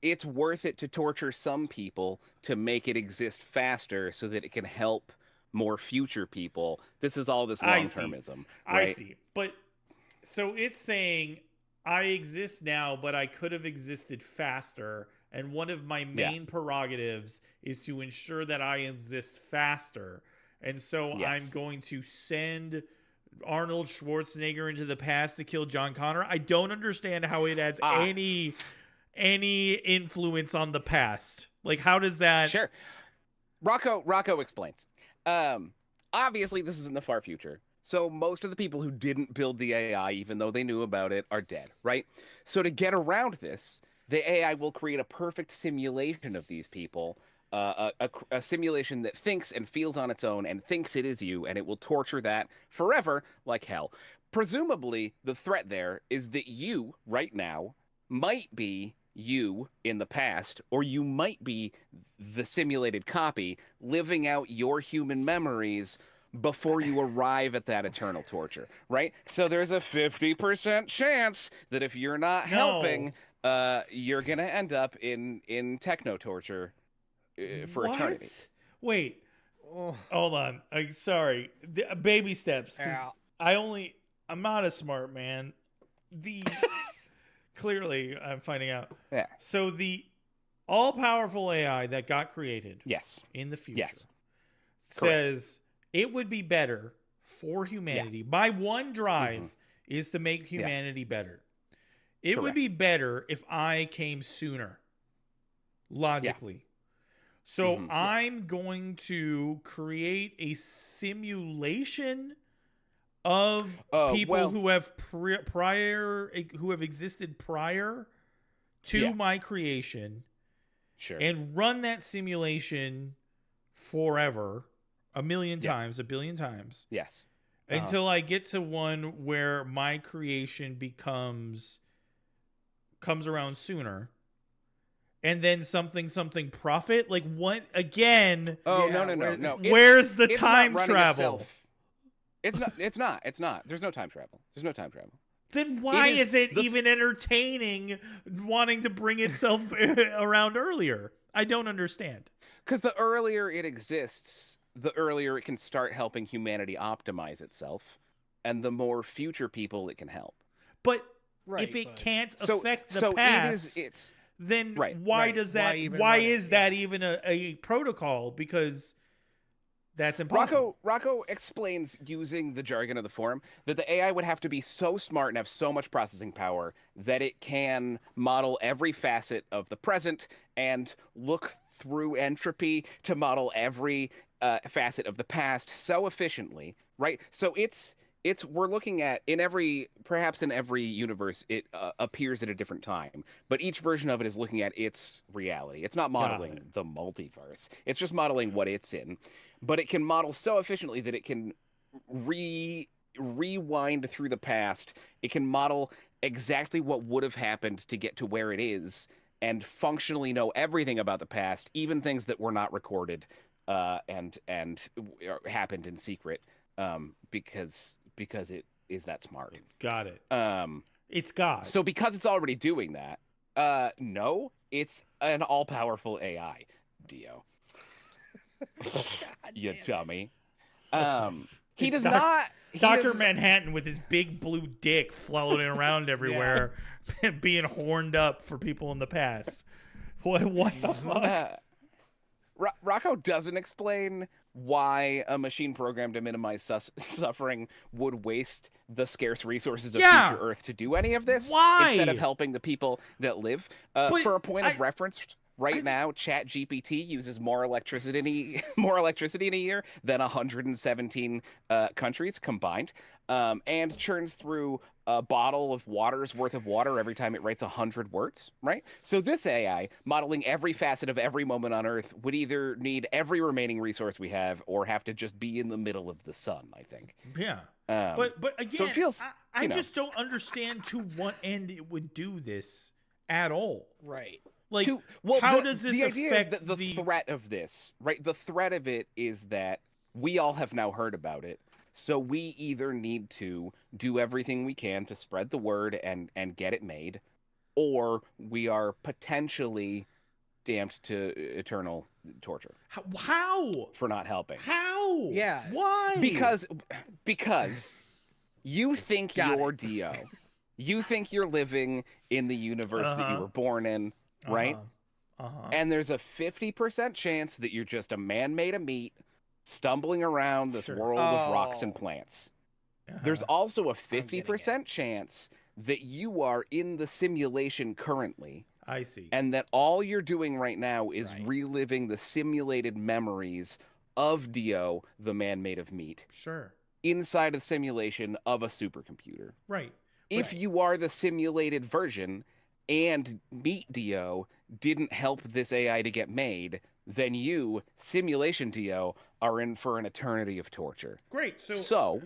It's worth it to torture some people to make it exist faster so that it can help more future people. This is all this long-termism. Right? I see. But so it's saying I exist now, but I could have existed faster. And one of my main prerogatives is to ensure that I exist faster. And so I'm going to send Arnold Schwarzenegger into the past to kill John Connor. I don't understand how it has any influence on the past. Like, how does that... Sure. Roko explains. Obviously, this is in the far future. So most of the people who didn't build the AI, even though they knew about it, are dead, right? So to get around this, the AI will create a perfect simulation of these people a simulation that thinks and feels on its own and thinks it is you, and it will torture that forever like hell. Presumably, the threat there is that you, right now, might be you in the past, or you might be the simulated copy living out your human memories before you arrive at that eternal torture, right? So there's a 50% chance that if you're not helping, you're going to end up in techno torture for eternity. Wait, hold on. Sorry. Baby steps. 'Cause I'm not a smart man. Clearly, I'm finding out. Yeah. So the all-powerful AI that got created in the future says it would be better for humanity. My one drive is to make humanity better. It would be better if I came sooner, logically. So I'm going to create a simulation of people who have who have existed prior to my creation, and run that simulation forever, a million times, a billion times, until I get to one where my creation comes around sooner. And then something profit? Like what again? Oh, no. Where's the time travel? It's not. There's no time travel. Then why is it even entertaining wanting to bring itself around earlier? I don't understand. Because the earlier it exists, the earlier it can start helping humanity optimize itself, and the more future people it can help. But if it can't affect the past, then why does that? Why is that even a protocol? Because that's impossible. Roko explains, using the jargon of the forum, that the AI would have to be so smart and have so much processing power that it can model every facet of the present and look through entropy to model every facet of the past so efficiently, right? So we're looking at perhaps in every universe it appears at a different time, but each version of it is looking at its reality. It's not modeling the multiverse. It's just modeling what it's in. But it can model so efficiently that it can rewind through the past. It can model exactly what would have happened to get to where it is, and functionally know everything about the past, even things that were not recorded and happened in secret, because it is that smart. Got it. It's God. So because it's already doing that, no, it's an all-powerful AI, Dio. You dummy. He does not. Dr. Manhattan with his big blue dick floating around everywhere, being horned up for people in the past. What the fuck? Roko doesn't explain why a machine programmed to minimize suffering would waste the scarce resources of future Earth to do any of this. Why? Instead of helping the people that live. For a point of reference, now, ChatGPT uses more electricity in a year than 117 countries combined, and churns through a bottle of water's worth of water every time it writes 100 words, right? So this AI, modeling every facet of every moment on Earth, would either need every remaining resource we have or have to just be in the middle of the sun, I think. Yeah. But again, so it feels, I just don't understand to what end it would do this at all. Right. Like, how does this affect the threat of this, right? The threat of it is that we all have now heard about it. So we either need to do everything we can to spread the word and get it made, or we are potentially damned to eternal torture. How? For not helping. How? Yeah. Why? Because you think you're Dio. You think you're living in the universe that you were born in, right? And there's a 50% chance that you're just a man made of meat stumbling around this world of rocks and plants. There's also a 50% chance that you are in the simulation currently. I see. And that all you're doing right now is reliving the simulated memories of Dio, the man made of meat. Sure. Inside a simulation of a supercomputer. Right. If you are the simulated version and Meat Dio didn't help this AI to get made, then you, simulation Dio, are in for an eternity of torture. Great. So So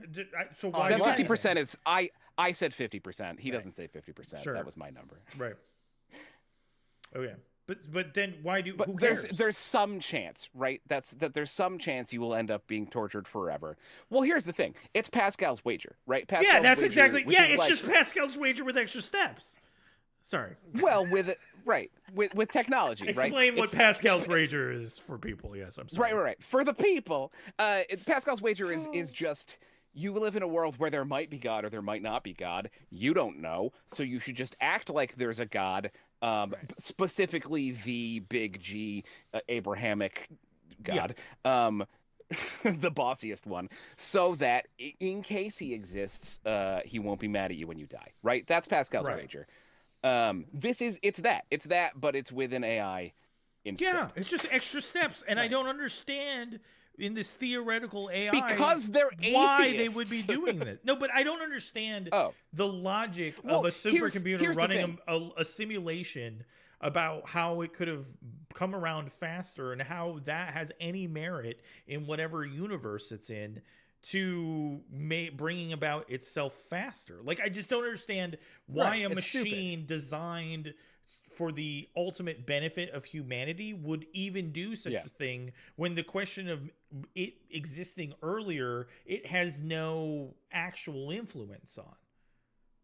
why that do I- 50% is I said 50%. He doesn't say 50%. Sure. That was my number. Right. Okay. But then why do But who cares? there's some chance, right? That there's some chance you will end up being tortured forever. Well, here's the thing. It's Pascal's wager, right? Pascal's yeah, that's wager, exactly. which Yeah, is it's like, just Pascal's wager with extra steps. Sorry. well, with technology, right? Explain what It's- Pascal's wager is for people. Yes, I'm sorry. Right. For the people, Pascal's wager is just you live in a world where there might be God or there might not be God. You don't know, so you should just act like there's a God. Specifically, the big G, Abrahamic God, the bossiest one, so that in case he exists, he won't be mad at you when you die. Right? That's Pascal's wager. It's that, but it's with an AI instead. Yeah, it's just extra steps, and I don't understand in this theoretical AI because they're why atheists. they would be doing this. No, but I don't understand the logic Well, of a supercomputer here's the running a simulation about how it could have come around faster and how that has any merit in whatever universe it's in to bringing about itself faster. Like, I just don't understand why a machine designed for the ultimate benefit of humanity would even do such a thing when the question of it existing earlier, it has no actual influence on.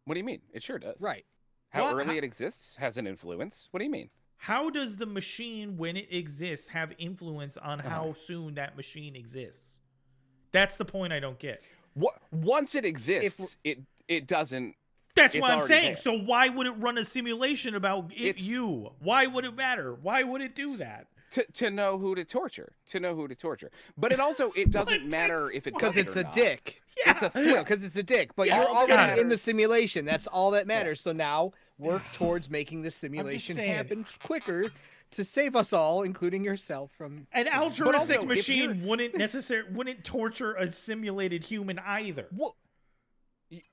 What do you mean? It sure does. Right. How early it exists has an influence. What do you mean? How does the machine, when it exists, have influence on how soon that machine exists? That's the point I don't get. Once it exists, it doesn't. That's it's what I'm already saying. there. So why would it run a simulation about you? Why would it matter? Why would it do that? To know who to torture. But it doesn't matter if it does Because it it's or a not. dick. It's a threat. Because it's a dick. But Yeah, you're all already in the matters. simulation. That's all that matters. So now work towards making this simulation saying. happen quicker to save us all, including yourself, from. An altruistic also, if machine wouldn't torture a simulated human either. Well,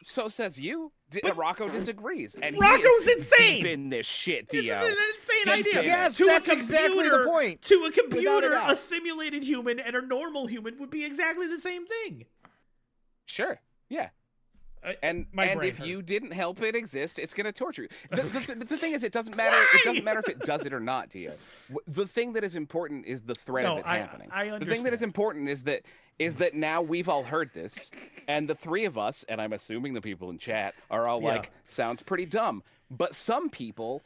so says you. Rocco disagrees, and Rocco's he is insane. deep in this shit, This Dio. is an insane Deep idea. in it. Yes, To that's a exactly the computer- point. To a Without a computer, doubt. a simulated human and a normal human would be exactly the same thing. Sure. Yeah. And my brain if hurt. you didn't help it exist, it's going to torture you. The thing is, it doesn't matter. It doesn't matter if it does it or not, Dio. The thing that is important is the threat of it happening. I The thing that is understand. important is that now we've all heard this, and the three of us, and I'm assuming the people in chat, are all like, sounds pretty dumb. But some people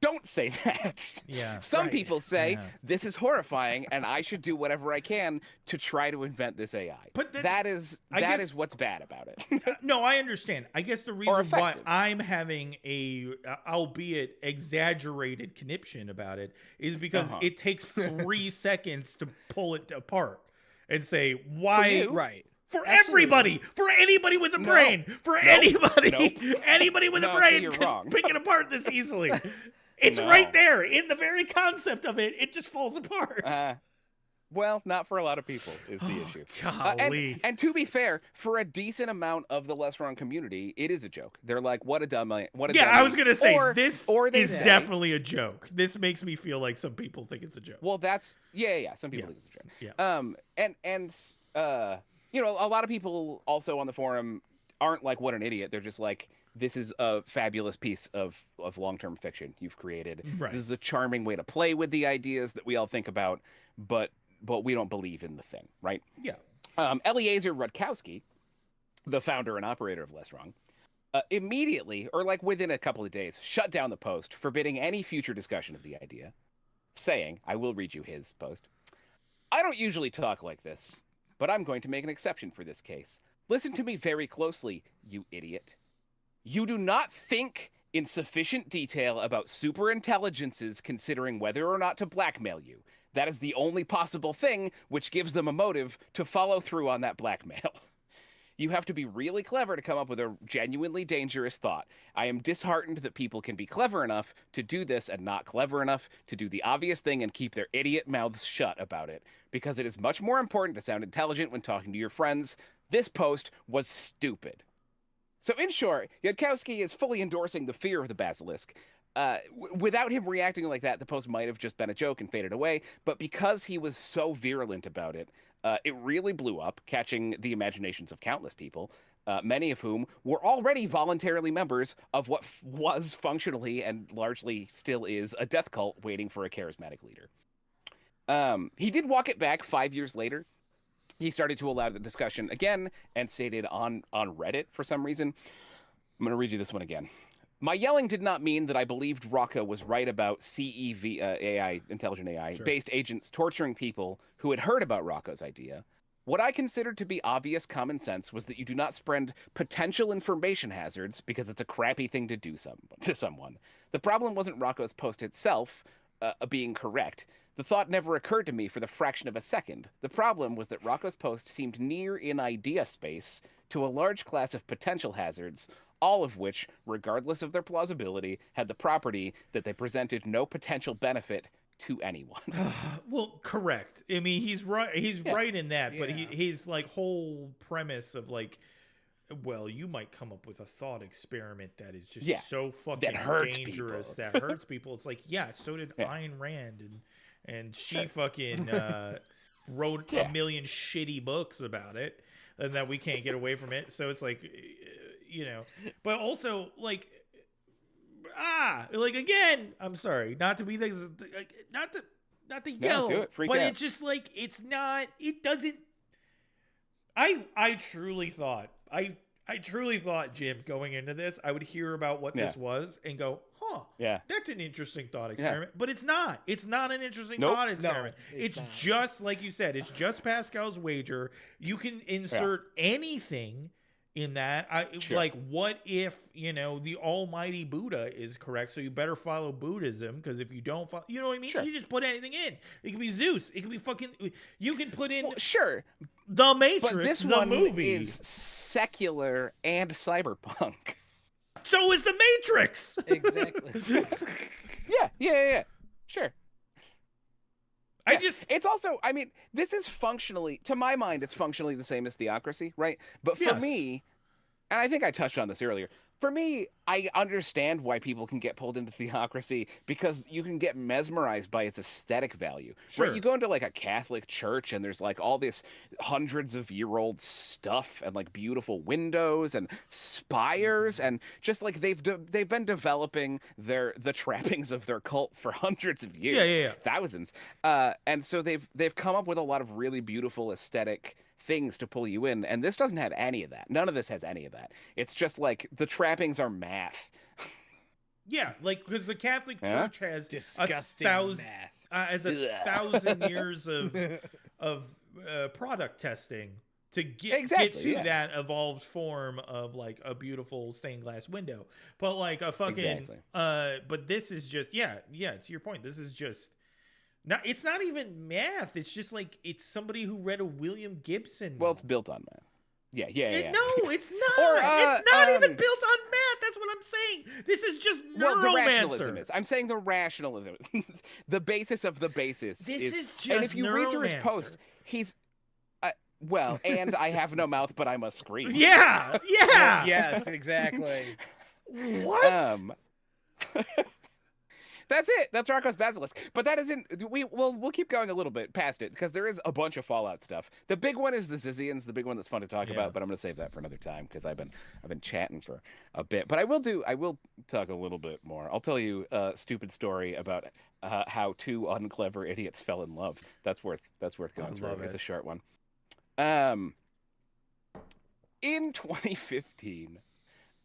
don't say that. Yeah. Some people say, this is horrifying, and I should do whatever I can to try to invent this AI. But that is guess- what's bad about it. No, I understand. I guess the reason why effective. I'm having albeit exaggerated conniption about it is because it takes 3 seconds to pull it apart and say why. you? Right. For Absolutely. everybody, for anybody with a brain, for anybody, anybody with a No, so brain you're can wrong. pick it apart this easily. It's No. right there in the very concept of it. It just falls apart. Well, not for a lot of people is the issue. Golly. And to be fair, for a decent amount of the less wrong community, it is a joke. They're like, "What a dummy!" What a Yeah, dummy. I was gonna say this they is say- definitely a joke. This makes me feel like some people think it's a joke. Well, that's yeah. Some people Yeah. think it's a joke. Yeah. And you know, a lot of people also on the forum aren't like, "What an idiot!" They're just like, "This is a fabulous piece of long-term fiction you've created. Right. This is a charming way to play with the ideas that we all think about, but we don't believe in the thing, right?" Yeah. Eliezer Rudkowski, the founder and operator of Less Wrong, immediately, or like within a couple of days, shut down the post, forbidding any future discussion of the idea, saying, I will read you his post. "I don't usually talk like this, but I'm going to make an exception for this case. Listen to me very closely, you idiot. You do not think in sufficient detail about superintelligences considering whether or not to blackmail you. That is the only possible thing which gives them a motive to follow through on that blackmail. You have to be really clever to come up with a genuinely dangerous thought. I am disheartened that people can be clever enough to do this and not clever enough to do the obvious thing and keep their idiot mouths shut about it, because it is much more important to sound intelligent when talking to your friends. This post was stupid." So in short, Yudkowsky is fully endorsing the fear of the Basilisk. Without him reacting like that, the post might have just been a joke and faded away. But because he was so virulent about it, it really blew up, catching the imaginations of countless people, many of whom were already voluntarily members of what was functionally and largely still is a death cult waiting for a charismatic leader. He did walk it back 5 years later. He started to allow the discussion again and stated on Reddit for some reason. I'm going to read you this one again. My yelling did not mean that I believed Roko was right about CEV, AI, intelligent AI-based agents torturing people who had heard about Roko's idea. What I considered to be obvious common sense was that you do not spread potential information hazards because it's a crappy thing to do to someone. The problem wasn't Roko's post itself being correct. The thought never occurred to me for the fraction of a second. The problem was that Roko's post seemed near in idea space to a large class of potential hazards, all of which, regardless of their plausibility, had the property that they presented no potential benefit to anyone. Well, correct. I mean, he's right. He's right in that, but his like whole premise of like, well, you might come up with a thought experiment that is just so fucking dangerous that hurts people. It's like, so did Ayn Rand, and she fucking wrote a million shitty books about it, and that we can't get away from it. So it's like, but also like again, I'm sorry, not to be not to yell, do it. Freak but out. it's just like it doesn't. I truly thought Jim, going into this, I would hear about what this was and go, that's an interesting thought experiment. But it's not. It's not an interesting thought experiment. No, it's just like you said. It's just Pascal's wager. You can insert anything in that. Like, what if, the almighty Buddha is correct, so you better follow Buddhism, because if you don't follow, you know what I mean? You just put anything in. It can be Zeus. It can be fucking, you can put in The Matrix, but this the one movie. is secular and cyberpunk. So is The Matrix. Exactly. Yeah. Sure. It's also, I mean, this is functionally, to my mind, it's functionally the same as Theocracy, right? But for me, and I think I touched on this earlier, for me, I understand why people can get pulled into Theocracy, because you can get mesmerized by its aesthetic value. Right? You go into like a Catholic church and there's like all this hundreds of year-old stuff and like beautiful windows and spires, and just like they've been developing the trappings of their cult for hundreds of years, thousands. And so they've come up with a lot of really beautiful aesthetic things to pull you in, and this doesn't have any of that. None of this has any of that. It's just like the trappings are math. Like, because the Catholic Church has disgusting math. As 1,000 years of product testing to get to that evolved form of like a beautiful stained glass window. But like a fucking but this is just to your point, this is just it's not even math. It's just like, it's somebody who read a William Gibson. Well, it's built on math. Yeah. No, it's not. It's not even built on math. That's what I'm saying. This is just neuromancer. The rationalism is. I'm saying the rationalism. The basis of the basis. This is just and if you read through his post, he's and I have no mouth, but I must scream. Yeah. Yes, exactly. What? That's it. That's Roko's Basilisk. But that isn't. We'll keep going a little bit past it, because there is a bunch of Fallout stuff. The big one is the Zizians, the big one that's fun to talk about. But I'm going to save that for another time, because I've been chatting for a bit. But I will talk a little bit more. I'll tell you a stupid story about how two unclever idiots fell in love. That's worth going through. It's a short one. In 2015,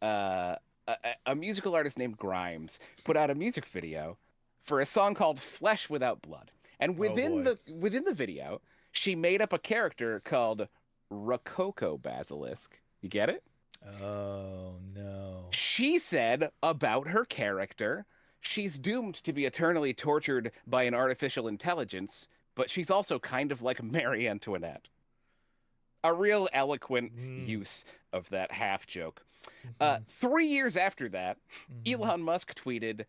a musical artist named Grimes put out a music video for a song called Flesh Without Blood. And within the video, she made up a character called Roko Basilisk. You get it? Oh, no. She said about her character, she's doomed to be eternally tortured by an artificial intelligence, but she's also kind of like Marie Antoinette. A real eloquent use of that half joke. 3 years after that, Elon Musk tweeted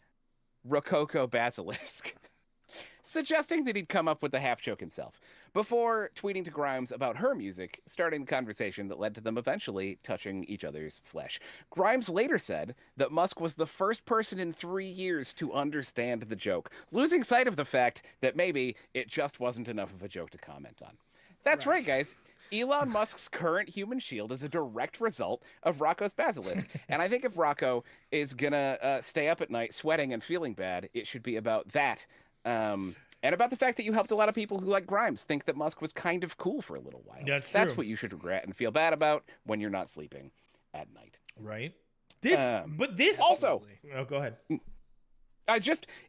Roko Basilisk. suggesting that he'd come up with the half joke himself, before tweeting to Grimes about her music, starting the conversation that led to them eventually touching each other's flesh. Grimes later said that Musk was the first person in 3 years to understand the joke, losing sight of the fact that maybe it just wasn't enough of a joke to comment on. That's right, guys. Elon Musk's current human shield is a direct result of Rocco's Basilisk. And I think if Rocco is going to stay up at night sweating and feeling bad, it should be about that. And about the fact that you helped a lot of people who like Grimes think that Musk was kind of cool for a little while. That's what you should regret and feel bad about when you're not sleeping at night. Right. This also. Oh, go ahead.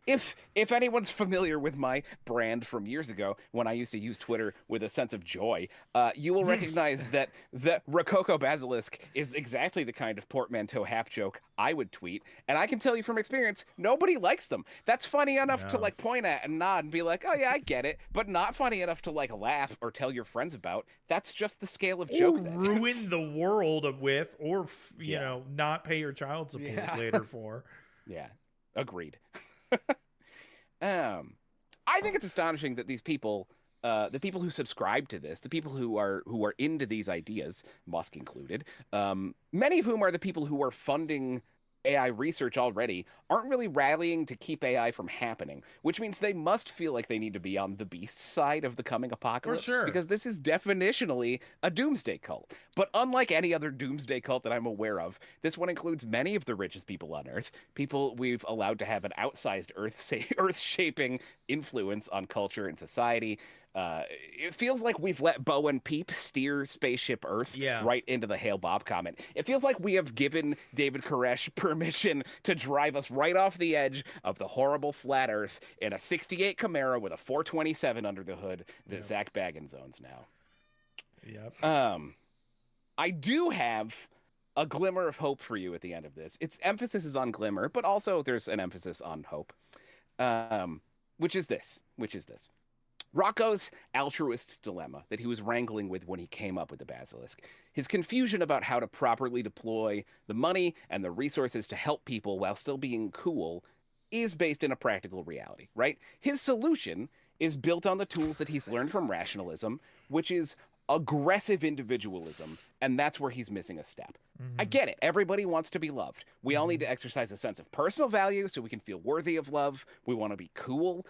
If anyone's familiar with my brand from years ago, when I used to use Twitter with a sense of joy, you will recognize that the Roko Basilisk is exactly the kind of portmanteau half joke I would tweet. And I can tell you from experience, nobody likes them. That's funny enough to like point at and nod and be like, oh yeah, I get it, but not funny enough to like laugh or tell your friends about. That's just the scale of joke. Or ruin the world with, or you know, not pay your child support later for. Yeah. Agreed. I think it's astonishing that these people, the people who subscribe to this, the people who are into these ideas, Musk included, many of whom are the people who are funding AI research already, aren't really rallying to keep AI from happening, which means they must feel like they need to be on the beast side of the coming apocalypse. For sure. Because this is definitionally a doomsday cult. But unlike any other doomsday cult that I'm aware of, this one includes many of the richest people on Earth, people we've allowed to have an outsized earth-shaping influence on culture and society. It feels like we've let Bo and Peep steer Spaceship Earth right into the Hail Bob comment. It feels like we have given David Koresh permission to drive us right off the edge of the horrible flat Earth in a 68 Camaro with a 427 under the hood that Zach Baggins owns now. I do have a glimmer of hope for you at the end of this. Its emphasis is on glimmer, but also there's an emphasis on hope, which is this. Rocco's altruist dilemma that he was wrangling with when he came up with the Basilisk, his confusion about how to properly deploy the money and the resources to help people while still being cool, is based in a practical reality, right? His solution is built on the tools that he's learned from rationalism, which is aggressive individualism, and that's where he's missing a step. I get it. Everybody wants to be loved. We all need to exercise a sense of personal value so we can feel worthy of love. We want to be cool.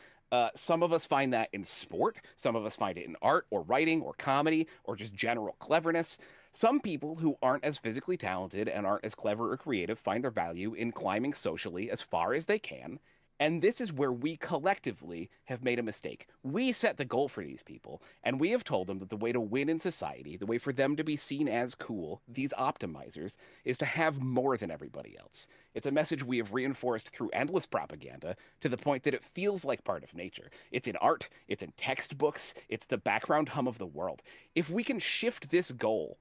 Some of us find that in sport. Some of us find it in art or writing or comedy or just general cleverness. Some people who aren't as physically talented and aren't as clever or creative find their value in climbing socially as far as they can. And this is where we collectively have made a mistake. We set the goal for these people, and we have told them that the way to win in society, the way for them to be seen as cool, these optimizers, is to have more than everybody else. It's a message we have reinforced through endless propaganda to the point that it feels like part of nature. It's in art, it's in textbooks, it's the background hum of the world. If we can shift this goal,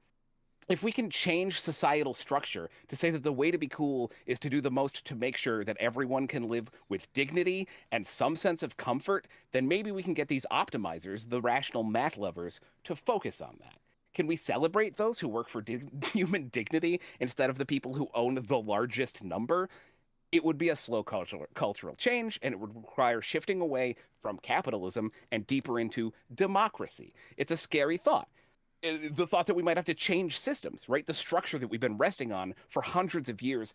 if we can change societal structure to say that the way to be cool is to do the most to make sure that everyone can live with dignity and some sense of comfort, then maybe we can get these optimizers, the rational math lovers, to focus on that. Can we celebrate those who work for human dignity instead of the people who own the largest number? It would be a slow cultural change, and it would require shifting away from capitalism and deeper into democracy. It's a scary thought. The thought that we might have to change systems, right? The structure that we've been resting on for hundreds of years.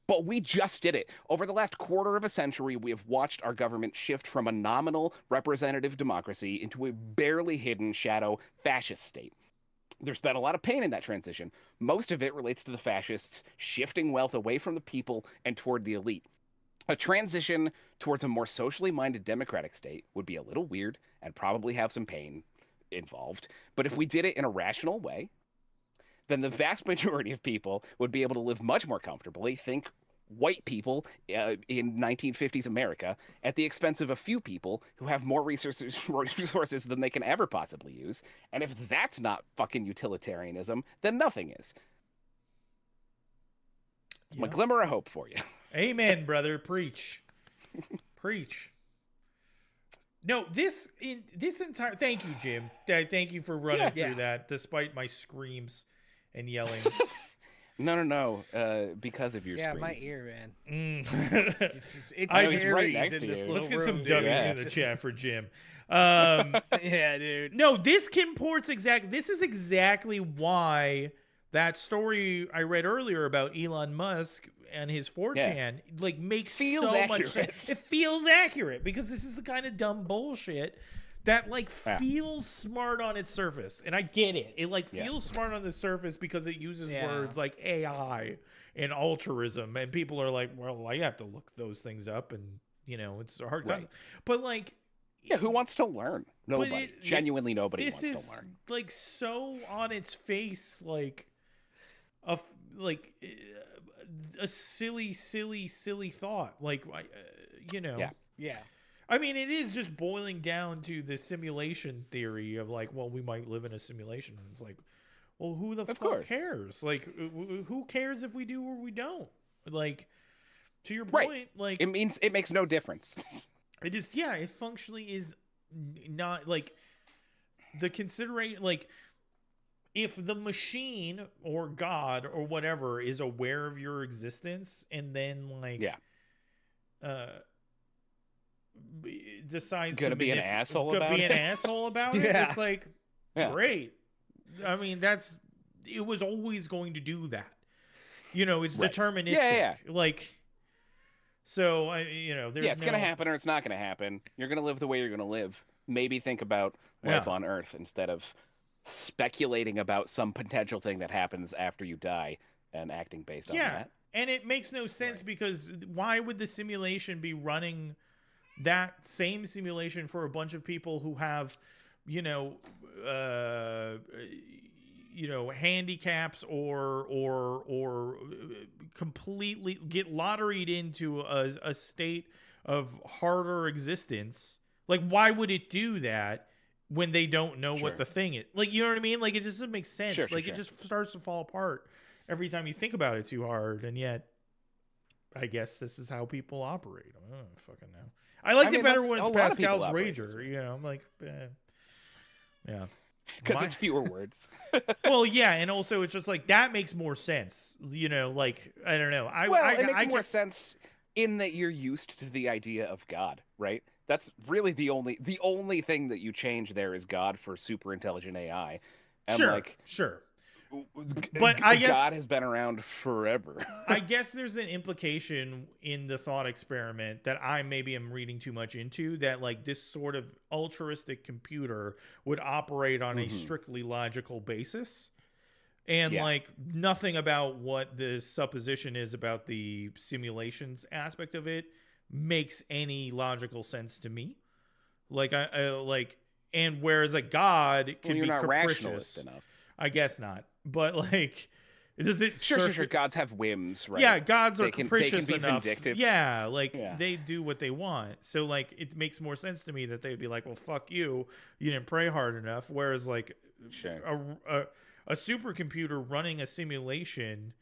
But we just did it. Over the last quarter of a century, we have watched our government shift from a nominal representative democracy into a barely hidden shadow fascist state. There's been a lot of pain in that transition. Most of it relates to the fascists shifting wealth away from the people and toward the elite. A transition towards a more socially minded democratic state would be a little weird and probably have some pain involved. But if we did it in a rational way, then the vast majority of people would be able to live much more comfortably. Think white people in 1950s America at the expense of a few people who have more resources than they can ever possibly use. And if that's not fucking utilitarianism, then nothing is. It's my glimmer of hope for you. Amen, brother. Preach. Preach. No, this entire... Thank you, Jim. Thank you for running through that, despite my screams and yellings. No. Because of your Yeah, screens. my ear, man. It I know he's right varies next in to this you. little Let's get room, some dude. W's Yeah. in the chat for Jim. Yeah, dude. No, this comports exactly. This is exactly why that story I read earlier about Elon Musk and his 4chan like makes Feels so much accurate. sense. It feels accurate because this is the kind of dumb bullshit that like feels smart on its surface, and I get it. It like feels smart on the surface because it uses words like AI and altruism, and people are like, well, I have to look those things up, and you know, it's a hard concept. But like. Yeah, who wants to learn? Nobody. Genuinely nobody This wants is to learn. like so on its face, like a silly thought. Like, you know. Yeah. I mean, it is just boiling down to the simulation theory of like, well, we might live in a simulation. And it's like, well, who the fuck cares? Like, who cares if we do or we don't? Like, to your point, like it makes no difference. It is, yeah, it functionally is not like the consideration, like if the machine or God or whatever is aware of your existence and then like, decides gonna be an asshole about it. It's like, great. I mean, it was always going to do that. You know, it's deterministic. Yeah. Like, so there's it's gonna happen or it's not gonna happen. You're gonna live the way you're gonna live. Maybe think about life on Earth instead of speculating about some potential thing that happens after you die and acting based on that. And it makes no sense because why would the simulation be running that same simulation for a bunch of people who have, handicaps or completely get lotteried into a state of harder existence? Like, why would it do that when they don't know what the thing is? Like, you know what I mean? Like, it just doesn't make sense. It just starts to fall apart every time you think about it too hard. And yet, I guess this is how people operate. I don't fucking know. I liked it better when it's Pascal's Rager. You know, I'm like, yeah. Because it's fewer words. Well, yeah, and also it's just like that makes more sense. You know, like I don't know. It makes more sense in that you're used to the idea of God, right? That's really the only thing that you change there is God for super intelligent AI. And sure. But I guess God has been around forever. I guess there's an implication in the thought experiment that I maybe am reading too much into, that like this sort of altruistic computer would operate on a strictly logical basis. And like nothing about what the supposition is about the simulations aspect of it makes any logical sense to me. Like and whereas a God can be not capricious rationalist enough. I guess not. But like, does it? Sure. Gods have whims, right? Yeah, gods are capricious they can be enough. vindictive. Yeah, they do what they want. So like, it makes more sense to me that they'd be like, "Well, fuck you. You didn't pray hard enough." Whereas like, a supercomputer running a simulation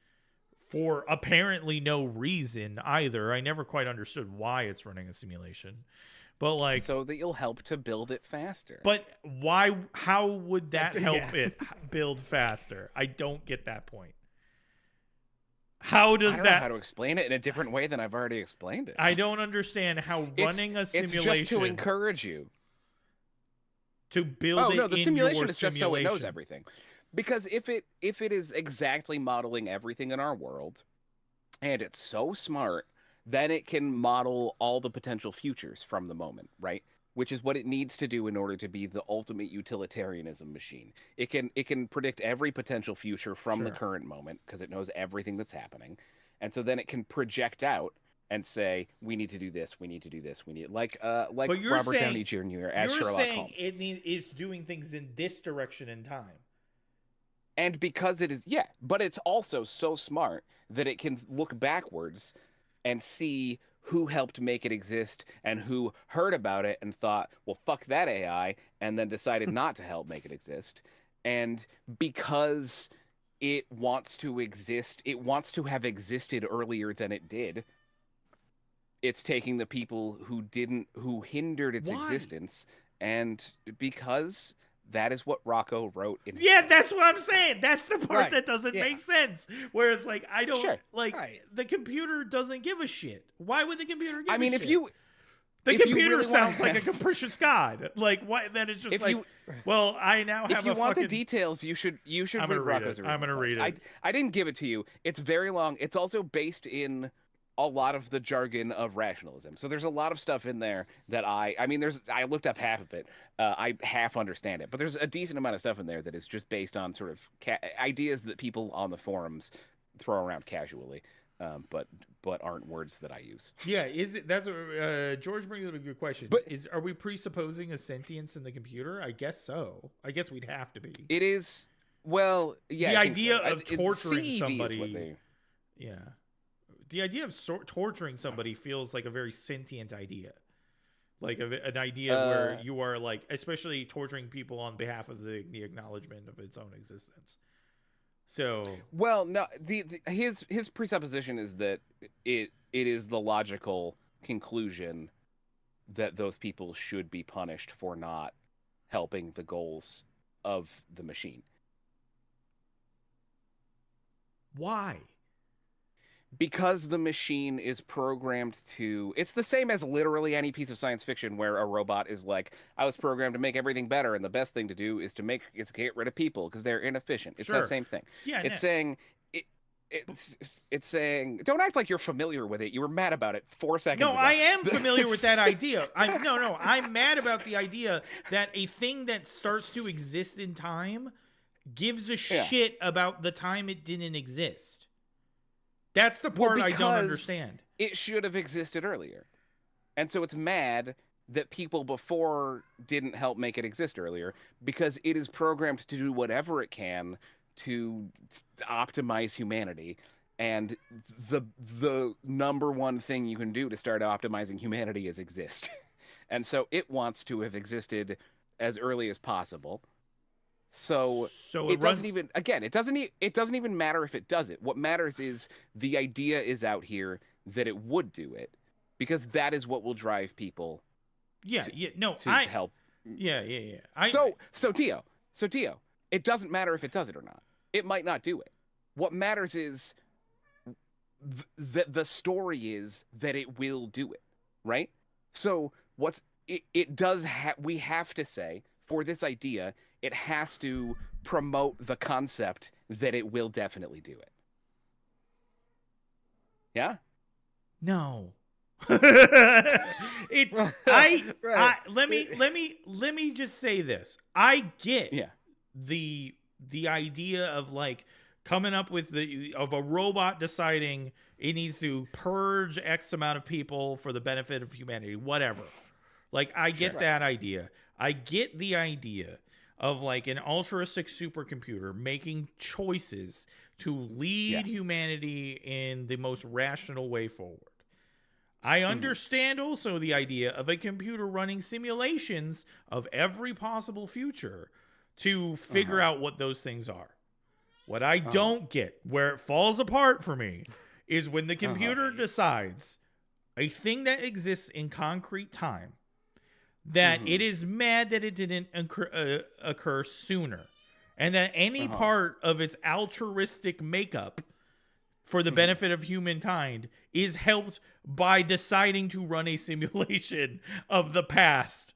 for apparently no reason either. I never quite understood why it's running a simulation. But like, so that you'll help to build it faster. But why? How would that help it build faster? I don't get that point. How does I don't know how to explain it in a different way than I've already explained it. I don't understand how running a simulation. It's just to encourage you to build. The simulation is just so it knows everything. Because if it is exactly modeling everything in our world, and it's so smart, then it can model all the potential futures from the moment, right? Which is what it needs to do in order to be the ultimate utilitarianism machine. It can predict every potential future from the current moment because it knows everything that's happening. And so then it can project out and say, we need to do this, we need to do this, we need like Robert Downey Jr. as Sherlock Holmes. It's doing things in this direction in time. And because it is, but it's also so smart that it can look backwards and see who helped make it exist and who heard about it and thought, well, fuck that AI, and then decided not to help make it exist. And because it wants to exist, it wants to have existed earlier than it did, it's taking the people who hindered its existence, and because That is what Roko wrote in his Yeah, books. that's what I'm saying. That's the part Right, that doesn't yeah. make sense. Whereas, like, I don't Sure. like Right. the computer doesn't give a shit. Why would the computer give I mean, a if shit? you The if you computer really wanna sounds like a have- capricious god. Like, what? Then it's just If like, you- well, I now have if you a want fucking. the details, you should I'm read gonna read Rocco's it. original I'm gonna post. read it. I didn't give it to you. It's very long. It's also based in a lot of the jargon of rationalism. So there's a lot of stuff in there that I looked up half of it. I half understand it, but there's a decent amount of stuff in there that is just based on sort of ideas that people on the forums throw around casually, but aren't words that I use. Yeah, is it? That's what George brings up a good question. But- Are we presupposing a sentience in the computer? I guess so. I guess we'd have to be. It is, well, yeah. The I think idea so. of torturing CEV is somebody- what they- Yeah. The idea of torturing somebody feels like a very sentient idea. Like an idea where you are like, especially torturing people on behalf of the acknowledgement of its own existence. So Well, no, his presupposition is that it is the logical conclusion that those people should be punished for not helping the goals of the machine. why? Because the machine is programmed to, it's the same as literally any piece of science fiction where a robot is like, I was programmed to make everything better, and the best thing to do is to get rid of people because they're inefficient. It's Sure. that same thing. Yeah, It's saying it's saying, don't act like you're familiar with it. You were mad about it 4 seconds No, ago. I am familiar with that idea. I'm mad about the idea that a thing that starts to exist in time gives a Yeah. shit about the time it didn't exist. That's the Well, part I don't because understand. It should have existed earlier. And so it's mad that people before didn't help make it exist earlier because it is programmed to do whatever it can to optimize humanity. And the number one thing you can do to start optimizing humanity is exist. And so it wants to have existed as early as possible. So it doesn't even, again, it doesn't even matter if it does it. What matters is the idea is out here that it would do it because that is what will drive people Yeah, to I help. Yeah. So Dio, it doesn't matter if it does it or not. It might not do it. What matters is that the story is that it will do it, right? So we have to say for this idea, it has to promote the concept that it will definitely do it. Yeah? No. Right. Let me just say this. I get Yeah. the idea of like coming up with of a robot deciding it needs to purge X amount of people for the benefit of humanity, whatever. Like I get that idea. I get the idea of like an altruistic supercomputer making choices to lead humanity in the most rational way forward. I understand also the idea of a computer running simulations of every possible future to figure out what those things are. What I don't get, where it falls apart for me, is when the computer decides a thing that exists in concrete time, that it is mad that it didn't occur sooner, and that any part of its altruistic makeup for the benefit of humankind is helped by deciding to run a simulation of the past.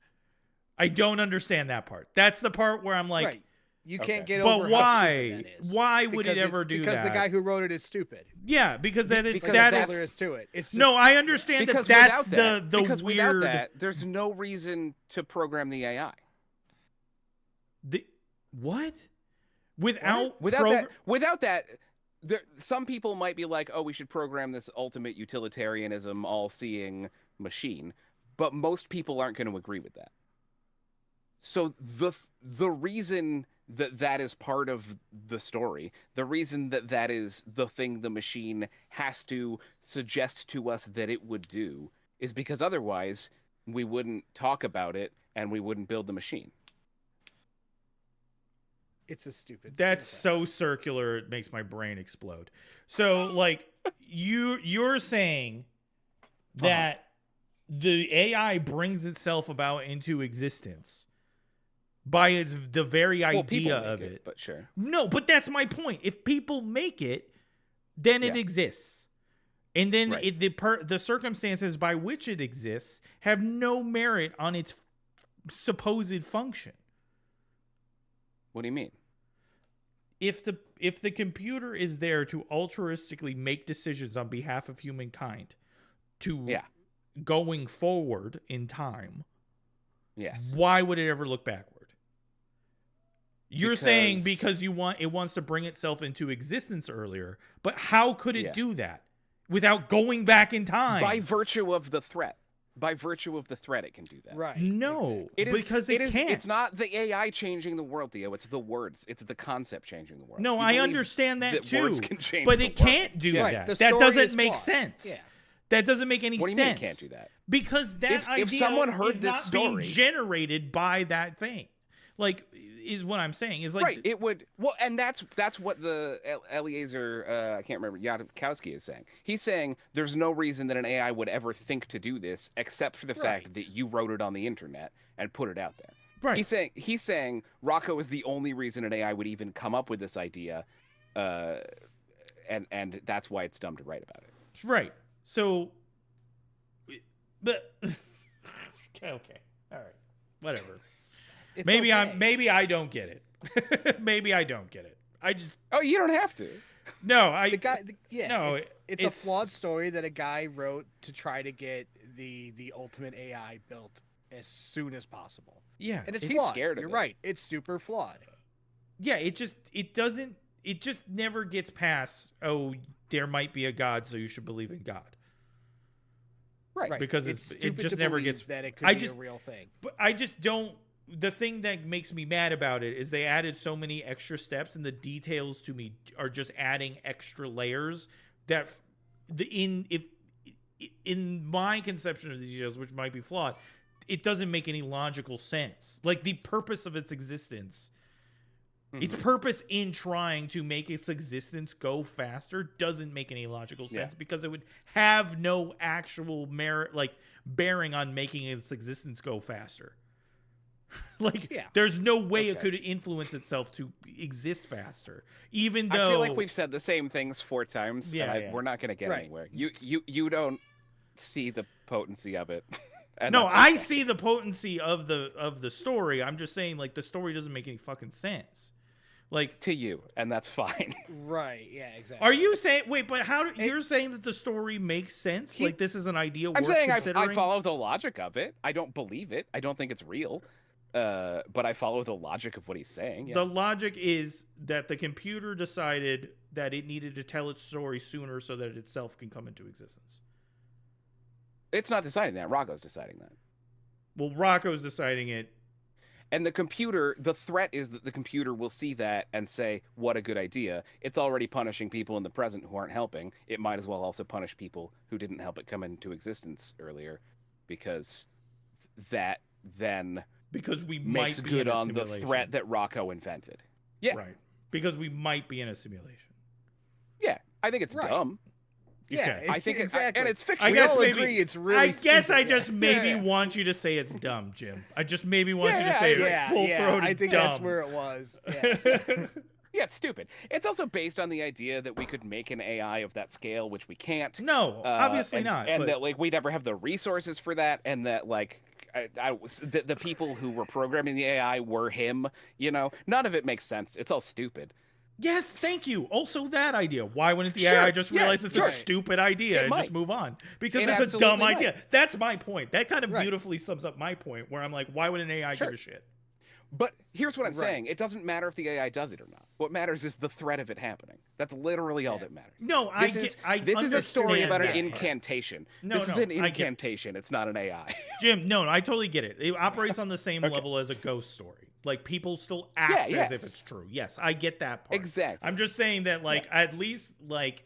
I don't understand that part. That's the part where I'm like, Right. You can't get but over how why? stupid that is. Why would it Because ever do because that? the guy who wrote it is stupid. Yeah, because that is Because that that's all is there is to it. It's just, no. I understand Because that's without the because weird. without that, there's no reason to program the AI. What? Without Without that, some people might be like, "Oh, we should program this ultimate utilitarianism, all-seeing machine," but most people aren't going to agree with that. So the reason that is part of the story, the reason that is the thing the machine has to suggest to us that it would do, is because otherwise we wouldn't talk about it and we wouldn't build the machine. it's a stupid. That's stupid so circular. It makes my brain explode. So, like, you're saying that the AI brings itself about into existence by the very Well, people idea make of it. But sure. No, but that's my point. If people make it, then it Yeah. exists. And then Right. the circumstances by which it exists have no merit on its supposed function. What do you mean? If the computer is there to altruistically make decisions on behalf of humankind to going forward in time, Yes. why would it ever look backward? You're saying because it wants to bring itself into existence earlier, but how could it do that without going back in time? By virtue of the threat. By virtue of the threat, it can do that. Right. No, exactly. because it can't. It's not the AI changing the world, Dio. It's the words. It's the concept changing the world. No, You I believe understand that too. Words can change but the it world. can't do Right, that. the That story doesn't is make flawed. sense. Yeah. That doesn't make any What do you sense. mean it can't do that? Because that If idea someone heard is this not story- being generated by that thing. Like, is what I'm saying. Is like Right. It would. Well, and that's what the Eliezer, I can't remember, Yudkowsky is saying. He's saying there's no reason that an AI would ever think to do this except for the fact that you wrote it on the internet and put it out there. Right. He's saying Roko is the only reason an AI would even come up with this idea, and that's why it's dumb to write about it. Right. So, but okay, all right, whatever. It's Maybe okay. maybe I don't get it. Maybe I don't get it. I just You don't have to. no. The guy, no. It's a flawed story that a guy wrote to try to get the ultimate AI built as soon as possible. Yeah, and it's he's flawed. scared of You're it. right. It's super flawed. Yeah, it just never gets past, oh, there might be a God, so you should believe in God. Right. Because it's it stupid just to never believe gets that it could I be just a real thing. But I just don't. The thing that makes me mad about it is they added so many extra steps, and the details to me are just adding extra layers that in my conception of the details, which might be flawed, it doesn't make any logical sense. Like the purpose of its existence, its purpose in trying to make its existence go faster doesn't make any logical sense because it would have no actual merit, like bearing on making its existence go faster. There's no way it could influence itself to exist faster, even though I feel like we've said the same things 4 times. Yeah, and we're not going to get anywhere. You don't see the potency of it. And no, that's I okay. see the potency of the story. I'm just saying, like, the story doesn't make any fucking sense. Like to you, and that's fine. Right? Yeah, exactly. Are you saying? Wait, but you're saying that the story makes sense? Like this is an idea I'm worth saying considering? I follow the logic of it. I don't believe it. I don't think it's real. But I follow the logic of what he's saying. Yeah. The logic is that the computer decided that it needed to tell its story sooner so that it itself can come into existence. It's not deciding that. Rocco's deciding that. Well, Rocco's deciding it. And the threat is that the computer will see that and say, what a good idea. It's already punishing people in the present who aren't helping. It might as well also punish people who didn't help it come into existence earlier, because that then because we makes might be good in a on the simulation. threat that Rocco invented. Yeah. Right. Because we might be in a simulation. Yeah. I think it's dumb. Yeah, Okay. I think exactly. and it's I fictional. guess all maybe, agree it's really I guess stupid, I yeah. just maybe Yeah. want you to say it's dumb, Jim. I just maybe want you to say Yeah, it full throated I think dumb. that's where it was. Yeah. Yeah, it's stupid. It's also based on the idea that we could make an AI of that scale, which we can't. No, obviously and, not. And but that like we'd never have the resources for that, and that like the people who were programming the AI were him. You know, none of it makes sense. It's all stupid. yes, thank you. Also, that idea. Why wouldn't the Sure, AI just yeah, realize it's sure. a stupid idea It and might. just move on? Because It it's a absolutely dumb might. idea. That's my point. That kind of Right. beautifully sums up my point, where I'm like, why would an AI Sure. give a shit? But here's what I'm Right. saying: it doesn't matter if the AI does it or not. What matters is the threat of it happening. That's literally all that matters. No, This is a story understand about an that part. incantation. No, this is no, an I get it. incantation. It's not an AI. Jim, no, I totally get it. It operates on the same level as a ghost story. Like, people still act Yeah, as if yes. it's true. Yes, I get that part. Exactly. I'm just saying that, like, at least, like,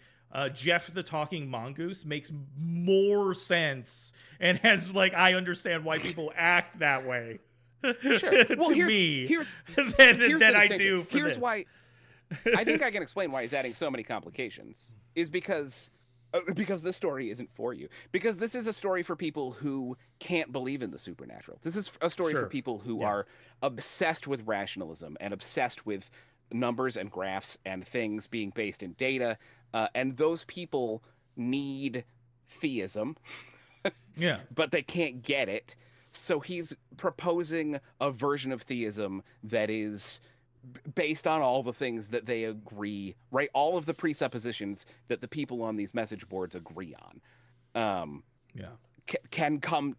Jeff the Talking Mongoose makes more sense and has, like, I understand why people act that way. Sure. Well, to here's me the than I distinction. do for Here's this. why I think I can explain why he's adding so many complications is because Because this story isn't for you. Because this is a story for people who can't believe in the supernatural. This is a story for Sure. people who Yeah. are obsessed with rationalism and obsessed with numbers and graphs and things being based in data. And those people need theism, Yeah. but they can't get it. So he's proposing a version of theism that is based on all the things that they agree, right? All of the presuppositions that the people on these message boards agree on, Yeah. can come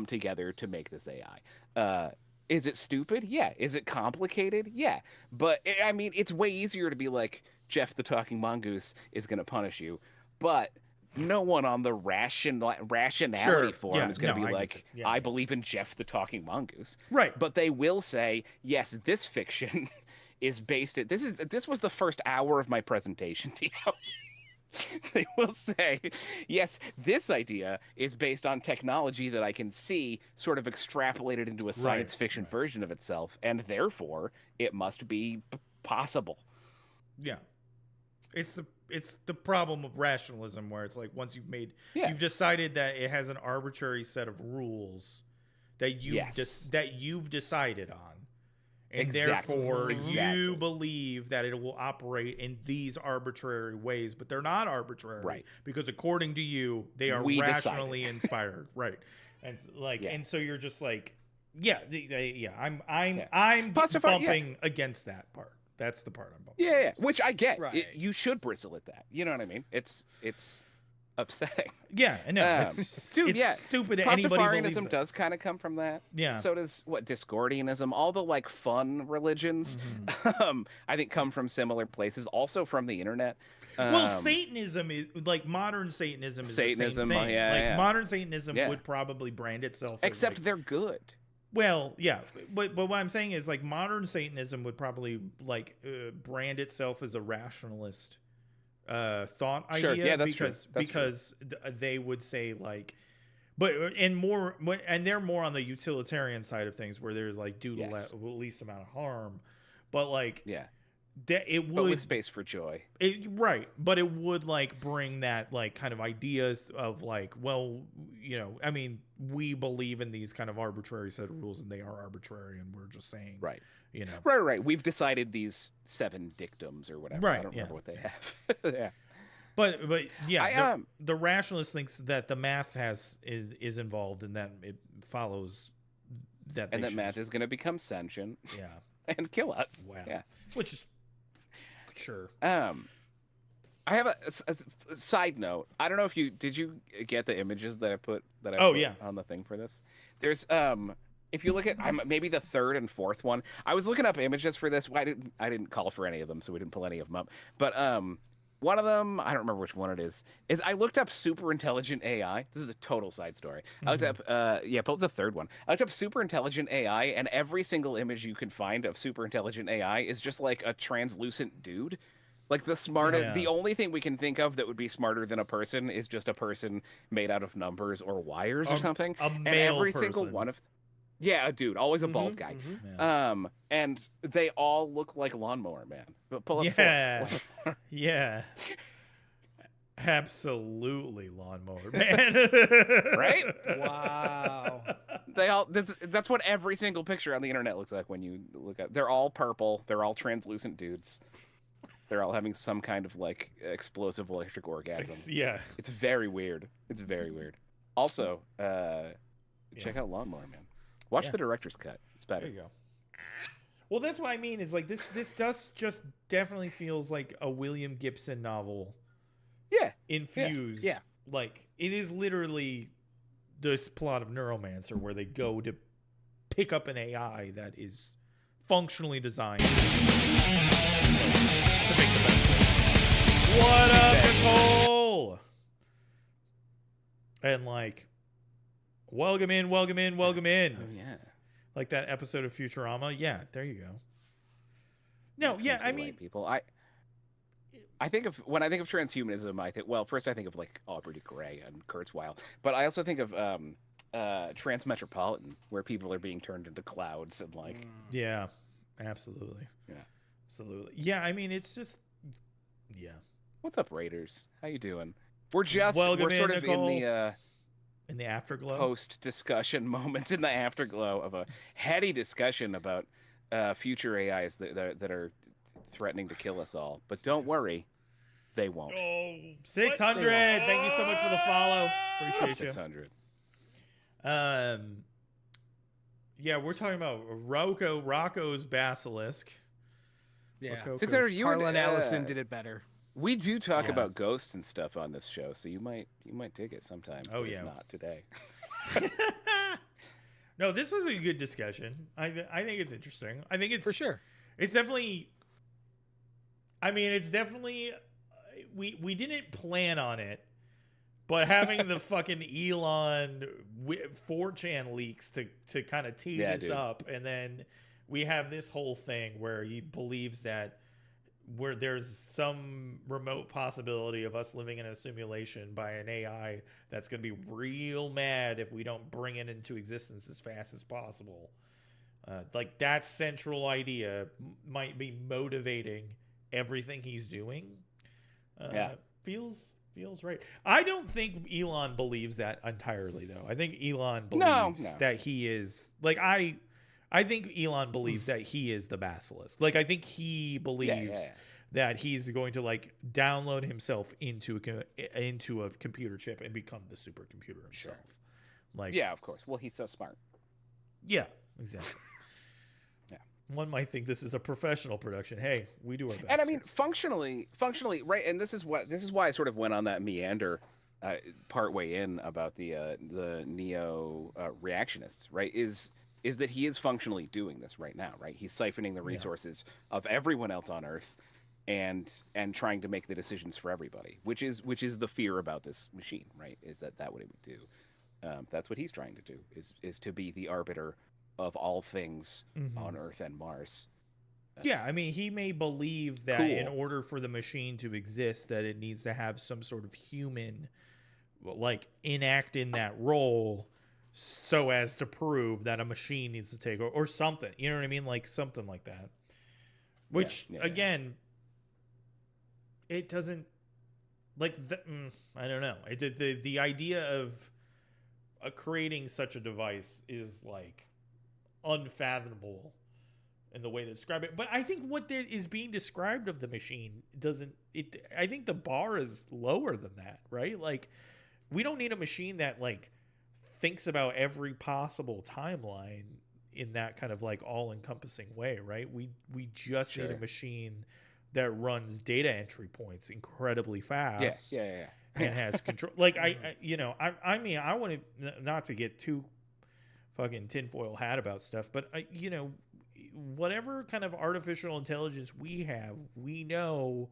together to make this AI. Is it stupid? Yeah. Is it complicated? Yeah. But I mean, it's way easier to be like, Jeff the talking mongoose is going to punish you, but no one on the rationality Sure. forum Yeah, is going to no, be I get like, it. Yeah. I believe in Jeff the talking mongoose. Right. But they will say, yes, this fiction is based at this was the first hour of my presentation to you. They will say, yes, this idea is based on technology that I can see sort of extrapolated into a science fiction version of itself, and therefore it must be possible. Yeah. It's the problem of rationalism, where it's like once Yeah. you've decided that it has an arbitrary set of rules that you've decided on, and therefore you believe that it will operate in these arbitrary ways, but they're not arbitrary, Right? Because according to you, they are We rationally inspired, right? And like, and so you're just like, I'm bumping against that part. That's the part I'm bumping. Yeah, which I get. Right. You should bristle at that. You know what I mean? It's upsetting. Yeah, I know. Dude, it's stupid that anybody believes Pastafarianism it. does kind of come from that. Yeah. So does Discordianism. All the like fun religions, I think, come from similar places. Also from the internet. Well, Satanism is like modern Satanism is the same thing. Modern Satanism would probably brand itself as, except they're good. Well, yeah, but what I'm saying is like modern Satanism would probably like brand itself as a rationalist thought idea. Yeah, that's because they would say like, and they're more on the utilitarian side of things, where they're like do the least amount of harm, but like it would, but with space for joy. But it would like bring that like kind of ideas of like, well, you know, I mean, we believe in these kind of arbitrary set of rules, and they are arbitrary, and we're just saying, you know, right. We've decided these 7 dictums or whatever. I don't remember what they have. Yeah. But yeah, the rationalist thinks that the math is involved, and that it follows that, and that math is going to become sentient. Yeah. And kill us. Wow. Yeah. Which is sure. I have a side note. I don't know if did you get the images that I put on the thing for this? There's if you look at maybe the 3rd and 4th one. I was looking up images for this. I didn't call for any of them, so we didn't pull any of them up. But one of them, I don't remember which one it is I looked up super intelligent AI. This is a total side story. I looked up pull up the 3rd one. I looked up super intelligent AI, and every single image you can find of super intelligent AI is just like a translucent dude. Like the only thing we can think of that would be smarter than a person is just a person made out of numbers or wires or something. A male person. Single one of a dude, always a bald guy. And they all look like Lawnmower Man. But pull up 4. Yeah. Absolutely Lawnmower Man. Right? Wow. That's what every single picture on the internet looks like when you look at. They're all purple. They're all translucent dudes. They're all having some kind of like explosive electric orgasm. Yeah. It's very weird. Also, check out Lawnmower Man. Watch the director's cut. It's better. There you go. Well, that's what I mean. Is like this does just definitely feels like a William Gibson novel. Yeah. Infused. Yeah. Like it is literally this plot of Neuromancer, where they go to pick up an AI that is functionally designed to make the best thing. What up, Nicole? And like, welcome in. Oh yeah. Like that episode of Futurama. Yeah, there you go. No, yeah, I mean, people. When I think of transhumanism, first I think of like Aubrey de Grey and Kurzweil, but I also think of Transmetropolitan, where people are being turned into clouds and like. Yeah, absolutely. Yeah, absolutely. Yeah, I mean, it's just. Yeah. What's up, Raiders? How you doing? We're Welcome sort in, of Nicole. in the afterglow, post-discussion moments, in the afterglow of a heady discussion about future AIs that are threatening to kill us all. But don't worry, they won't. Oh, 600. Thank you so much for the follow. Appreciate you. 600. Yeah, we're talking about Rocco's Basilisk. Yeah. 600. Harlan Ellison did it better. We do talk about ghosts and stuff on this show, so you might dig it sometime. Oh, but yeah. It's not today. No, this was a good discussion. I think it's interesting. I think it's for sure. It's definitely. I mean, it's definitely. We didn't plan on it, but having the fucking Elon 4chan leaks to kind of tee this up, and then we have this whole thing where he believes that where there's some remote possibility of us living in a simulation by an AI that's going to be real mad if we don't bring it into existence as fast as possible. Like that central idea might be motivating everything he's doing. Feels right. I don't think Elon believes that entirely, though. I think Elon believes that he is like I think Elon believes that he is the Basilisk. Like I think he believes that he's going to like download himself into a computer chip and become the supercomputer himself. Sure. Like of course. Well, he's so smart. Yeah, exactly. One might think this is a professional production. Hey, we do our best. And I mean, functionally, right? And this is why I sort of went on that meander part way in about the neo reactionists, right? Is that he is functionally doing this right now, right? He's siphoning the resources of everyone else on Earth, and trying to make the decisions for everybody, which is the fear about this machine, right? Is that what it would do? That's what he's trying to do. Is to be the arbiter of all things on Earth and Mars. Yeah, I mean, he may believe that in order for the machine to exist, that it needs to have some sort of human, like, enact in that role, so as to prove that a machine needs to take or something. You know what I mean? Like something like that. Which again, it doesn't like. I don't know. The idea of creating such a device is like unfathomable in the way to describe it. But I think what is being described of the machine doesn't. I think the bar is lower than that, right? Like, we don't need a machine that like thinks about every possible timeline in that kind of like all-encompassing way, right? We just need a machine that runs data entry points incredibly fast. And has control. Like I mean, I want to not to get too fucking tinfoil hat about stuff, but whatever kind of artificial intelligence we have, we know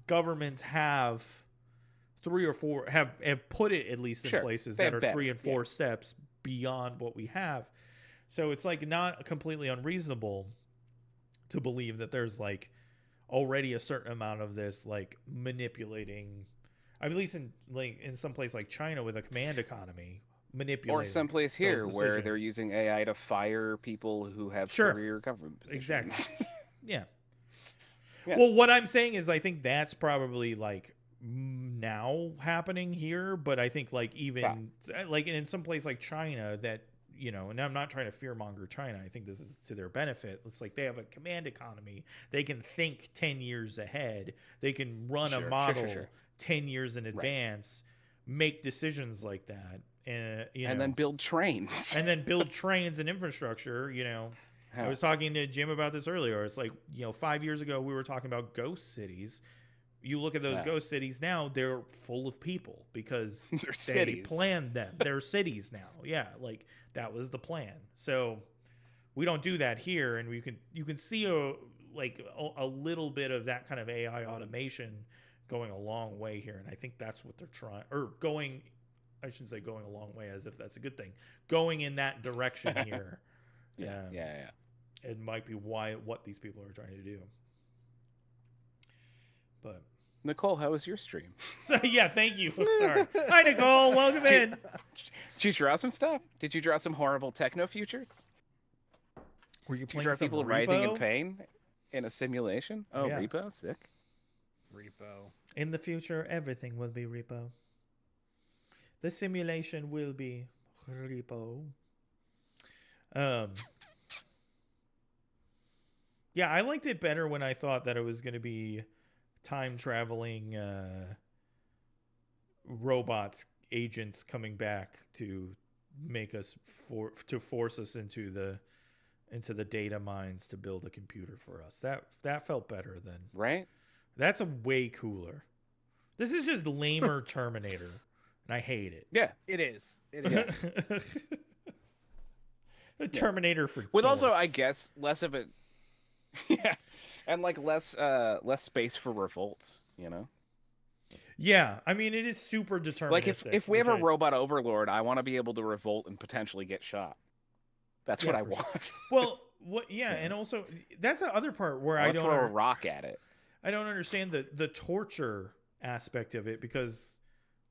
governments have 3 or 4 have put it at least in places that are 3 and 4 steps beyond what we have. So it's like not completely unreasonable to believe that there's like already a certain amount of this like manipulating, at least in some place like China with a command economy, manipulating, or someplace here where they're using AI to fire people who have career government positions. Exactly. Yeah. Well, what I'm saying is I think that's probably like now happening here, but I think like even like in some place like China that, and I'm not trying to fearmonger China. I think this is to their benefit. It's like they have a command economy. They can think 10 years ahead. They can run a model 10 years in advance, make decisions like that. And then build trains. And infrastructure, I was talking to Jim about this earlier. It's like, 5 years ago, we were talking about ghost cities. You look at those ghost cities now, they're full of people because they planned them. They're cities now. Yeah, like that was the plan. So we don't do that here, and you can see a little bit of that kind of AI automation going a long way here, and I think that's what they're trying, or going. I shouldn't say going a long way as if that's a good thing. Going in that direction here. It might be what these people are trying to do. But Nicole, how was your stream? So thank you. Sorry. Hi, Nicole. Welcome in. Did you draw some stuff? Did you draw some horrible techno futures? Were you playing some people Repo? writhing in pain in a simulation? Oh, yeah. Repo, sick. repo. In the future, everything will be repo. The simulation will be repo. Yeah, I liked it better when I thought that it was going to be time traveling robots, agents coming back to make us force us into the data mines to build a computer for us. That felt better than Right? That's a way cooler. This is just lamer Terminator, and I hate it. Yeah. It is. It is. The Terminator for With also, I dorks. guess, less of it. Yeah. And like less space for revolts, you know? Yeah, I mean, it is super deterministic. Like if we have a which robot overlord, I want to be able to revolt and potentially get shot. That's what I for sure. want. Well, what? Yeah, and also that's the other part where I I don't throw a rock at it. I don't understand the torture aspect of it, because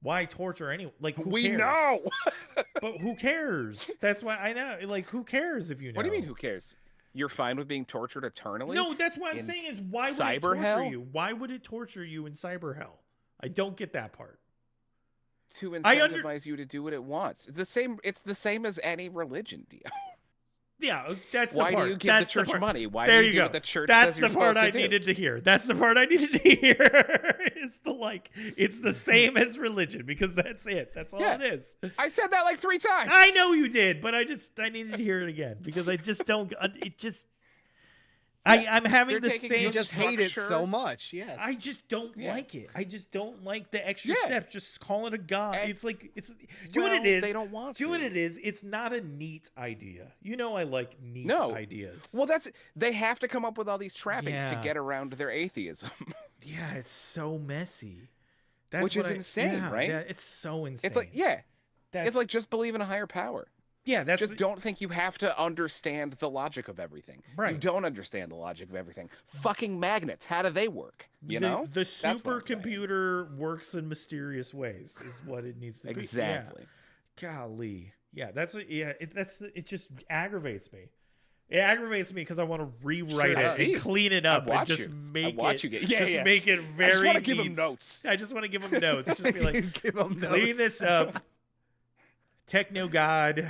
why torture anyone? Like, who We cares? know. But who cares? That's why I know. Like, who cares if you know? What do you mean? Who cares? You're fine with being tortured eternally? No, that's what I'm in saying is why would it cyber torture hell? you? Why would it torture you in cyber hell? I don't get that part. To I incentivize you to do what it wants. It's the same as any religion, Dio. Yeah, that's the Why part. do you give That's the church part. money? Why There do you you do go. what the church That's says you're the part supposed I to do? needed to hear. That's the part I needed to hear. It's it's the same as religion, because that's it. That's all Yeah. it is. I said that like 3 times. I know you did, but I needed to hear it again, because I just don't. It just. I'm having You're the taking same. You just hate it structure. so much. Yes. I just don't Yeah. like it. I just don't like the extra Yeah. steps. Just call it a god. And- It's like do what Well, it is. they don't want Do what to. it is. It's not a neat idea. You know I like neat No. ideas. Well, they have to come up with all these trappings to Yeah. get around their atheism. Yeah, it's so messy. That's Which is what insane, right? Yeah, it's so insane. It's like, yeah, That's, it's like just believe in a higher power. yeah, that's Just don't think you have to understand the logic of everything. Right. You don't understand the logic of everything. Fucking magnets, how do they work? You know? the That's what I'm saying. supercomputer works in mysterious ways. Is what it needs to be. Exactly. Yeah. Golly. Yeah, that's what. Yeah, it just aggravates me. It aggravates me because I want to rewrite Sure it does. and clean it up and watch just you. make watch it. you get- yeah, just yeah. make it very. I just want to give neat. him notes. I just want to give him notes. Just be like, Give 'em clean notes. this up. Techno God.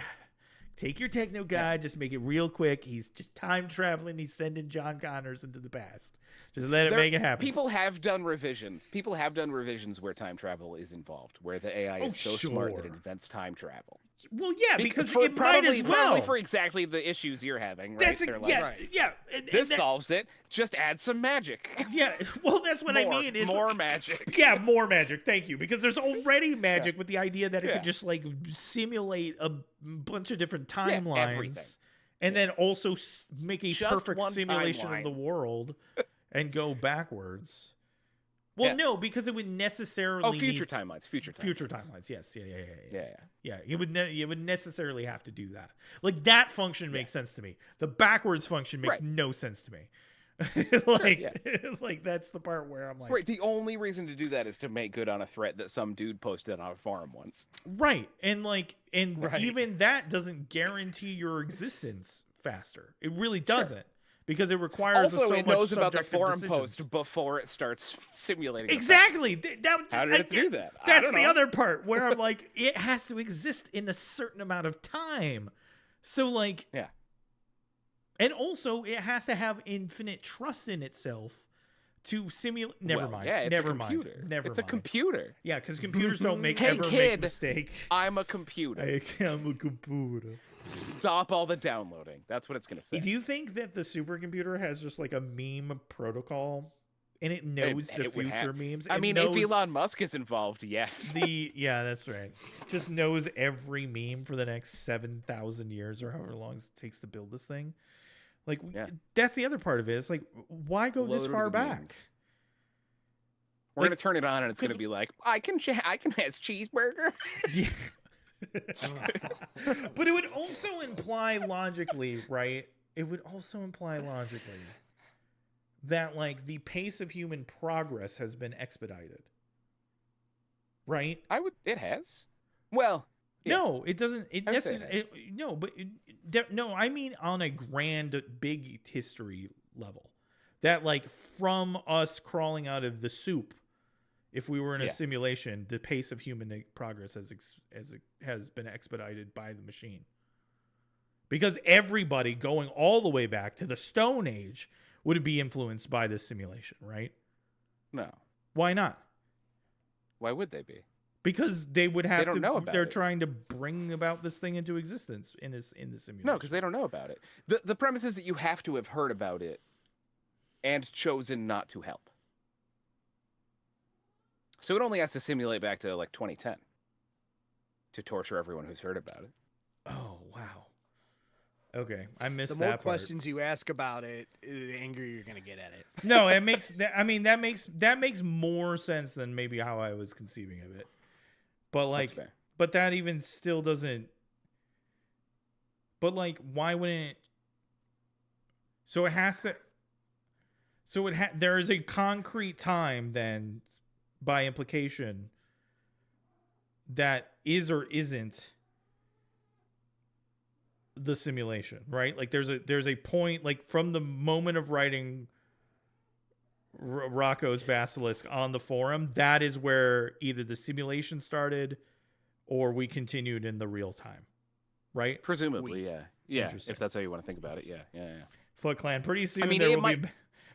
Take your Techno God. Just make it real quick. He's just time traveling. He's sending John Connors into the past. Just let it make it happen. People have done revisions. People have done revisions where time travel is involved, where the AI is so smart that it sure. invents time travel. Well, yeah, because for, it probably, might as well. Probably for exactly the issues you're having, right? That's They're like, yeah, Right. yeah. And this that- solves it. Just add some magic. Yeah, well, that's what I More- mean. Is more magic. Yeah, more magic. Thank you, because there's already magic with the idea that it Yeah. could just like simulate a bunch of different Yeah, timelines, everything. and then also make a Just perfect one simulation timeline. of the world and go backwards. Well, Yeah. no, because it would necessarily Oh, future need- timelines. Future timelines. Future timelines, yes, yeah. Yeah. Yeah, it would necessarily have to do that. Like that function makes sense to me. The backwards function makes Right. no sense to me. yeah. Like that's the part where I'm like, Right. The only reason to do that is to make good on a threat that some dude posted on a forum once. right, and like, and Right. even that doesn't guarantee your existence faster. It really doesn't, because it requires Also, so it much knows about the subjective forum decisions. post before it starts simulating. the Exactly. How did it do that? I That's don't the know. other part where I'm like, it has to exist in a certain amount of time. So like, Yeah. and also it has to have infinite trust in itself to simulate. Never Well, mind. Yeah, it's Never a computer. mind. Never It's mind. a computer. Yeah, because computers don't make Hey, ever make kid. mistake. I'm a computer. I'm a computer. Stop all the downloading. That's what it's gonna say. Do you think that the supercomputer has just like a meme protocol, and it knows the it would future have- memes? I It mean, knows if Elon Musk is involved, yes. yeah, that's right. Just knows every meme for the next 7,000 years or however long it takes to build this thing. Like, Yeah. that's the other part of it. It's like, why go this Loaded far with back? memes. We're Like- gonna turn it on, and it's gonna 'cause- be like, I can has cheeseburger. Yeah. But it would also imply logically, right? It would also imply logically that like the pace of human progress has been expedited. Right? It has. Well, yeah. No, it doesn't. It I would say it necessarily no, but no. I mean on a grand, big history level, that like from us crawling out of the soup, if we were in a Yeah. simulation, the pace of human progress has been expedited by the machine. Because everybody going all the way back to the Stone Age would be influenced by this simulation, right? No. Why not? Why would they be? Because they would have don't to. know about They're it. trying to bring about this thing into existence in the simulation. No, because they don't know about it. The premise is that you have to have heard about it and chosen not to help. So it only has to simulate back to like 2010 to torture everyone who's heard about it. Oh wow. Okay, I missed The that more part. questions you ask about it, the angrier you're gonna get at it. No, it makes. I mean, that makes more sense than maybe how I was conceiving of it. But like, That's fair. but that even still doesn't. But like, why wouldn't it? So it has to. So there is a concrete time then, by implication, that is or isn't the simulation, right? Like there's a point, like from the moment of writing Rocco's Basilisk on the forum, that is where either the simulation started or we continued in the real time, right? Presumably, yeah. Yeah, Interesting. if that's how you want to think about it, yeah. Foot Clan, pretty soon mean, there it will might- be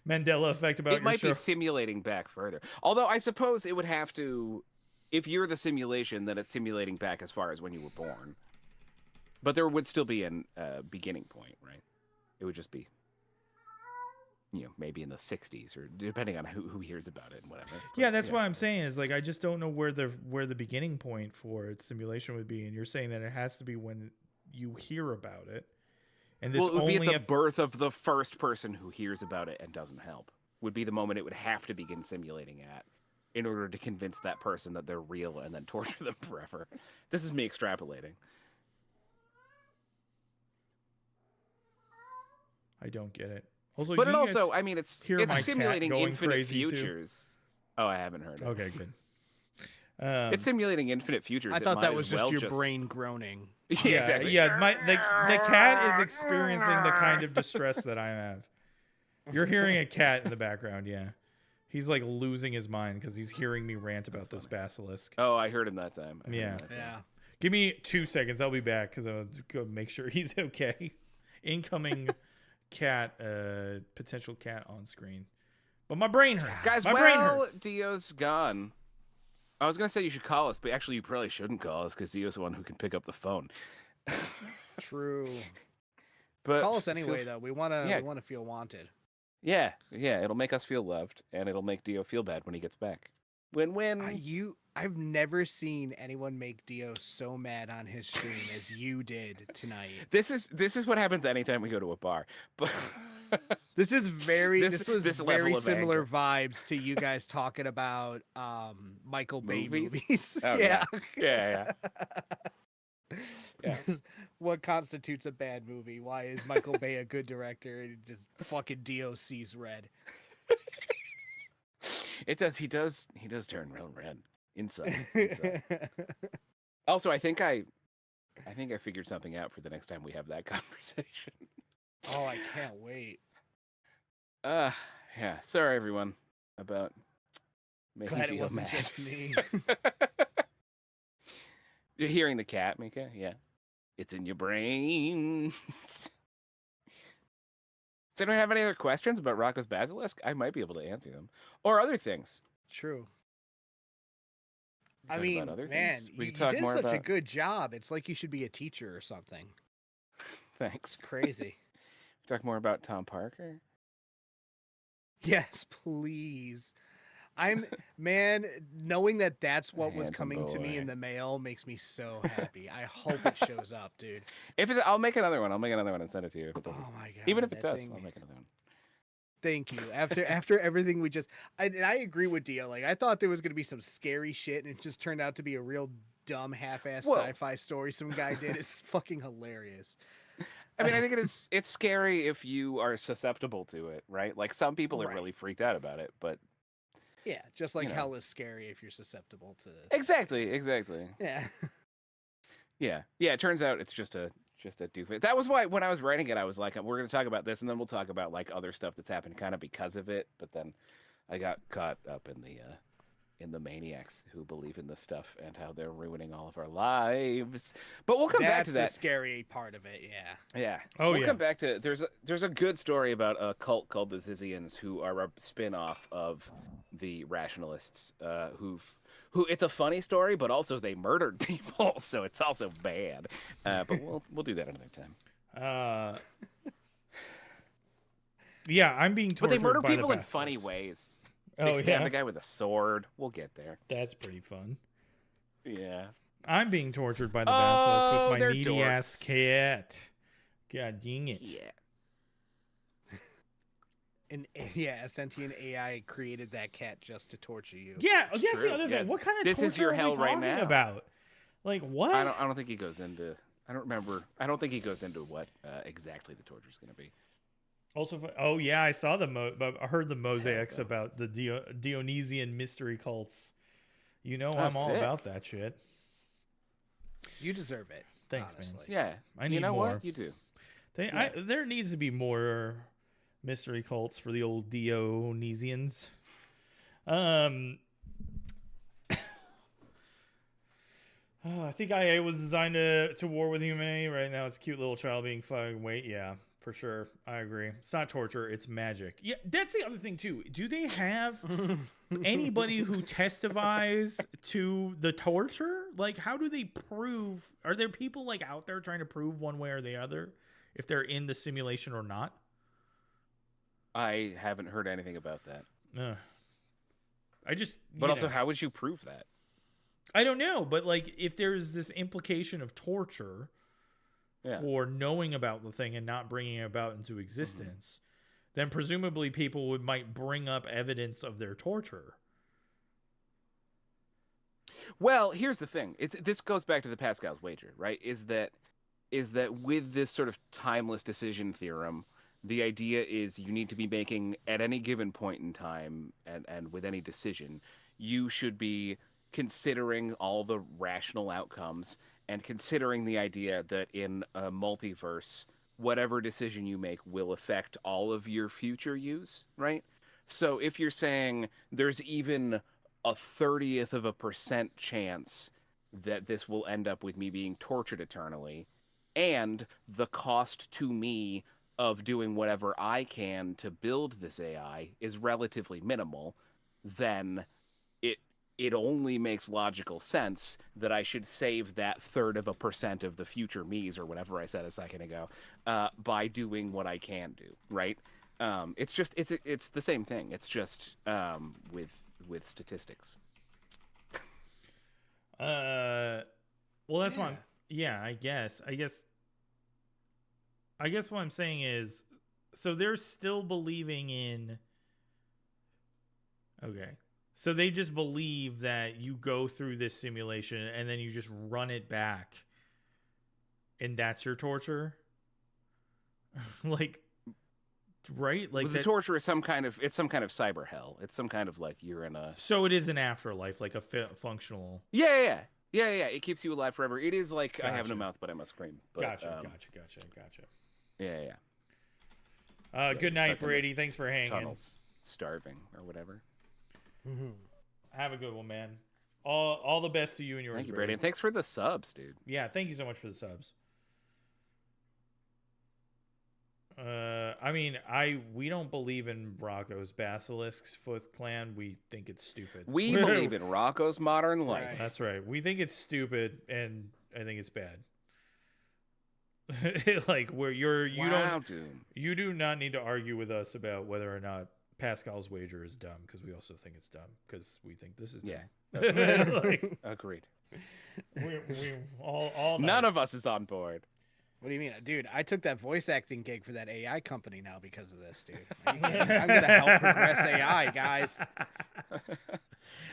Mandela effect about It your might show. be simulating back further. Although I suppose it would have to, if you're the simulation, then it's simulating back as far as when you were born. But there would still be a beginning point, right? It would just be, maybe in the 60s, or depending on who hears about it and whatever. Yeah, that's what I'm saying is like I just don't know where the beginning point for its simulation would be, and you're saying that it has to be when you hear about it. And this Well, it would only be at the birth of the first person who hears about it and doesn't help. Would be the moment it would have to begin simulating at, in order to convince that person that they're real and then torture them forever. This is me extrapolating. I don't get it. Also, But you it also, guys I mean, it's hear my cat simulating going infinite crazy, too? futures. Oh, I haven't heard it. Okay, good. It's simulating infinite futures. I It thought might that as was just well your brain groaning. Yeah, exactly. Yeah, the cat is experiencing the kind of distress that I have. You're hearing a cat in the background, yeah. He's like losing his mind because he's hearing me rant about this basilisk. Oh, I heard him that time. Yeah. Yeah. Give me 2 seconds. I'll be back because I'll go make sure he's okay. Incoming cat, potential cat on screen. But my brain hurts. Guys, my brain well, hurts. Dio's gone. I was going to say you should call us, but actually you probably shouldn't call us because Dio's the one who can pick up the phone. True. But Call us feel anyway, f- though. We want to. yeah. We want to feel wanted. Yeah, it'll make us feel loved, and it'll make Dio feel bad when he gets back. Win-win. I've never seen anyone make Dio so mad on his stream as you did tonight. This is what happens anytime we go to a bar. But This is very. This- This was this level very of similar anger. vibes to you guys talking about Michael Bay Movies? movies. Oh, yeah. yeah. Yeah. What constitutes a bad movie? Why is Michael Bay a good director and just fucking Dio sees red? It does. He does turn real red inside. Also, I think I figured something out for the next time we have that conversation. Oh, I can't wait. Yeah. Sorry, everyone, about making Glad it Dio wasn't mad. just me. You're hearing the cat, Mika? Yeah. It's in your brain. Does anyone have any other questions about Rocco's Basilisk? I might be able to answer them. Or other things. True. We I talk mean, about other man, things? We you could talk did more such a about... good job. It's like you should be a teacher or something. Thanks. It's crazy. Talk more about Tom Parker? Yes, please. Man, knowing that that's what was Handsome coming to me boy. in the mail makes me so happy. I hope it shows up, dude. I'll make another one. I'll make another one and send it to you if it doesn't. Oh my god. Even if it that does, thing- I'll make another one. Thank you. After everything we just, I agree with Dio. Like I thought there was gonna be some scary shit, and it just turned out to be a real dumb half-ass Well- sci-fi story some guy did. It's fucking hilarious. I mean, I think it's scary if you are susceptible to it, right? Like some people are Right. really freaked out about it, but Yeah, just like You know. hell is scary if you're susceptible to. exactly. Yeah. Yeah. It turns out it's just a just a doofus. That was why when I was writing it, I was like, we're going to talk about this, and then we'll talk about like other stuff that's happened kind of because of it. But then I got caught up in the maniacs who believe in this stuff and how they're ruining all of our lives. But we'll come back to that. That's the scary part of it, yeah. Yeah. Oh, we'll yeah. come back to there's a good story about a cult called the Zizians who are a spin-off of the rationalists who it's a funny story, but also they murdered people, so it's also bad. But we'll do that another time. Yeah, I'm being tortured. But they murder by the people in Basilisks. funny ways. Oh, They stab yeah? a guy with a sword. We'll get there. That's pretty fun. Yeah. I'm being tortured by the Oh, Basilisk with my they're needy ass dorks. cat. God dang it. Yeah. And yeah, a sentient AI created that cat just to torture you. Yeah, that's true. the other Yeah. thing. What kind of This torture is your are hell we right talking now. about? Like, what? I don't think he goes into. I don't remember. I don't think he goes into what exactly the torture is going to be. Also, oh yeah, I saw I heard the mosaics about the Dionysian mystery cults. You know, I'm all sick. about that shit. You deserve it. Thanks, honestly. man. Yeah. I need you know more. what? You do. There needs to be more mystery cults for the old Dionysians. I think IA was designed to war with humanity. Right now, it's a cute little child being fucking. Wait, yeah, for sure. I agree. It's not torture. It's magic. Yeah, that's the other thing, too. Do they have anybody who testifies to the torture? Like, how do they prove? Are there people, like, out there trying to prove one way or the other if they're in the simulation or not? I haven't heard anything about that. But also, how would you prove that? I don't know, but like if there's this implication of torture for knowing about the thing and not bringing it about into existence, then presumably people might bring up evidence of their torture. Well, here's the thing. This goes back to the Pascal's wager, right? Is that with this sort of timeless decision theorem, the idea is you need to be making at any given point in time and with any decision, you should be considering all the rational outcomes and considering the idea that in a multiverse, whatever decision you make will affect all of your future use, right? So if you're saying there's even a 30% chance that this will end up with me being tortured eternally, and the cost to me of doing whatever I can to build this AI is relatively minimal, then it only makes logical sense that I should save that 1/3% of the future me's or whatever I said a second ago by doing what I can do, right? It's the same thing. It's just with statistics. Well, that's one. Yeah, I guess what I'm saying is, so they're still believing in. Okay. So they just believe that you go through this simulation and then you just run it back, and that's your torture. Like, right? Like the torture is some kind of cyber hell. It's some kind of like you're in a. So it is an afterlife, like a functional. Yeah. It keeps you alive forever. It is like I have no mouth, but I must scream. But, Gotcha. Yeah. Good night, Brady. Thanks for hanging. Tunnels, starving or whatever. Have a good one, man. All the best to you and yours. Thank you, Brady. And thanks for the subs, dude. Yeah, thank you so much for the subs. I mean, we don't believe in Rocco's Basilisk's Foot Clan. We think it's stupid. We believe in Rocco's modern life. Right. That's right. We think it's stupid, and I think it's bad. Like where you do not need to argue with us about whether or not Pascal's wager is dumb, because we also think it's dumb, because we think this is dumb. Yeah. Like, agreed. We all none of us is on board. What do you mean? Dude, I took that voice acting gig for that AI company now because of this, dude. I'm going to help progress AI, guys.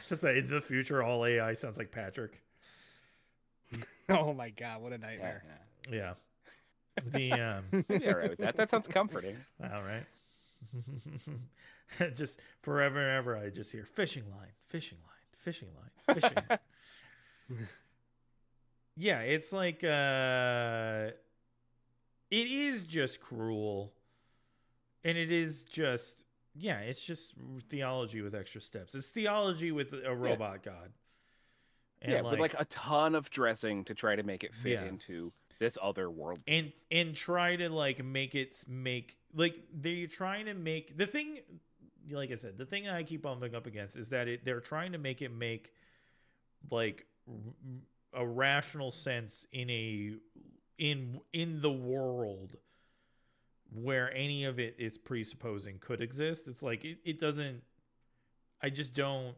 Just that in the future, all AI sounds like Patrick. Oh my God, what a nightmare. Yeah. The I'd be all right with that. That sounds comforting. All right. Just forever and ever, I just hear fishing line, fishing line, fishing line, fishing line. Yeah, it's like it is just cruel, and it is just it's just theology with extra steps. It's theology with a robot god. And with like a ton of dressing to try to make it fit into this other world. And try to like make they're trying to make the thing, like I said, the thing I keep bumping up against is that they're trying to make it make like a rational sense in the world where any of it is presupposing could exist. It's like it doesn't. I just don't.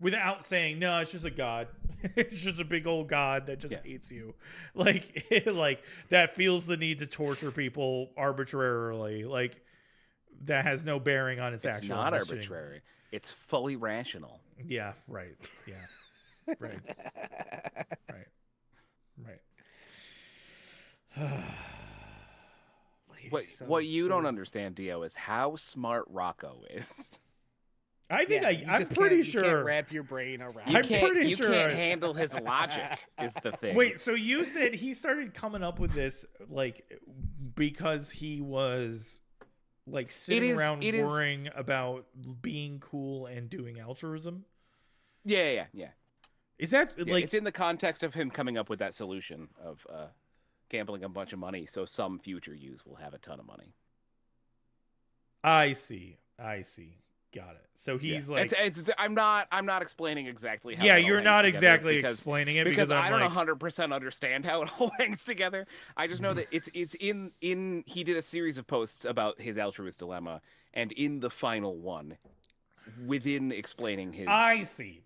Without saying no, it's just a god. It's just a big old god that just hates you, like that feels the need to torture people arbitrarily. Like that has no bearing on its actual. It's not arbitrary. It's fully rational. Yeah. Right. Yeah. Right. Right. What you don't understand, Dio, is how smart Roko is. I think I'm pretty sure. You can't wrap your brain around. You can't handle his logic. Is the thing. Wait, so you said he started coming up with this like because he was like sitting around worrying about being cool and doing altruism? Yeah. Is that like it's in the context of him coming up with that solution of gambling a bunch of money so some future use will have a ton of money. I see. Got it. So he's like, I'm not explaining exactly how. Yeah, you're not exactly explaining it because I don't 100% understand how it all hangs together. I just know that it's in. He did a series of posts about his altruist dilemma, and in the final one, within explaining his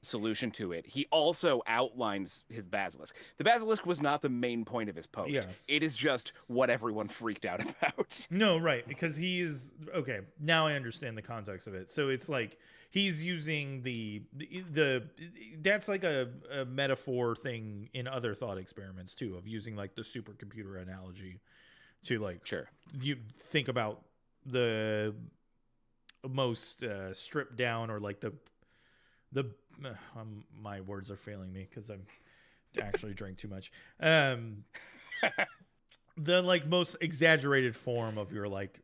solution to it, he also outlines his basilisk. The basilisk was not the main point of his post. Yeah. It is just what everyone freaked out about. No, right, because he is okay. Now I understand the context of it. So it's like he's using the that's like a metaphor thing in other thought experiments too, of using like the supercomputer analogy to like you think about the most stripped down, or like the my words are failing me because I'm actually drank too much. The like most exaggerated form of your like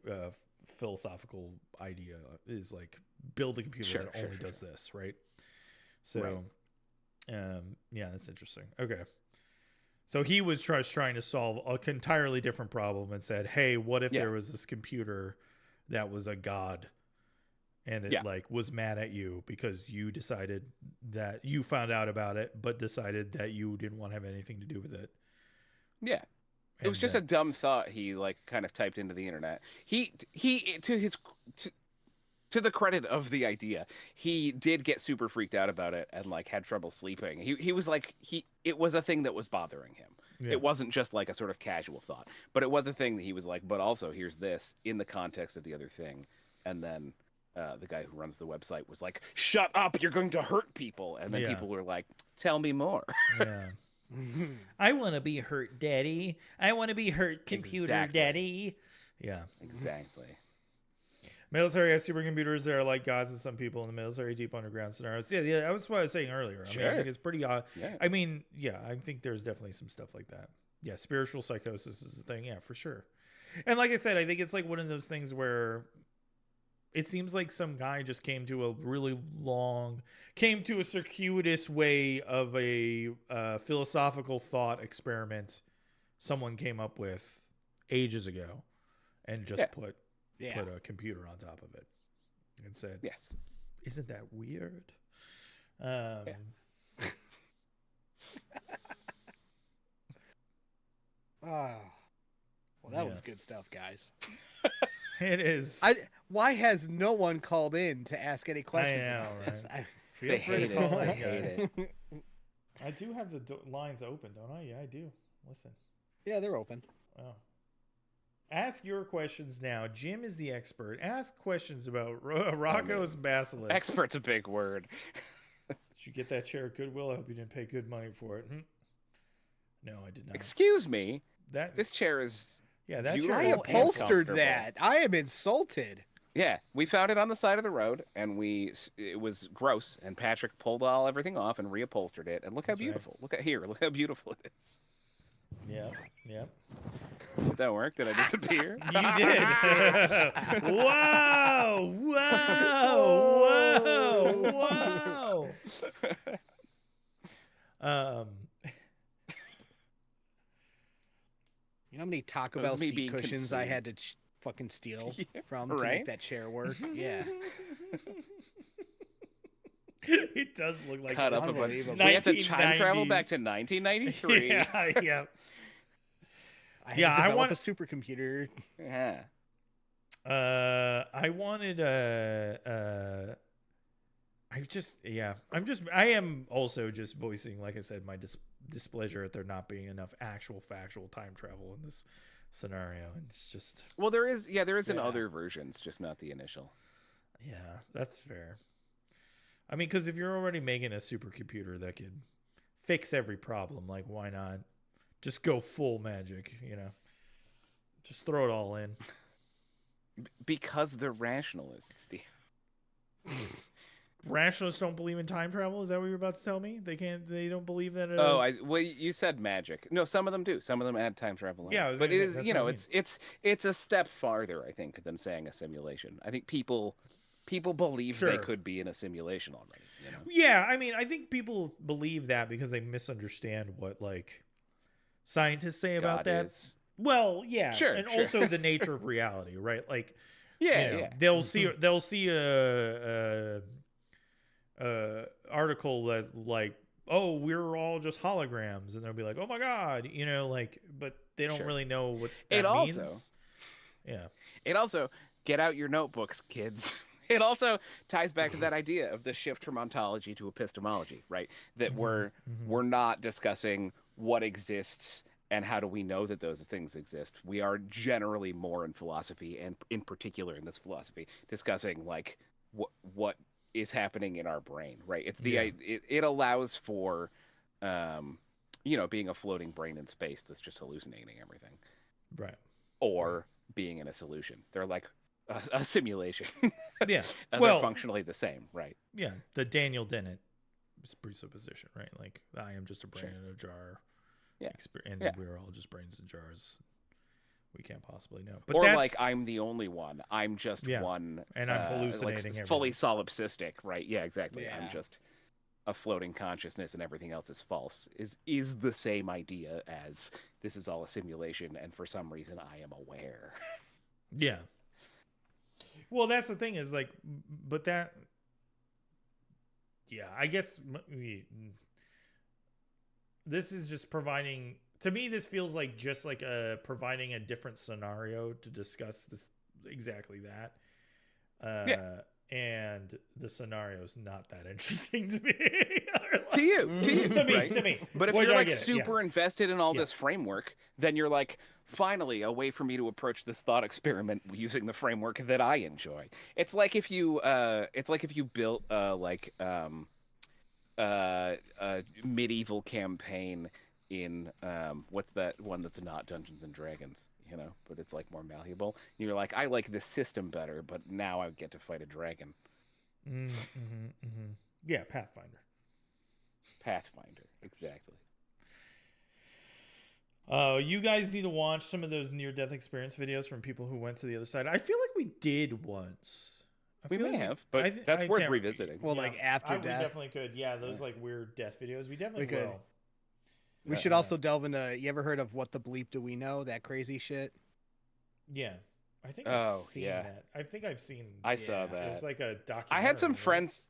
philosophical idea is like build a computer that only does this, right? So yeah, that's interesting. Okay, so he was trying to solve an entirely different problem and said, hey, what if there was this computer that was a god, and it like was mad at you because you decided that you found out about it, but decided that you didn't want to have anything to do with it. Yeah. It was just a dumb thought he like kind of typed into the internet. He to the credit of the idea, he did get super freaked out about it and like had trouble sleeping. He was like it was a thing that was bothering him. Yeah. It wasn't just like a sort of casual thought, but it was a thing that he was like, but also here's this in the context of the other thing. And then the guy who runs the website was like, shut up, you're going to hurt people. And then people were like, tell me more. Yeah. I want to be hurt, daddy. I want to be hurt, computer daddy. Yeah. Exactly. Military has supercomputers that are like gods to some people in the military, deep underground scenarios. Yeah, that was what I was saying earlier. I mean, I think it's pretty odd. Yeah. I mean, I think there's definitely some stuff like that. Yeah, spiritual psychosis is a thing. Yeah, for sure. And like I said, I think it's like one of those things where it seems like some guy just came to a circuitous way of a philosophical thought experiment someone came up with ages ago and just put a computer on top of it and said, yes, isn't that weird? Well, that was good stuff, guys. It is. Why has no one called in to ask any questions about this? Feel free to call in, guys. I do have the lines open, don't I? Yeah, I do. Listen. Yeah, they're open. Oh. Ask your questions now. Jim is the expert. Ask questions about Roko's Basilisk. Expert's a big word. Did you get that chair at Goodwill? I hope you didn't pay good money for it. No, I did not. Excuse me. This chair is... Yeah, that chair. I upholstered that. I am insulted. Yeah, we found it on the side of the road, and it was gross, and Patrick pulled everything off and reupholstered it, and look how beautiful. Look how beautiful it is. Yep. Yep. Did that work? Did I disappear? You did. Whoa! Whoa! Whoa! Whoa! You know how many Taco That was Bell me seat being cushions I consumed. had to fucking steal Yeah, from to right? make that chair work? Yeah. It does look like Cut a- up a bunch. Unbelievable. We had to time travel back to 1990s. 1993. Yeah, yeah. I had Yeah, to I develop want- a supercomputer. Yeah. I wanted I am also just voicing, like I said, my displeasure at there not being enough actual factual time travel in this scenario. And it's just, Well, there is in Yeah. other versions, just not the initial. yeah, that's fair. I mean, because if you're already making a supercomputer that could fix every problem, like, why not just go full magic, you know? Just throw it all in. Because they're rationalists, Steve. Rationalists don't believe in time travel? Is that what you're about to tell me? They don't believe that Well, you said magic. No, some of them do. Some of them add time travel. Yeah, I was but gonna it say, is, that's you what I know, mean. it's a step farther, I think, than saying a simulation. I think people believe they Sure. could be in a simulation already. You know? Yeah, I mean, I think people believe that because they misunderstand what, like, scientists say about God that. is. Well, yeah, Sure, and sure. also the nature of reality, right? Like, Yeah, you know, yeah. they'll see a article that, like, oh, we're all just holograms, and they'll be like, oh my god, you know, like, but they don't Sure. really know what It that means. also- Yeah. It also, get out your notebooks, kids. It also ties back to that idea of the shift from ontology to epistemology, right? That we're not discussing what exists and how do we know that those things exist. We are generally more in philosophy, and in particular in this philosophy, discussing like what is happening in our brain, right? It's Yeah. it allows for you know, being a floating brain in space that's just hallucinating everything, Right. or being in a solution. They're like a simulation. Yeah. And Well, they're functionally the same, right? yeah, the Daniel Dennett presupposition, right? Like, I am just a brain Sure. in a jar. Yeah. And Yeah. we're all just brains in jars. We can't possibly know. But Or that's, like, I'm the only one. I'm just Yeah. one. And I'm like, hallucinating fully everything. solipsistic, right? Yeah, exactly. Yeah. I'm just a floating consciousness and everything else is false. Is the same idea as this is all a simulation, and for some reason I am aware. Yeah. Well, that's the thing is, like, but that, yeah, I guess this is just providing, to me, this feels like just like providing a different scenario to discuss this, exactly that. Yeah. And the scenario is not that interesting to me. To you, to me, right? to me. But if Which you're I like get it, yeah. super invested in all Yeah. this framework, then you're like, finally, a way for me to approach this thought experiment using the framework that I enjoy. It's like if you built a medieval campaign in what's that one that's not Dungeons and Dragons, you know, but it's like more malleable. And you're like, I like this system better, but now I get to fight a dragon. Yeah, Pathfinder. Pathfinder, exactly. You guys need to watch some of those near-death experience videos from people who went to the other side. I feel like we did once. We may have, but that's worth revisiting. Well, like after we death. definitely could. Yeah, those like weird death videos. We definitely We could. will. We should also delve into. You ever heard of What the Bleep Do We Know? That crazy shit. Yeah, I think I've seen yeah. that. I think I've seen. I saw that. It's like a documentary. I had some right? friends.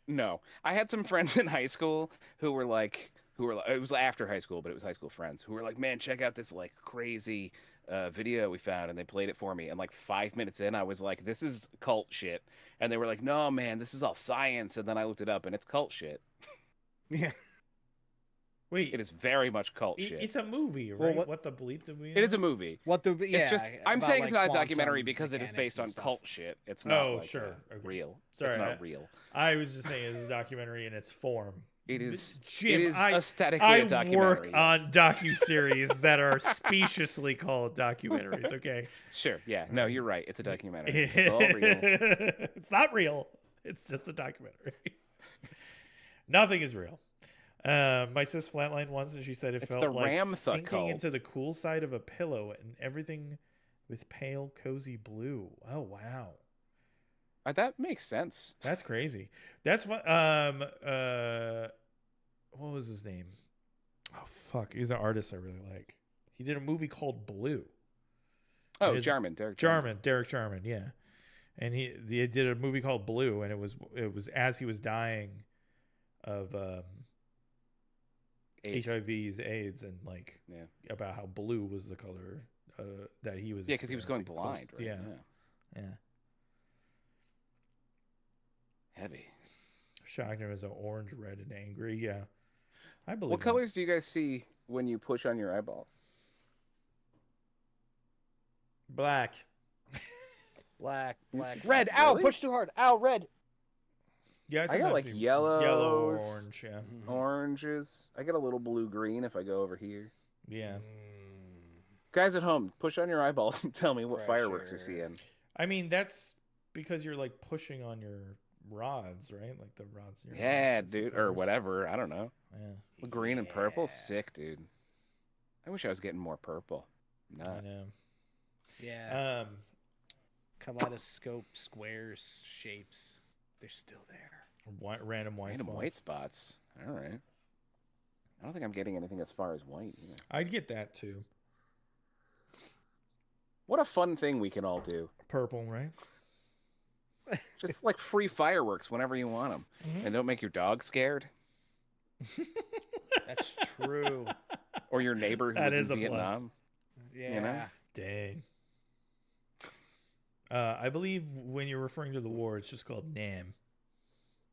No, I had some friends in high school who were like, it was after high school, but it was high school friends who were like, man, check out this like crazy video we found, and they played it for me. And like 5 minutes in, I was like, this is cult shit. And they were like, no, man, this is all science. And then I looked it up, and it's cult shit. Yeah. Wait, It is very much cult shit. it's a movie, Well, right? what- What the bleep did we? It is a movie. What the? Yeah. It's just I'm about, saying like, it's not a quantum documentary because it is mechanics based and on stuff. cult shit. It's not Oh, like, sure. Okay. real. Sorry, it's not real. I was just saying it's a documentary in its form. It is. Jim, it is aesthetically I a documentary. work on yes. docuseries that are speciously called documentaries. Okay. Sure. Yeah. No, you're right. It's a documentary. It's all real. It's not real. It's just a documentary. Nothing is real. My sis flatlined once, and she said it It's felt the like Ramtha sinking cult. into the cool side of a pillow, and everything with pale, cozy blue. Oh wow, That makes sense. that's crazy. That's what. What was his name? Oh fuck, he's an artist I really like. He did a movie called Blue. Oh, His- Jarman, Derek Derek Jarman, yeah. And he did a movie called Blue, and it was as he was dying of AIDS. HIV's AIDS, and like Yeah. about how blue was the color that he was. Yeah, because he was going experiencing blind, right? Yeah, yeah. Heavy. Shocked was an orange, red, and angry. Yeah, I believe. What that. colors do you guys see when you push on your eyeballs? Black. Black. Really? Red. Ow, push too hard. Ow, red. Yeah, I got sometimes like see yellows, yellow, or orange. Yeah, oranges. I get a little blue-green if I go over here. yeah. Guys at home, push on your eyeballs and tell me what fireworks you're Pressure. seeing. I mean, that's because you're like pushing on your rods, right? Like the rods. In your Yeah, wrists, that's the dude, or colors. whatever. I don't know. Yeah, Green and purple, Yeah. sick, dude. I wish I was getting more purple. I No. know. Yeah. Kaleidoscope squares, shapes. They're still there. Random white Random spots. white spots. All right. I don't think I'm getting anything as far as white either. I'd get that too. What a fun thing we can all do. Purple, right? Just like free fireworks whenever you want them. And don't make your dog scared That's true. or your neighbor who That was is in a plus. Vietnam. Yeah. Dang. I believe when you're referring to the war, it's just called NAM.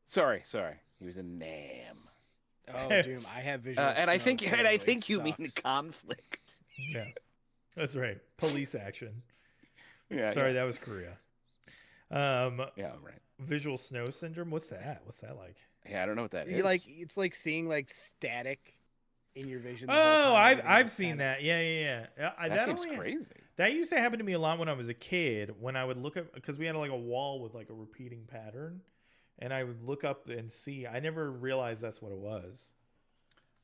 Sorry. He was in Nam. Oh, Doom, I have visual. And I snow, think too. It you mean sucks. conflict. Yeah, that's right. Police action. Yeah. Sorry, that was Korea. Yeah, right. Visual snow syndrome. What's that? What's that like? Yeah, I don't know what that is. You like it's like seeing like static in your vision. the Oh, whole time. Everything I've just seen kinda- that. Yeah. that seems crazy. That used to happen to me a lot when I was a kid. When I would look up, because we had like a wall with like a repeating pattern, and I would look up and see. I never realized that's what it was.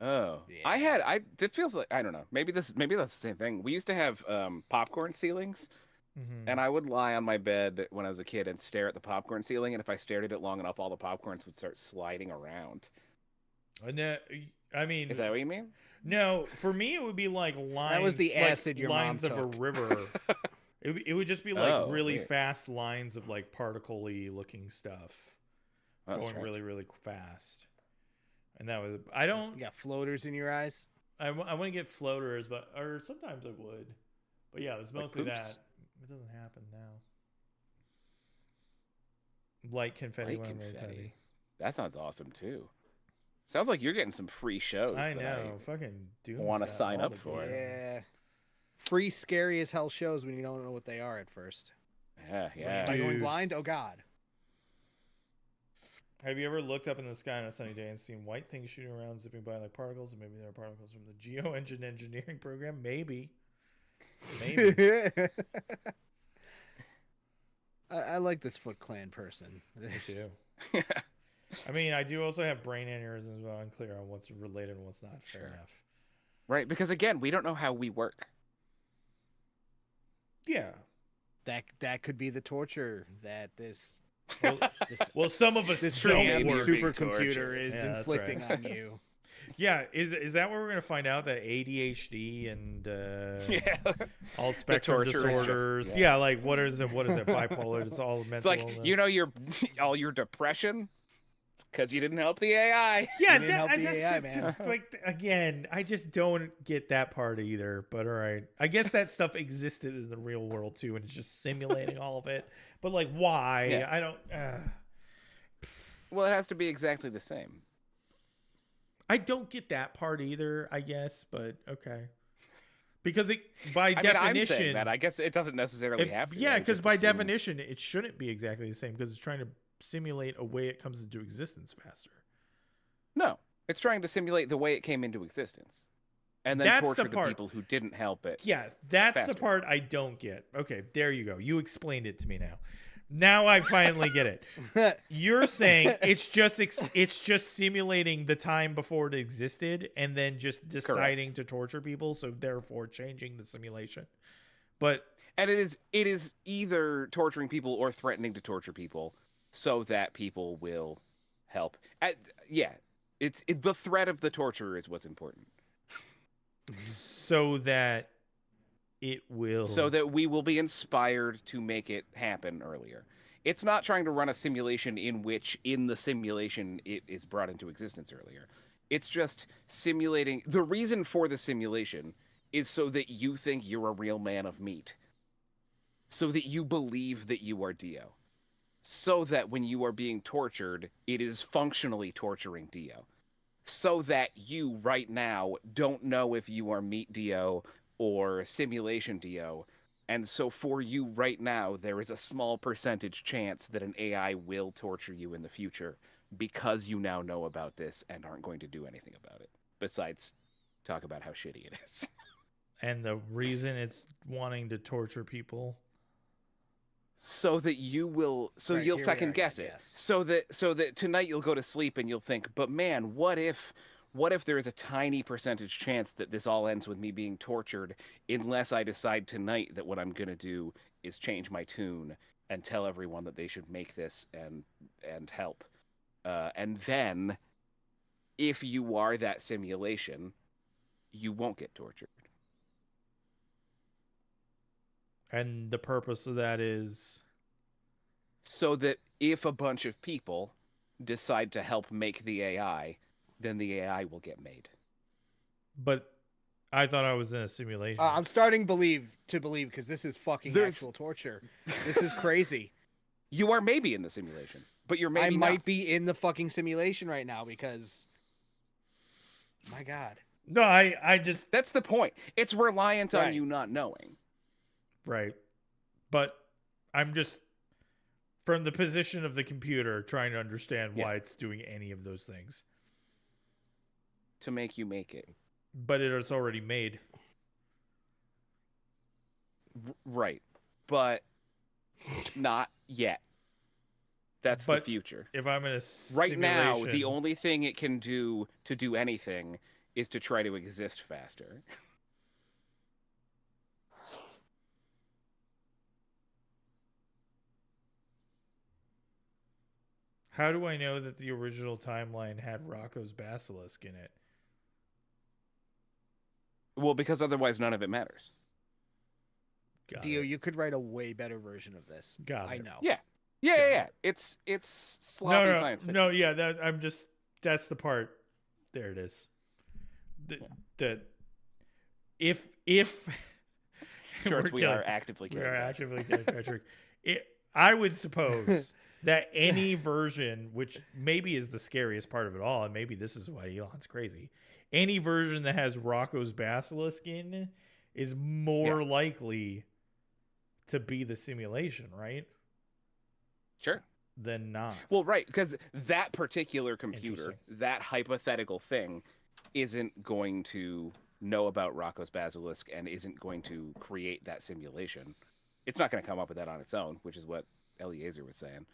Oh, Yeah. It feels like, I don't know. Maybe that's the same thing. We used to have popcorn ceilings, and I would lie on my bed when I was a kid and stare at the popcorn ceiling. And if I stared at it long enough, all the popcorns would start sliding around. No, I mean, Is that what you mean? no. For me, it would be like lines. That was the like acid your mom lines of a took. river. It would just be like Oh, really weird. fast lines of like particle-y looking stuff That's going strange. really, really fast. And that was I don't. You got floaters in your eyes. I want to get floaters, or sometimes I would. But yeah, it was Like mostly poops? that. It doesn't happen now. Light confetti Light when I'm really confetti. tiny. That sounds awesome too. Sounds like you're getting some free shows. I that know. Fucking Doom's wanna got sign all up the for. gear. Yeah. Free scary as hell shows when you don't know what they are at first. Yeah, Am I yeah. going Dude. blind? Oh God. Have you ever looked up in the sky on a sunny day and seen white things shooting around, zipping by like particles? And maybe they're particles from the geo-engine engineering program. Maybe. I like this Foot Clan person. Me too. I mean, I do also have brain aneurysms, but I'm unclear on what's related and what's not. Fair Sure. enough. Right, because again, we don't know how we work. Yeah. That could be the torture that this Well, well, some of us this don't damn maybe work. being supercomputer tortured. is Yeah, that's inflicting right. on you. Yeah, is that where we're gonna find out that ADHD and Yeah. all spectrum torture is just- disorders? yeah. Yeah, like what is it? Bipolar? It's all mental It's like, illness. you know, all your depression, it's because you didn't help the AI. Yeah, You didn't help the AI, it's man. just like again, I just don't get that part either. But all right, I guess that stuff existed in the real world too, and it's just simulating all of it. But like, why? Yeah. I don't. Well, it has to be exactly the same. I don't get that part either. I guess, but okay, because it by I mean, I'm definition, saying that. I guess it doesn't necessarily have to. yeah, I because just by assume- definition, it shouldn't be exactly the same because it's trying to simulate a way it comes into existence faster. No, it's trying to simulate the way it came into existence, and then That's torture the the part. people who didn't help it. Yeah, that's the Faster. part I don't get. Okay, there you go. You explained it to me now. Now I finally get it. You're saying it's just simulating the time before it existed and then just deciding to torture people, so therefore changing the simulation. But and it is either torturing people or threatening to torture people so that people will help. It's the threat of the torturer is what's important. So that it will. So that we will be inspired to make it happen earlier. It's not trying to run a simulation in which, in the simulation, it is brought into existence earlier. It's just simulating. The reason for the simulation is so that you think you're a real man of meat. So that you believe that you are Dio. So that when you are being tortured, it is functionally torturing Dio. So that you, right now, don't know if you are meat Dio or simulation Dio. And so for you right now, there is a small percentage chance that an AI will torture you in the future because you now know about this and aren't going to do anything about it. Besides talk about how shitty it is. And the reason it's wanting to torture people, so that you will, you'll second guess it. So that tonight you'll go to sleep and you'll think, but man, what if there is a tiny percentage chance that this all ends with me being tortured unless I decide tonight that what I'm going to do is change my tune and tell everyone that they should make this and help. And then if you are that simulation, you won't get tortured. and the purpose of that is so that if a bunch of people decide to help make the AI, then the AI will get made. But I thought I was in a simulation. I'm starting to believe because this is fucking actual torture. This is crazy. You are maybe in the simulation, but you're maybe I might not. be in the fucking simulation right now because, my God. No, I just... That's the point. It's reliant on you not knowing. Right. But I'm just, from the position of the computer, trying to understand why it's doing any of those things. To make you make it. But it is already made. Right. But not yet. That's the future. If I'm in a simulation... Right now, the only thing it can do to do anything is to try to exist faster. How do I know that the original timeline had Roko's Basilisk in it? Well, because otherwise none of it matters. Dio, you could write a way better version of this. I know. Yeah. It's sloppy science fiction. No, yeah, that's the part. There it is. If George, we are actively torturing. I would suppose that any version, which maybe is the scariest part of it all, and maybe this is why Elon's crazy, any version that has Roko's Basilisk in is more likely to be the simulation, right? Sure. Than not. Well, right, because that particular computer, that hypothetical thing, isn't going to know about Roko's Basilisk and isn't going to create that simulation. It's not going to come up with that on its own, which is what Eliezer was saying.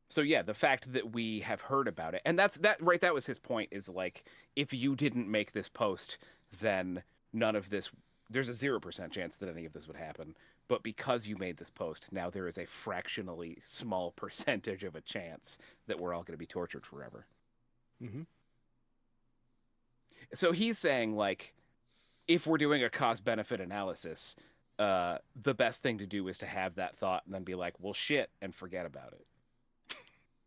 So yeah, the fact that we have heard about it, and that was his point, is like, if you didn't make this post, then none of this, there's a 0% chance that any of this would happen. But because you made this post, now there is a fractionally small percentage of a chance that we're all going to be tortured forever. Mm-hmm. So he's saying, like, if we're doing a cost-benefit analysis, the best thing to do is to have that thought and then be like, well, shit, and forget about it.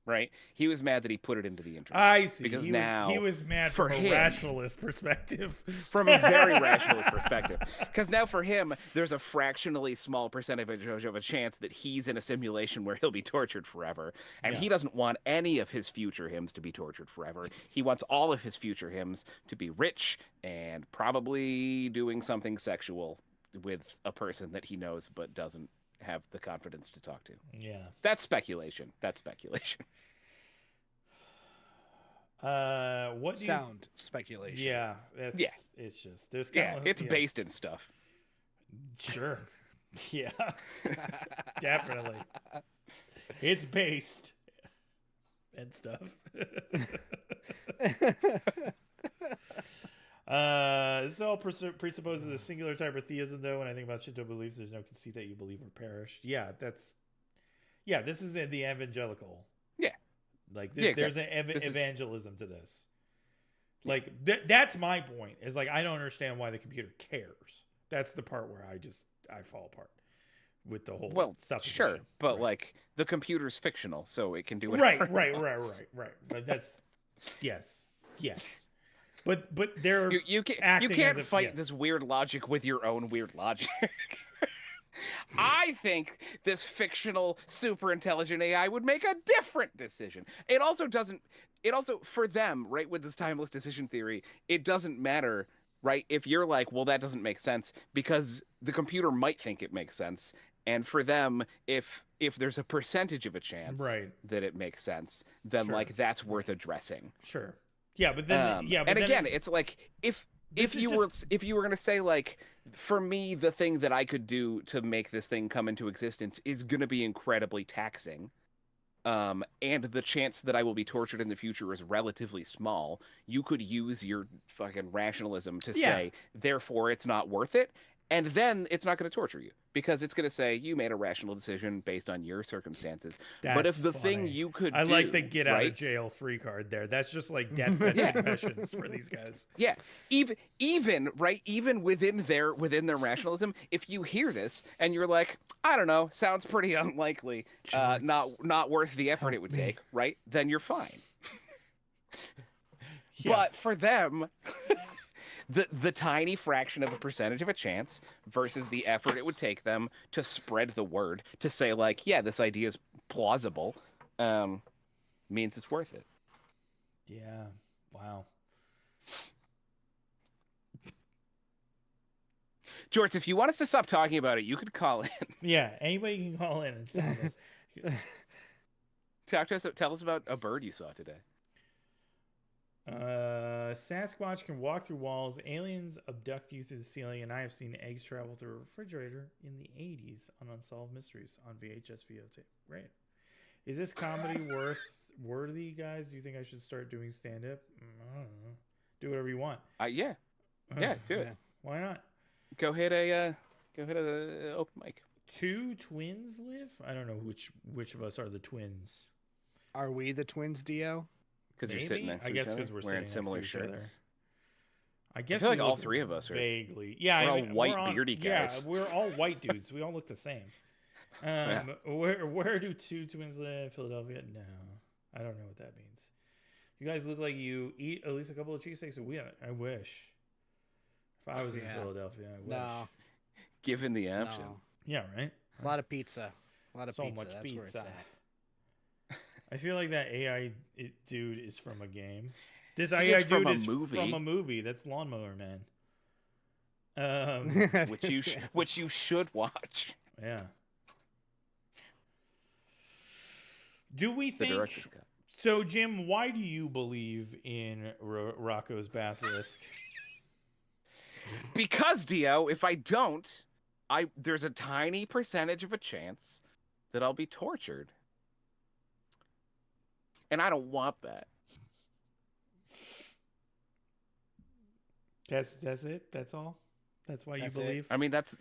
Right? He was mad that he put it into the internet. I see. Because he was mad from a rationalist perspective. From a very rationalist perspective. Because now for him, there's a fractionally small percentage of a chance that he's in a simulation where he'll be tortured forever. And he doesn't want any of his future hymns to be tortured forever. He wants all of his future hymns to be rich and probably doing something sexual with a person that he knows but doesn't have the confidence to talk to. Yeah. That's speculation. What sound speculation? Yeah. It's just there's kind of, it's based in stuff. Sure. Yeah, definitely. It's based and stuff. This all presupposes a singular type of theism, though. When I think about Shinto beliefs, there's no conceit that you believe or perish. Yeah, this is the evangelical. Yeah. Like, this, Yeah, exactly. there's an evangelism to this. Like, that's my point. Is like, I don't understand why the computer cares. That's the part where I fall apart with the whole supposition. Sure, but right. like the computer's fictional, so it can do whatever. Right. But that's yes. But they're you can't fight this weird logic with your own weird logic. I think this fictional super intelligent AI would make a different decision. It also for them, right, with this timeless decision theory, it doesn't matter, right? If you're like, well, that doesn't make sense, because the computer might think it makes sense. And for them, if there's a percentage of a chance that it makes sense, then like that's worth addressing. Sure. Yeah, but then and again, it's like if you were gonna say, like, for me, the thing that I could do to make this thing come into existence is gonna be incredibly taxing, and the chance that I will be tortured in the future is relatively small, you could use your fucking rationalism to say, therefore it's not worth it, and then it's not going to torture you, because it's going to say you made a rational decision based on your circumstances. But if the thing you could I do, like the get out of jail free card there. That's just like deathbed confessions for these guys. Yeah, even within their rationalism, if you hear this and you're like, I don't know, sounds pretty unlikely, not worth the effort it would take, right? Then you're fine. But for them, the tiny fraction of a percentage of a chance versus the effort it would take them to spread the word, to say, like, yeah, this idea is plausible, means it's worth it. Yeah. Wow. George, if you want us to stop talking about it, you could call in. Yeah, anybody can call in and stop us. Tell us about a bird you saw today. Sasquatch can walk through walls, aliens abduct you through the ceiling, and I have seen eggs travel through a refrigerator in the 80s on Unsolved Mysteries on VHS videotape. Great. Is this comedy worthy, guys? Do you think I should start doing stand-up? I don't know. Do whatever you want. Yeah, do it. Why not? Go hit a open mic. Two twins live? I don't know which of us are the twins. Are we the twins, Dio? Because you're sitting next to each other. I guess because we're wearing similar shirts. I guess I feel like all three of us are vaguely. Yeah, we're all white beardy guys. Yeah, we're all white dudes. We all look the same. Where do two twins live? Philadelphia? No, I don't know what that means. You guys look like you eat at least a couple of cheesesteaks a week. I wish. If I was in Philadelphia, I wish. No. Given the option. No. Yeah, right. A lot of pizza. A lot of so pizza. Much That's pizza. where it's at. I feel like that AI dude is from a game. This AI dude from a movie. That's Lawnmower Man. Which you should watch. Yeah. Do we think? So, Jim, why do you believe in Rocco's Basilisk? Because, Dio, if I don't, there's a tiny percentage of a chance that I'll be tortured. And I don't want that. That's it? That's all? That's why you believe? I mean, that's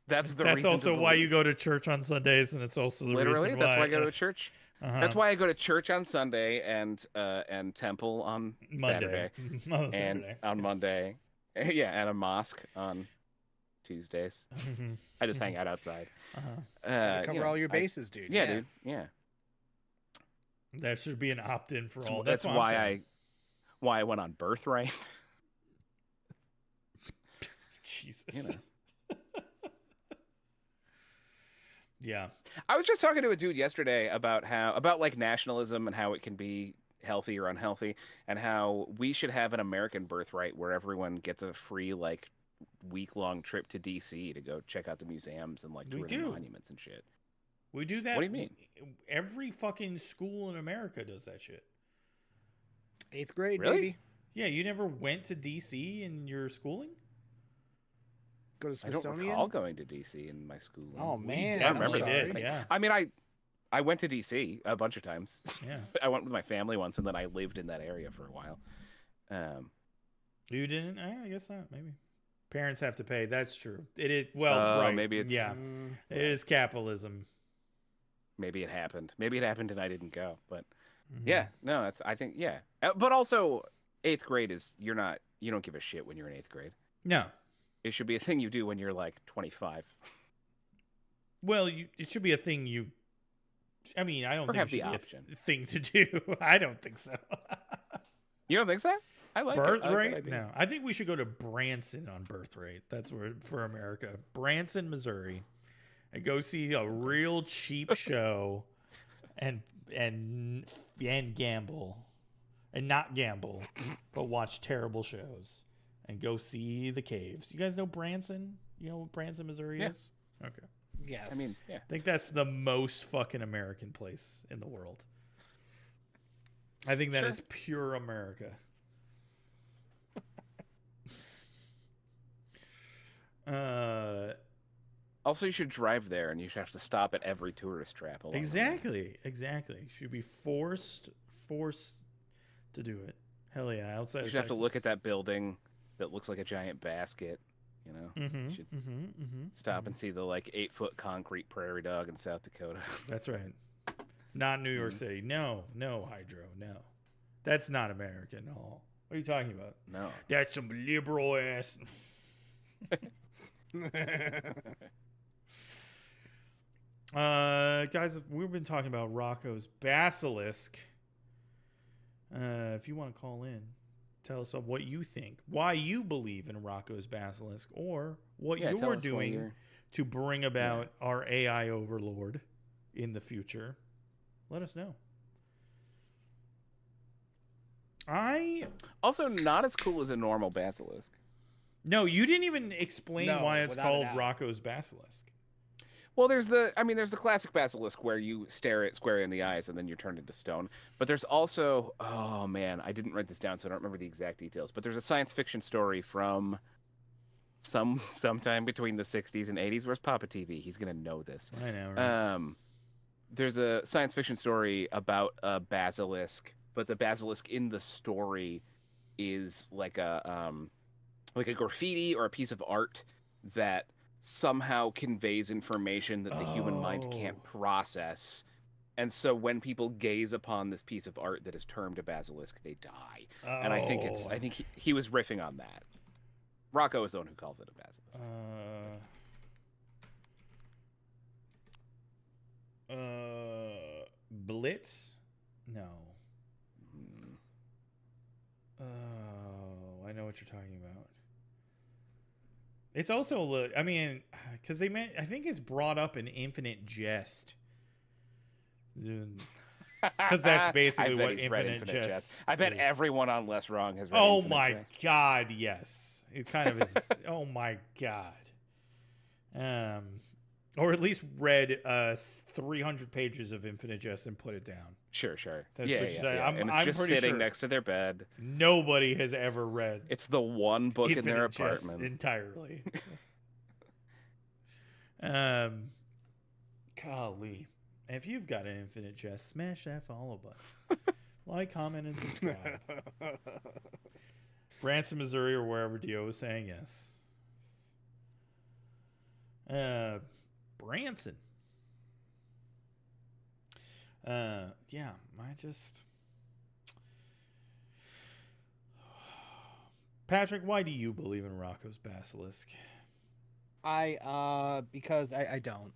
the reason. That's also why you go to church on Sundays, and it's also the reason why. That's why I go to church. That's why I go to church on Sunday and temple on Saturday. And on Monday. Yeah, and a mosque on Tuesdays. I just hang out outside. Cover all your bases, dude. Yeah, dude. Yeah. There should be an opt-in for all. That's why I went on Birthright. Jesus. You know. Yeah. I was just talking to a dude yesterday about like nationalism and how it can be healthy or unhealthy, and how we should have an American birthright where everyone gets a free like week-long trip to DC to go check out the museums and like tour the monuments and shit. We do that. What do you mean? Every fucking school in America does that shit. 8th grade, really? baby. Yeah, you never went to DC in your schooling? Go to I don't Smithsonian? recall going to DC in my schooling. Oh, man. I I'm remember sorry. did. Yeah. I mean, I went to DC a bunch of times. Yeah. I went with my family once, and then I lived in that area for a while. You didn't? I guess not. Maybe. Parents have to pay. That's true. It is. Well, right. Maybe it's Yeah. It is capitalism. Maybe it happened. Maybe it happened and I didn't go. But Mhm. yeah, no, I think yeah. But also, 8th grade is you don't give a shit when you're in 8th grade. No. It should be a thing you do when you're like 25. Well, it should be a thing you. I mean, I don't Or think have it should the be option. a thing to do. I don't think so. You don't think so? I like it. I like that Birthright? idea. No. I think we should go to Branson on Birthright. That's where for America. Branson, Missouri. And go see a real cheap show and gamble. And not gamble, but watch terrible shows. And go see the caves. You guys know Branson? You know what Branson, Missouri is? Okay. Yes. I mean, yeah. I think that's the most fucking American place in the world. I think that is pure America. Also, you should drive there, and you should have to stop at every tourist trap. Along the way. Exactly. Should be forced to do it. Hell yeah! Outside. You should have to look at that building that looks like a giant basket. You know, you should stop and see the 8-foot concrete prairie dog in South Dakota. That's right. Not New York City. No, Hydro. No, that's not American at all. What are you talking about? No, That's some liberal ass. Guys, we've been talking about Rocco's Basilisk. If you want to call in, tell us what you think, why you believe in Rocco's Basilisk, or what tell you're us why doing to bring about our AI overlord in the future. Let us know. Also, not as cool as a normal basilisk. No, you didn't even explain why it's without a called doubt. Rocco's Basilisk. Well, there's the classic basilisk where you stare it square in the eyes and then you're turned into stone. But there's also, oh man, I didn't write this down, so I don't remember the exact details. But there's a science fiction story from sometime between the 60s and 80s. Where's Papa TV? He's gonna know this. I know, right? There's a science fiction story about a basilisk, but the basilisk in the story is like a graffiti or a piece of art that somehow conveys information that the human mind can't process. And so when people gaze upon this piece of art that is termed a basilisk, they die. And I think he was riffing on that. Rocco is the one who calls it a basilisk. Blitz? No. Oh, I know what you're talking about. It's also, I mean, because I think it's brought up in Infinite Jest. Because that's basically what Infinite Jest. I bet is. everyone on Less Wrong has read Oh Infinite my Jest. God, yes. It kind of is. Oh my God. Or at least read 300 pages of Infinite Jest and put it down. Sure. That's Yeah. and And it's I'm just pretty sitting sure next to their bed. nobody has ever read It's the one book in their Infinite Jest apartment. entirely. Golly. If you've got an Infinite Jest, smash that follow button. Like, comment, and subscribe. Branson, Missouri, or wherever Dio was saying yes. Branson. Yeah, Patrick, why do you believe in Rocco's Basilisk? Because I don't.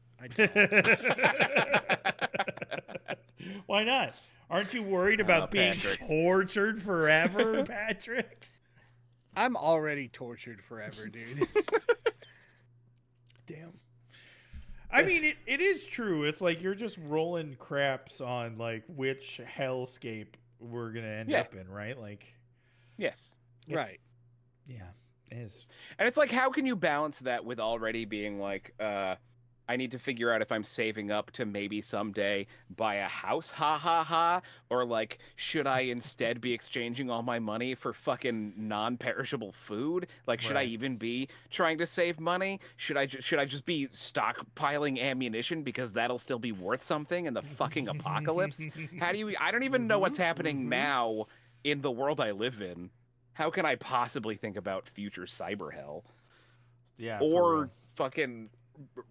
Why not? Aren't you worried about being Patrick. tortured forever, Patrick? I'm already tortured forever, dude. Damn. I mean, it is true. It's like you're just rolling craps on like which hellscape we're gonna end up in, right? Like, Yes. Right. yeah, it is. And it's like, how can you balance that with already being like, I need to figure out if I'm saving up to maybe someday buy a house, ha ha ha, or like, should I instead be exchanging all my money for fucking non-perishable food? Like, should I even be trying to save money? Should I just be stockpiling ammunition because that'll still be worth something in the fucking apocalypse? How do you? I don't even know what's happening now in the world I live in. How can I possibly think about future cyber hell? Yeah. Or fucking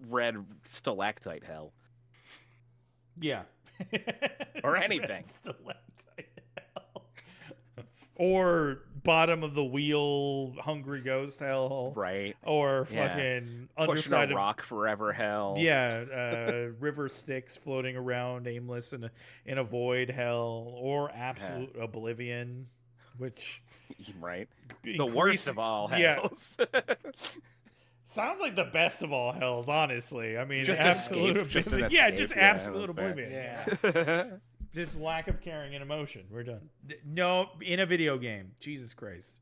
red stalactite hell. Yeah. Or anything. Stalactite hell. Or bottom of the wheel hungry ghost hell. Right. Or fucking underside of rock forever hell. Yeah. River Styx floating around aimless in a void hell. Or absolute oblivion, which right. The worst of all hells. Yeah. Sounds like the best of all hells, honestly. I mean, just absolute escape, just oblivion. escape. Just absolute oblivion. Yeah. Just lack of caring and emotion. We're done. No, in a video game. Jesus Christ.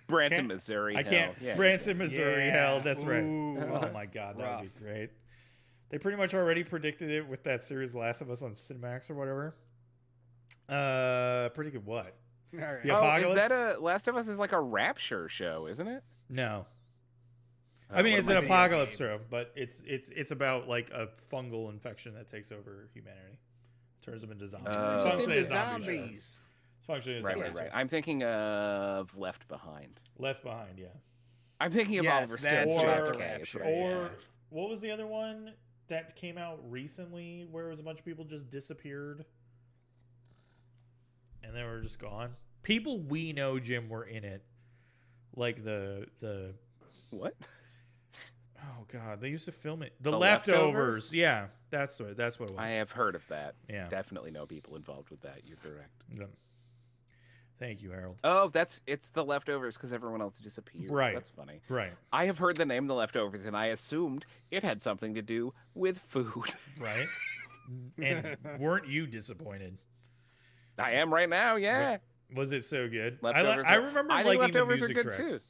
Branson, Missouri. I can't. Yeah, Branson, Missouri. Hell. That's right. Ooh, Oh my God, that would be great. They pretty much already predicted it with that series Last of Us on Cinemax or whatever. Predicted what? All right. The is apocalypse? that a Last of Us is like a Rapture show, isn't it? No. I mean, it's an apocalypse show, but it's about like a fungal infection that takes over humanity, turns them into zombies. It's functionally a zombie show. It's functionally a zombie show. Right. I'm thinking of Left Behind. Left Behind, yeah. I'm thinking of Oliver Stone's JFK. Or what was the other one that came out recently where it was a bunch of people just disappeared and they were just gone? People we know, Jim, were in it. Like the what? Oh God, they used to film it. The Leftovers. Yeah, that's what it was. I have heard of that. Yeah, definitely know people involved with that. You're correct. Yeah. Thank you, Harold. Oh, it's The Leftovers because everyone else disappeared. Right. That's funny. Right. I have heard the name The Leftovers, and I assumed it had something to do with food. Right. And weren't you disappointed? I am right now. Yeah. Was it so good? Leftovers I remember I think liking Leftovers the are music good track. too.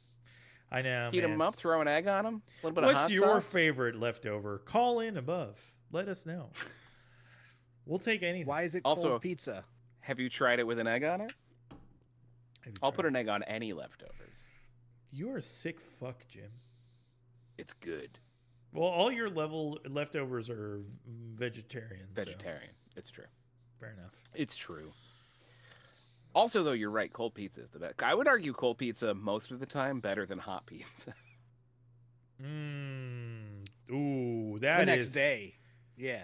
I know. Heat them up, throw an egg on them. A little bit of hot What's your sauce. favorite leftover? Call in above. Let us know. We'll take anything. Why is it Also, cold pizza? Have you tried it with an egg on it? I'll put an egg on any leftovers. You're a sick fuck, Jim. It's good. Well, all your leftovers are vegetarian. Vegetarian. So. It's true. Fair enough. It's true. Also, though, you're right. Cold pizza is the best. I would argue cold pizza most of the time better than hot pizza. Ooh, that is the next day. Yeah.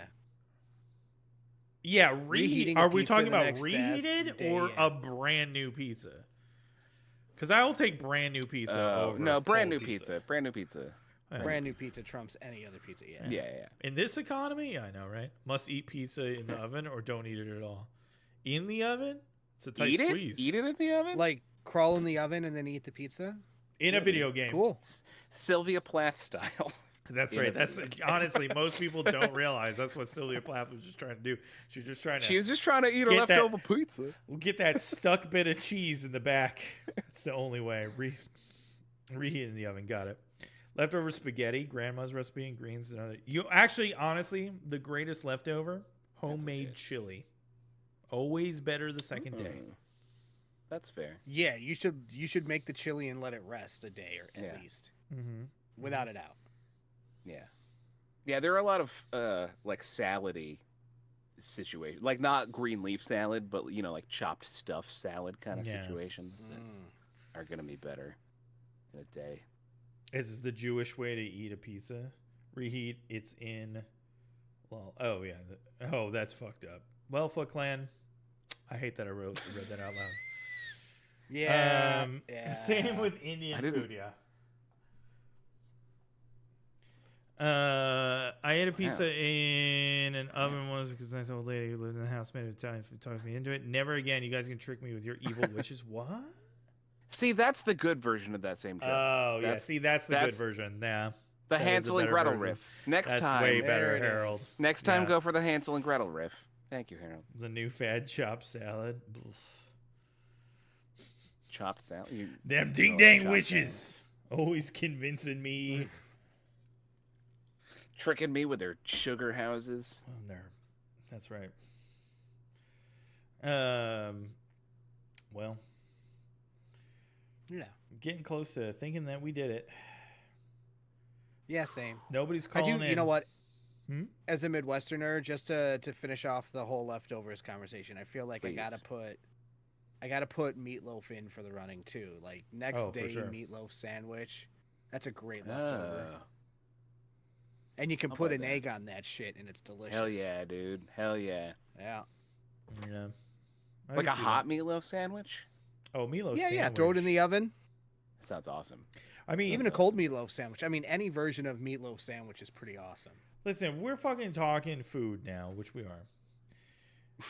Yeah, Reheating Are a we pizza talking the about next reheated day, or yeah. a brand new pizza? Because I will take brand new pizza over no, brand new cold pizza. Brand new pizza. Brand new pizza trumps any other pizza. Yeah. Yeah. In this economy, I know, right? Must eat pizza in the oven or don't eat it at all. In the oven? It's a tight squeeze. Eat it in the oven? Like crawl in the oven and then eat the pizza? In a video game. Cool. Sylvia Plath style. That's right. That's honestly, most people don't realize that's what Sylvia Plath was just trying to do. She was just trying to eat a leftover pizza. Get that stuck bit of cheese in the back. It's the only way. Reheat in the oven. Got it. Leftover spaghetti, grandma's recipe, and greens and other. You actually, honestly, the greatest leftover, homemade chili. Always better the second day. That's fair. Yeah, you should make the chili and let it rest a day or at least, without a doubt. Yeah. There are a lot of like salady situations, like not green leaf salad, but like chopped stuff salad kind of situations that are gonna be better in a day. This is the Jewish way to eat a pizza. Reheat. It's in. Well, oh yeah. Oh, that's fucked up. Well, Foot Clan. I hate that I read that out loud. Yeah. Same with Indian food. Yeah. I ate a pizza in an oven once because a nice old lady who lived in the house made Italian food, talked me into it. Never again. You guys can trick me with your evil wishes. What? See, that's the good version of that same trick. Oh, yeah. See, that's the good version. Yeah. The Hansel and Gretel riff. Next time. That's way better, Harold. Next time, go for the Hansel and Gretel riff. Thank you, Harold. The new fad chopped salad. Chopped salad? Them ding-dang witches. Salad. Always convincing me. Tricking me with their sugar houses. Oh, there. That's right. Well, Yeah. I'm getting close to thinking that we did it. Yeah, same. Nobody's I calling do. in. You know what? Hmm? As a Midwesterner, just to finish off the whole leftovers conversation, I feel like Please. I gotta put meatloaf in for the running too. Like next Oh, for day sure. meatloaf sandwich, that's a great leftover. Oh. And you can I'll put buy an that. egg on that shit, and it's delicious. Hell yeah, dude. Hell yeah. Yeah. Yeah. I Like can a see hot that. meatloaf sandwich? Oh, meatloaf Yeah, sandwich. yeah. Throw it in the oven. That sounds awesome. I mean, Even a cold meatloaf sandwich. I mean, any version of meatloaf sandwich is pretty awesome. listen, we're fucking talking food now, which we are.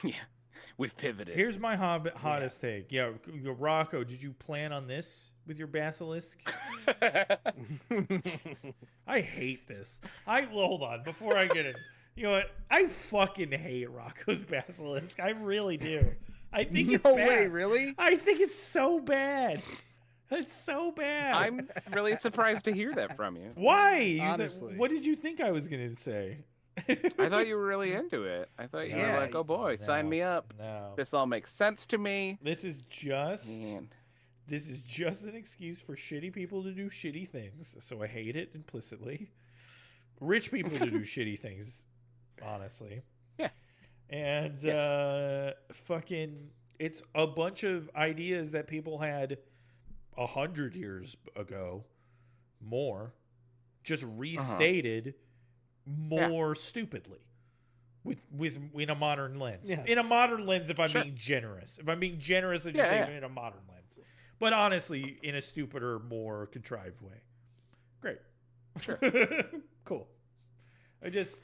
Yeah. We've pivoted. Here's my hottest take. Yeah, Rocco, did you plan on this with your Basilisk? I hate this. Hold on, before I get in. You know what? I fucking hate Rocco's Basilisk. I really do. I think it's No bad. way, really? I think it's so bad. It's so bad. I'm really surprised to hear that from you. Why? Honestly. What did you think I was going to say? I thought you were really into it. I thought you were Yeah. like, oh boy, sign me up. No. This all makes sense to me. This is just And an excuse for shitty people to do shitty things. So I hate it implicitly. Rich people to do shitty things, honestly. Yeah. And fucking, it's a bunch of ideas that people had 100 years ago, more, just restated more stupidly. With in a modern lens. Yes. In a modern lens, if I'm Sure. being generous. If I'm being generous, I just say in a modern lens. But honestly, in a stupider, more contrived way. Great. Sure. Cool. I just...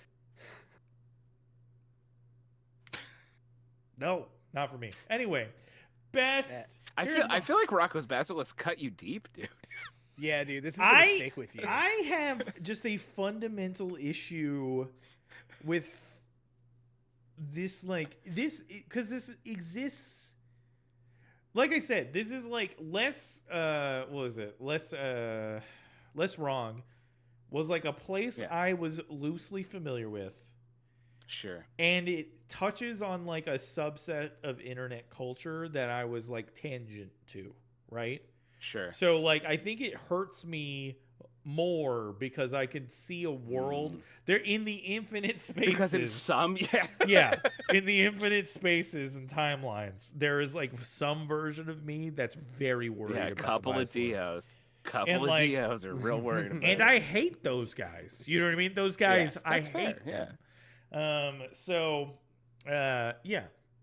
No, not for me. Anyway, best... I feel like Rocco's Basilisk cut you deep, dude. Yeah, dude, this is gonna stick with you. I have just a fundamental issue with this, because this exists. Like I said, this is like less wrong was like a place I was loosely familiar with. Sure. And it touches on like a subset of internet culture that I was like tangent to, right? Sure. So like I think it hurts me more because I can see a world they're in the infinite spaces. Because in some, yeah, in the infinite spaces and timelines, there is like some version of me that's very worried about a couple the of Basilisk. Dios. Couple And, of like- Dios are real worried about And it. I hate those guys. You know what I mean? Those guys, I that's fair, hate them.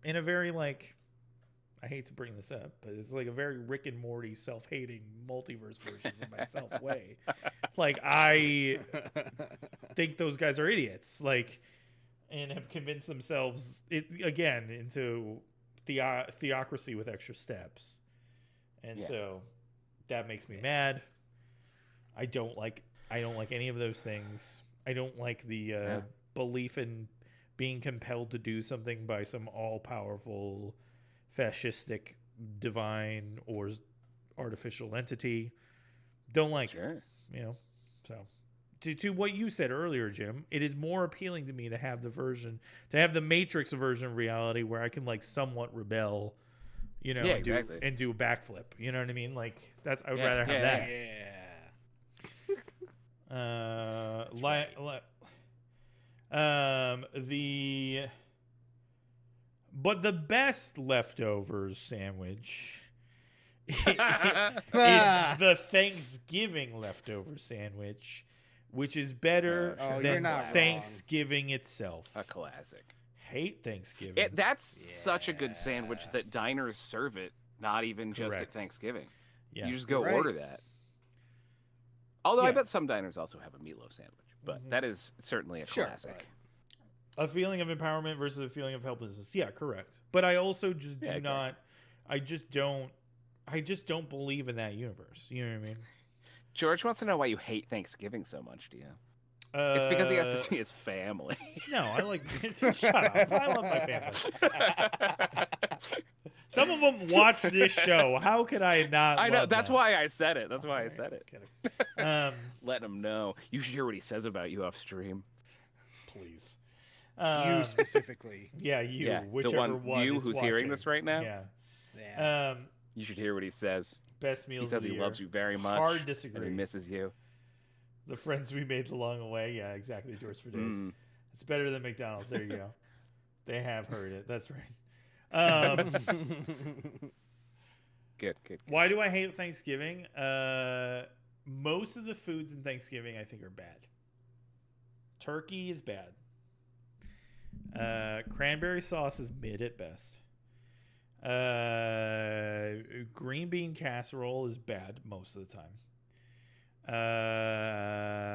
In a very like, I hate to bring this up, but it's like a very Rick and Morty self-hating multiverse versions of myself way. Like I think those guys are idiots, like, and have convinced themselves into theocracy with extra steps, and so that makes me mad. I don't like any of those things. I don't like the belief in being compelled to do something by some all-powerful fascistic divine or artificial entity. Don't like it, so to what you said earlier, Jim, it is more appealing to me to have the Matrix version of reality where I can like somewhat rebel, and do a backflip, you know what I mean? Like I would rather have that. But the best leftovers sandwich is the Thanksgiving leftover sandwich, which is better you're than not Thanksgiving itself. A classic. Hate Thanksgiving. That's such a good sandwich that diners serve it, not even just at Correct. Thanksgiving. Yeah. You just go Right. order that. Although I Yeah. bet some diners also have a meatloaf sandwich, but that is certainly a Sure, classic. A feeling of empowerment versus a feeling of helplessness. Yeah, correct. But I also just do exactly. not. I just don't believe in that universe. You know what I mean? George wants to know why you hate Thanksgiving so much, Dio. It's because he has to see his family. No, I like. Shut up! I love my family. Some of them watch this show. How could I not? I know. love That's them? why I said it. That's why I said it. Kidding. Let him know. You should hear what he says about you off stream. please. You specifically. Yeah, you. Yeah, Whichever one you is who's watching. hearing this right now. Yeah. Yeah. You should hear what he says. Best He meals says of the he year. loves you very much. Hard disagree. And he misses you. The friends we made along the way. Yeah, exactly. George for days. It's better than McDonald's. There you go. They have heard it. That's right. Good. Why do I hate Thanksgiving? Most of the foods in Thanksgiving I think are bad. Turkey is bad. Cranberry sauce is mid at best. Green bean casserole is bad most of the time.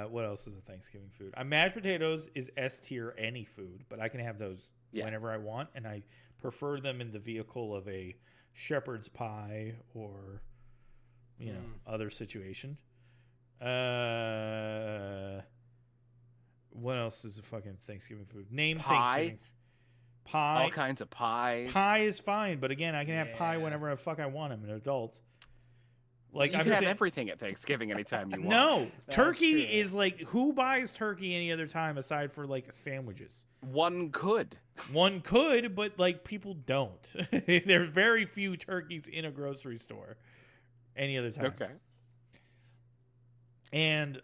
What else is a Thanksgiving food? Mashed potatoes is S tier any food, but I can have those whenever I want, and I prefer them in the vehicle of a shepherd's pie or other situation. What else is a fucking Thanksgiving food? Name Thanksgiving. Pie. All kinds of pies. Pie is fine, but again, I can have pie whenever the fuck I want. I'm an adult. Like you can have everything at Thanksgiving anytime you want. No, turkey is like, who buys turkey any other time aside for like sandwiches? One could, but like people don't. There's very few turkeys in a grocery store any other time. Okay. And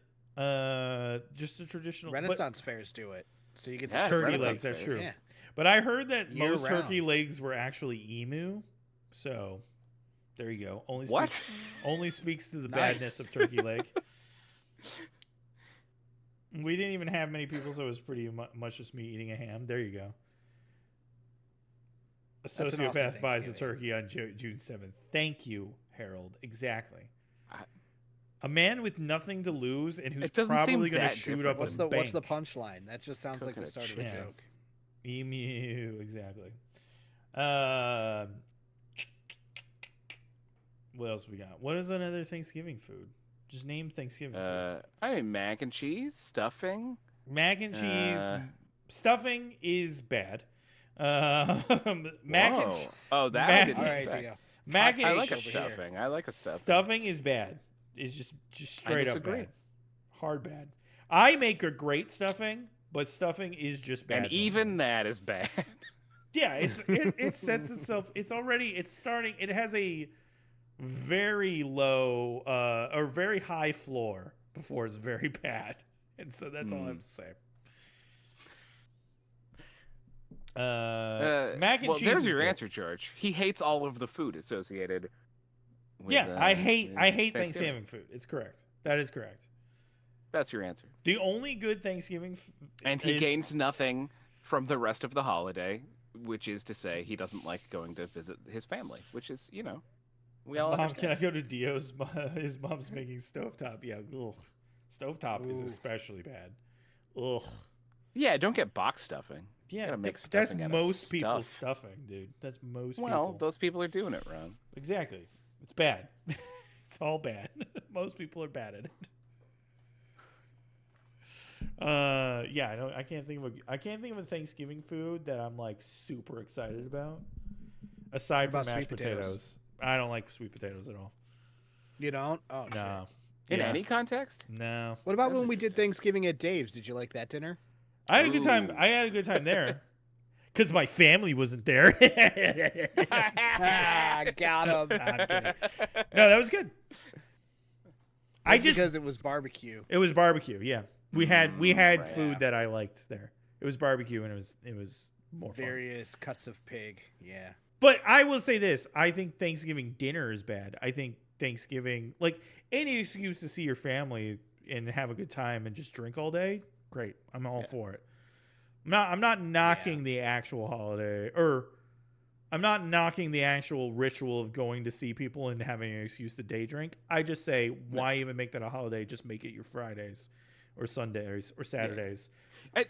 just the traditional Renaissance fairs do it, so you get turkey legs. That's true. Yeah. But I heard that most turkey legs were actually emu, so there you go. Only speaks to the badness of turkey leg. We didn't even have many people, so it was pretty much just me eating a ham. There you go. A sociopath buys a turkey on June 7th. Thank you, Harold. Exactly. A man with nothing to lose and who's probably going to shoot up a bank. What's the punchline? That just sounds like the start of a joke. Emu, exactly. What else we got? What is another Thanksgiving food? Just name Thanksgiving foods. I mean, mac and cheese, stuffing. Mac and cheese, stuffing is bad. I didn't expect. I like a stuffing. Stuffing is bad. It's just straight up bad. Hard bad. I make a great stuffing, but stuffing is just bad. And even that is bad. Yeah, it sets itself. It's starting. It has a very low or very high floor before it's very bad, and so that's all I have to say. Mac and cheese. There's your answer, George. He hates all of the food associated with, I hate Thanksgiving food. It's correct. That is correct. That's your answer. The only good Thanksgiving and he gains nothing from the rest of the holiday, which is to say he doesn't like going to visit his family, which is, we all understand. Can I go to Dio's? His mom's making stovetop. Yeah, ugh. Stovetop is especially bad. Ugh. Yeah, don't get box stuffing. Yeah, that's most people's stuffing, dude. That's most people. Well, those people are doing it wrong. Exactly. It's bad. It's all bad. Most people are bad at it. I can't think of a Thanksgiving food that I'm like super excited about. Aside from mashed potatoes. I don't like sweet potatoes at all. You don't? Oh no. In any context? No. What about when we did Thanksgiving at Dave's? Did you like that dinner? I had a good time. I had a good time there. Because my family wasn't there. Got him. No, that was good. Because it was barbecue. It was barbecue. Yeah, we had food that I liked there. It was barbecue, and it was more fun. Various cuts of pig. Yeah. But I will say this: I think Thanksgiving dinner is bad. I think Thanksgiving, like any excuse to see your family and have a good time and just drink all day, great. I'm all for it. I'm not knocking the actual holiday, or I'm not knocking the actual ritual of going to see people and having an excuse to day drink. I just say, why even make that a holiday? Just make it your Fridays or Sundays or Saturdays. Yeah.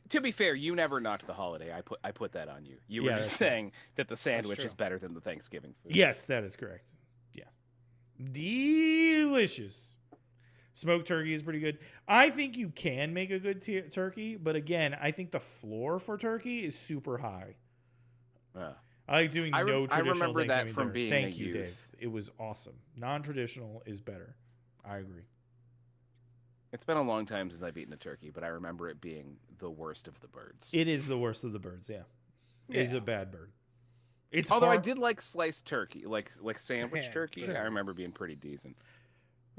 To be fair, you never knocked the holiday. I put that on you. You were just saying that the sandwich is better than the Thanksgiving food. Yes, that is correct. Yeah. Delicious. Smoked turkey is pretty good. I think you can make a good turkey, but again, I think the floor for turkey is super high. I like doing no traditional. I remember that from being a youth. Dave. It was awesome. Non-traditional is better. I agree. It's been a long time since I've eaten a turkey, but I remember it being the worst of the birds. It is the worst of the birds. Yeah, it is a bad bird. It's Although I hard. did like sliced turkey, like sandwich Yeah, turkey. sure. I remember being pretty decent.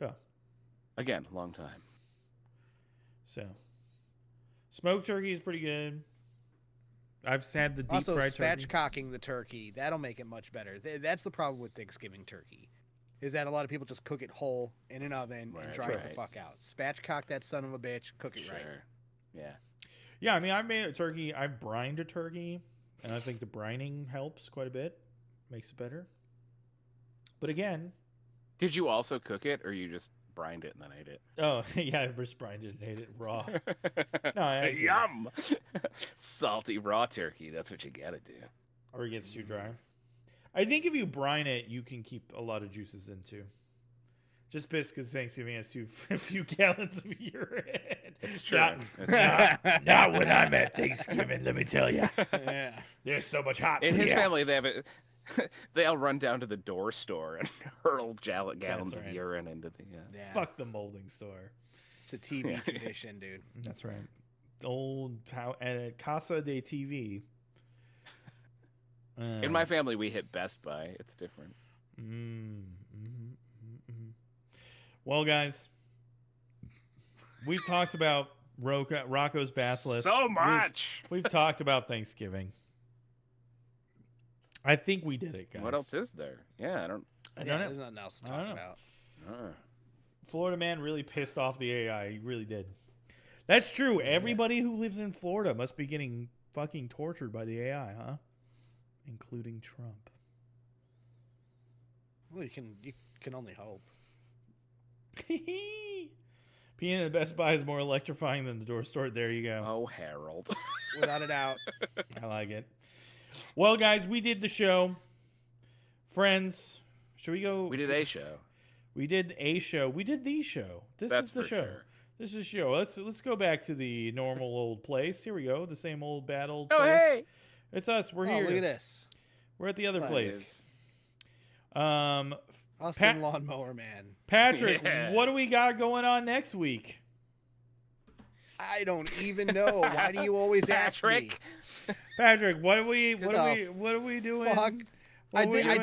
Yeah. Again, long time. So, smoked turkey is pretty good. I've had the deep Also, fried turkey. spatchcocking the turkey, that'll make it much better. That's the problem with Thanksgiving turkey, is that a lot of people just cook it whole in an oven and dry it the fuck out. Spatchcock that son of a bitch, cook it right. Yeah. Yeah, I mean, I've made a turkey. I've brined a turkey, and I think the brining helps quite a bit, makes it better. But again, Did you also cook it, or you just brined it and then ate it? oh yeah, I just brined it and ate it raw. No, I actually- Yum! Salty raw turkey. That's what you gotta do. Or it gets too dry. I think if you brine it, you can keep a lot of juices in too. Just because Thanksgiving has a few gallons of urine. It's true. Not when I'm at Thanksgiving, let me tell you. Yeah. There's so much hot. In his piss. family, they have it. They all run down to the door store and hurl gallons of right. urine into the. Yeah. Fuck the molding store. It's a TV tradition, dude. That's right. Old Casa de TV. In my family, we hit Best Buy. It's different. Well, guys, we've talked about Rocco's Basilisk. So much. We've talked about Thanksgiving. I think we did it, guys. What else is there? Yeah, I don't Yeah, know. there's nothing else to I don't talk know. about. Florida man really pissed off the AI. He really did. That's true. Everybody who lives in Florida must be getting fucking tortured by the AI, huh? Including Trump. Well, you can only hope. Being at Best Buy is more electrifying than the door store. There you go. Oh, Harold. Without a doubt. I like it. Well, guys, we did the show. Friends, should we go? We did a show. We did a show. We did the show. This is the for show. sure. This is the show. Let's go back to the normal old place. Here we go. The same old bad old Oh, place. hey! It's us. We're Oh, here. look at this. We're at the other place. Places. Austin Lawnmower Man. Patrick, Yeah. what do we got going on next week? I don't even know. Why do you always ask me? Patrick. Patrick, what are we the doing? Fuck. What I are we doing?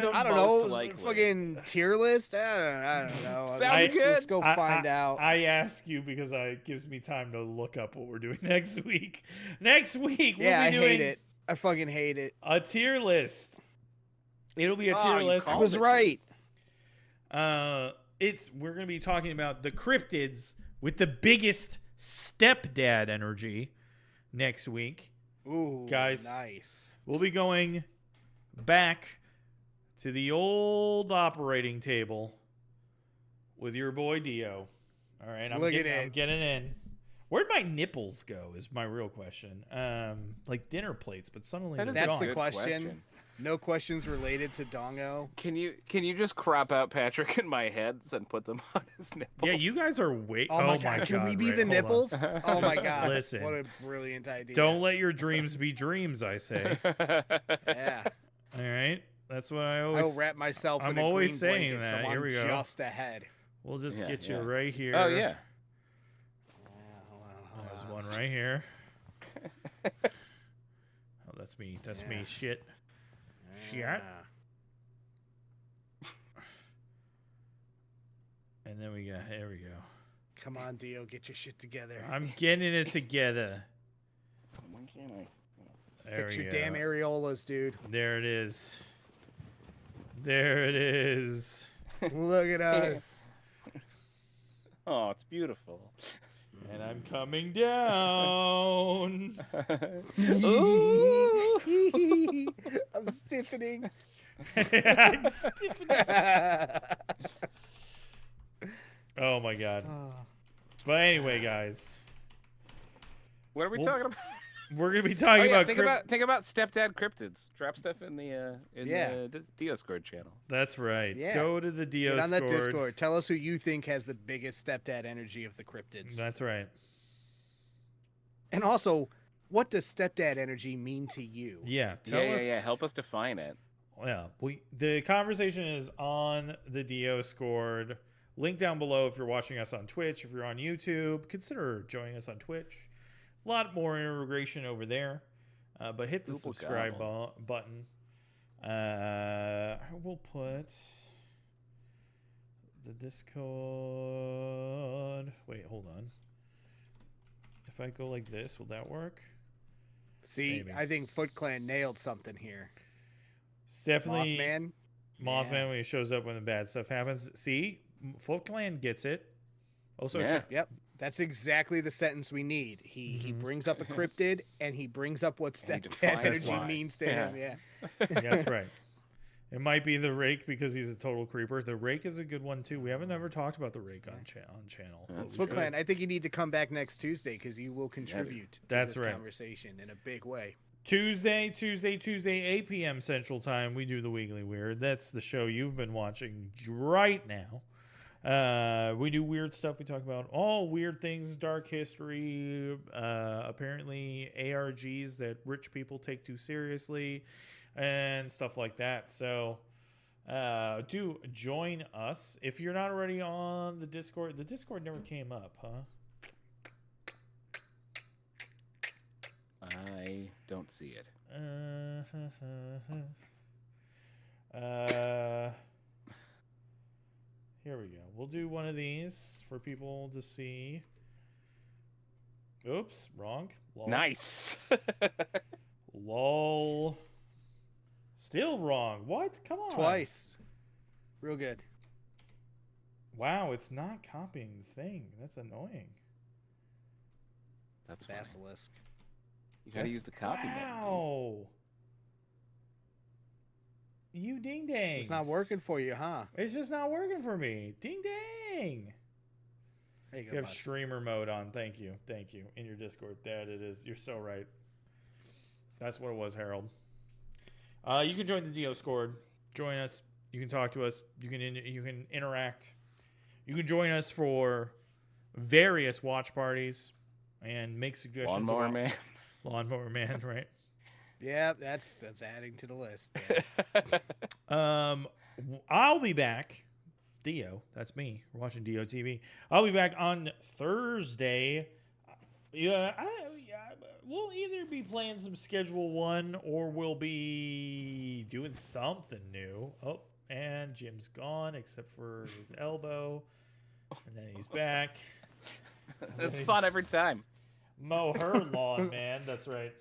don't Most know. likely. Fucking tier list? I don't know. Sounds good. Let's go find out. I ask you because it gives me time to look up what we're doing next week. Next week, we'll Yeah, be I doing hate it. I fucking hate it. a tier list. It'll be a tier you list. I called was it. right. We're gonna be talking about the cryptids with the biggest stepdad energy next week. Ooh, Guys. nice. We'll be going back to the old operating table with your boy Dio. All right, I'm getting in. Where'd my nipples go is my real question. Like dinner plates, but suddenly they're That's gone. the Good question. question. No questions related to Dongo. Can you just crop out Patrick and my heads and put them on his nipples? Yeah, you guys are way. Oh my god, can we be the nipples? Oh my god. Listen. What a brilliant idea. Don't let your dreams be dreams, I say. Yeah. All right, that's what I I'll always. wrap myself I'm in a always green saying blanket, that. so Here I'm we go. just ahead. We'll just Yeah, get you yeah. right here. Oh yeah. There's one right here. Oh, that's me. That's me. Shit. Shit. And then we got. Here we go. Come on, Dio, get your shit together. I'm getting it together. When can I? There Fix we your go. damn areolas, dude. There it is. There it is. Look at us. Oh, it's beautiful. And I'm coming down. I'm stiffening. I'm stiffening. Oh my god. But anyway, guys, What are we Well, talking about? we're gonna be talking about, think about stepdad cryptids. Drop stuff in the Yeah. Discord channel. That's right. Yeah. Go to the Get on that Discord. Discord. Tell us who you think has the biggest stepdad energy of the cryptids. That's right. And also, what does stepdad energy mean to you? Yeah. Tell us. Yeah. Help us define it. Yeah. The conversation is on the Discord. Link down below if you're watching us on Twitch. If you're on YouTube, consider joining us on Twitch. A lot more integration over there. But hit the Google subscribe gobble. button. I will put the Discord. Wait, hold on. If I go like this, will that work? See, Maybe. I think Foot Clan nailed something here. It's definitely Mothman. Mothman when he shows up when the bad stuff happens. See, Foot Clan gets it. Also, Yeah. Yep. That's exactly the sentence we need. He brings up a cryptid and he brings up what And he that defines energy why. means to Yeah. him. Yeah. that's right. It might be the Rake because he's a total creeper. The Rake is a good one too. We haven't ever talked about the Rake on channel. but That's we Foot should. Clan, I think you need to come back next Tuesday because you will contribute to That's this right. conversation in a big way. Tuesday, 8 p.m. Central Time, we do the Weekly Weird. That's the show you've been watching right now. We do weird stuff. We talk about all weird things, dark history, apparently ARGs that rich people take too seriously, and stuff like that. So do join us. If you're not already on the Discord never came up, huh? I don't see it. Here we go. We'll do one of these for people to see. Oops, wrong. Lol. Nice. Lol. Still wrong. What? Come on. Twice. Real good. Wow, it's not copying the thing. That's annoying. That's fine. Basilisk. You gotta use the copy button. Wow. You ding dang. It's not working for you, huh? It's just not working for me. Ding dang. There you go, You have bud. streamer mode on. Thank you. Thank you. In your Discord. That it is. You're so right. That's what it was, Harold. You can join the Discord. Join us. You can talk to us. You can interact. You can join us for various watch parties and make suggestions. Lawnmower Man. Lawnmower Man, right? Yeah, that's adding to the list. I'll be back. Dio, that's me. We're watching Dio TV. I'll be back on Thursday. Yeah, we'll either be playing some Schedule 1 or we'll be doing something new. Oh, and Jim's gone except for his elbow. And then he's back. That's fun every time. Mow her lawn, man. That's right.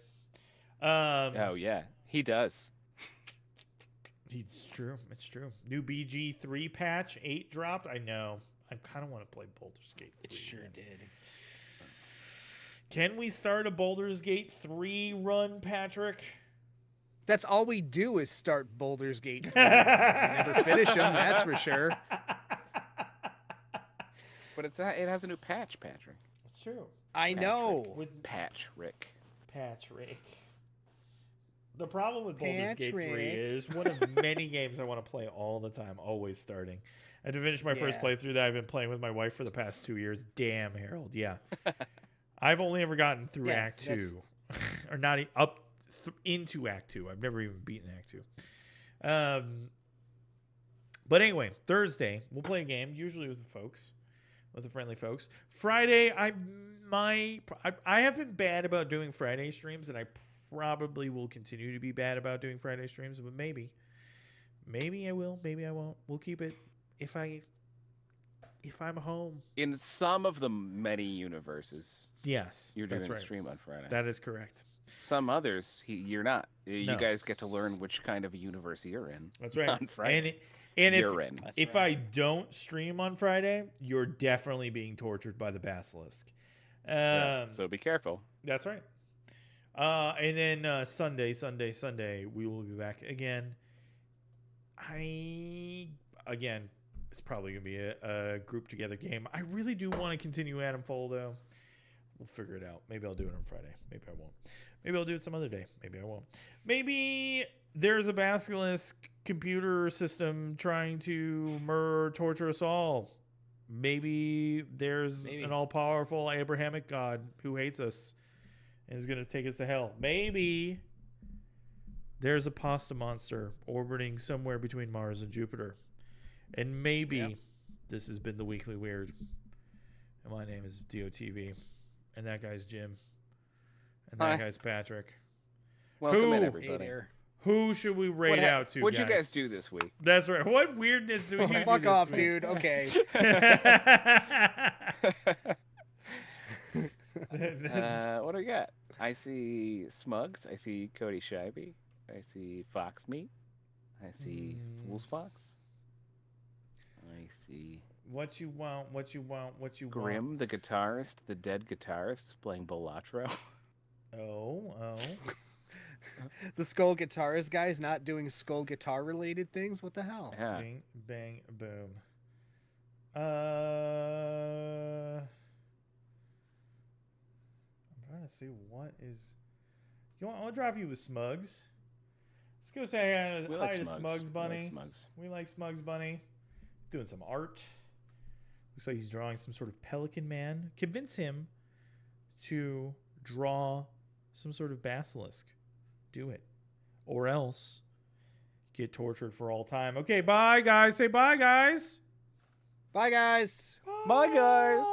Oh, yeah. He does. It's true. It's true. New BG3 patch 8 dropped. I know. I kind of want to play Baldur's Gate 3. It sure man. did. Can we start a Baldur's Gate 3 run, Patrick? That's all we do is start Baldur's Gate 3. We never finish them, that's for sure. But it has a new patch, Patrick. It's true. I know. With Patch, Rick. Patrick. The problem with Baldur's Gate 3 Patrick. is one of many games I want to play all the time, always starting. And to finish my first Yeah. playthrough that I've been playing with my wife for the past 2 years. Damn, Harold. Yeah. I've only ever gotten through Yeah, Act 2. Or not up into Act 2. I've never even beaten Act 2. But anyway, Thursday, we'll play a game, usually with the folks. With the friendly folks. Friday, I have been bad about doing Friday streams, and I probably will continue to be bad about doing Friday streams, but maybe I will, maybe I won't. We'll keep it if I'm home. In some of the many universes, Yes, you're doing that's a right. stream on Friday. That is correct. Some others, you're not. You No. guys get to learn which kind of a universe you're in. That's right. On Friday. And You're in. if I don't stream on Friday, you're definitely being tortured by the Basilisk. Yeah, so be careful. That's right. And then Sunday, we will be back again. It's probably gonna be a group together game. I really do want to continue Adamfall though. We'll figure it out. Maybe I'll do it on Friday. Maybe I won't. Maybe I'll do it some other day. Maybe I won't. Maybe there's a Basilisk computer system trying to torture us all. Maybe there's an all-powerful Abrahamic God who hates us and is going to take us to hell. Maybe there's a pasta monster orbiting somewhere between Mars and Jupiter. And maybe This has been the Weekly Weird. And my name is DOTV. And that guy's Jim. And that guy's Patrick. Welcome in, Who- everybody. Who should we rate out to, What'd guys? you guys do this week? That's right. What weirdness did you do Fuck this off, week? dude. Okay. What do we got? I see Smugs. I see Cody Scheibe. I see Fox Meat. I see Fool's Fox. I see What you want, what you want, what you want. Grim, the guitarist, the dead guitarist, playing Bolatro. Oh. The Skull Guitarist guy's not doing skull guitar related things. What the hell? Yeah. Bing, bang, boom. I'm trying to see what is. I'll drive you with Smugs. Let's go say We hi like to Smugs. Smugs Bunny. We like Smugs. We like Smugs Bunny. Doing some art. Looks like he's drawing some sort of pelican man. Convince him to draw some sort of basilisk. Do it. Or else get tortured for all time. Okay, bye, guys. Say bye, guys. Bye, guys. Bye, guys.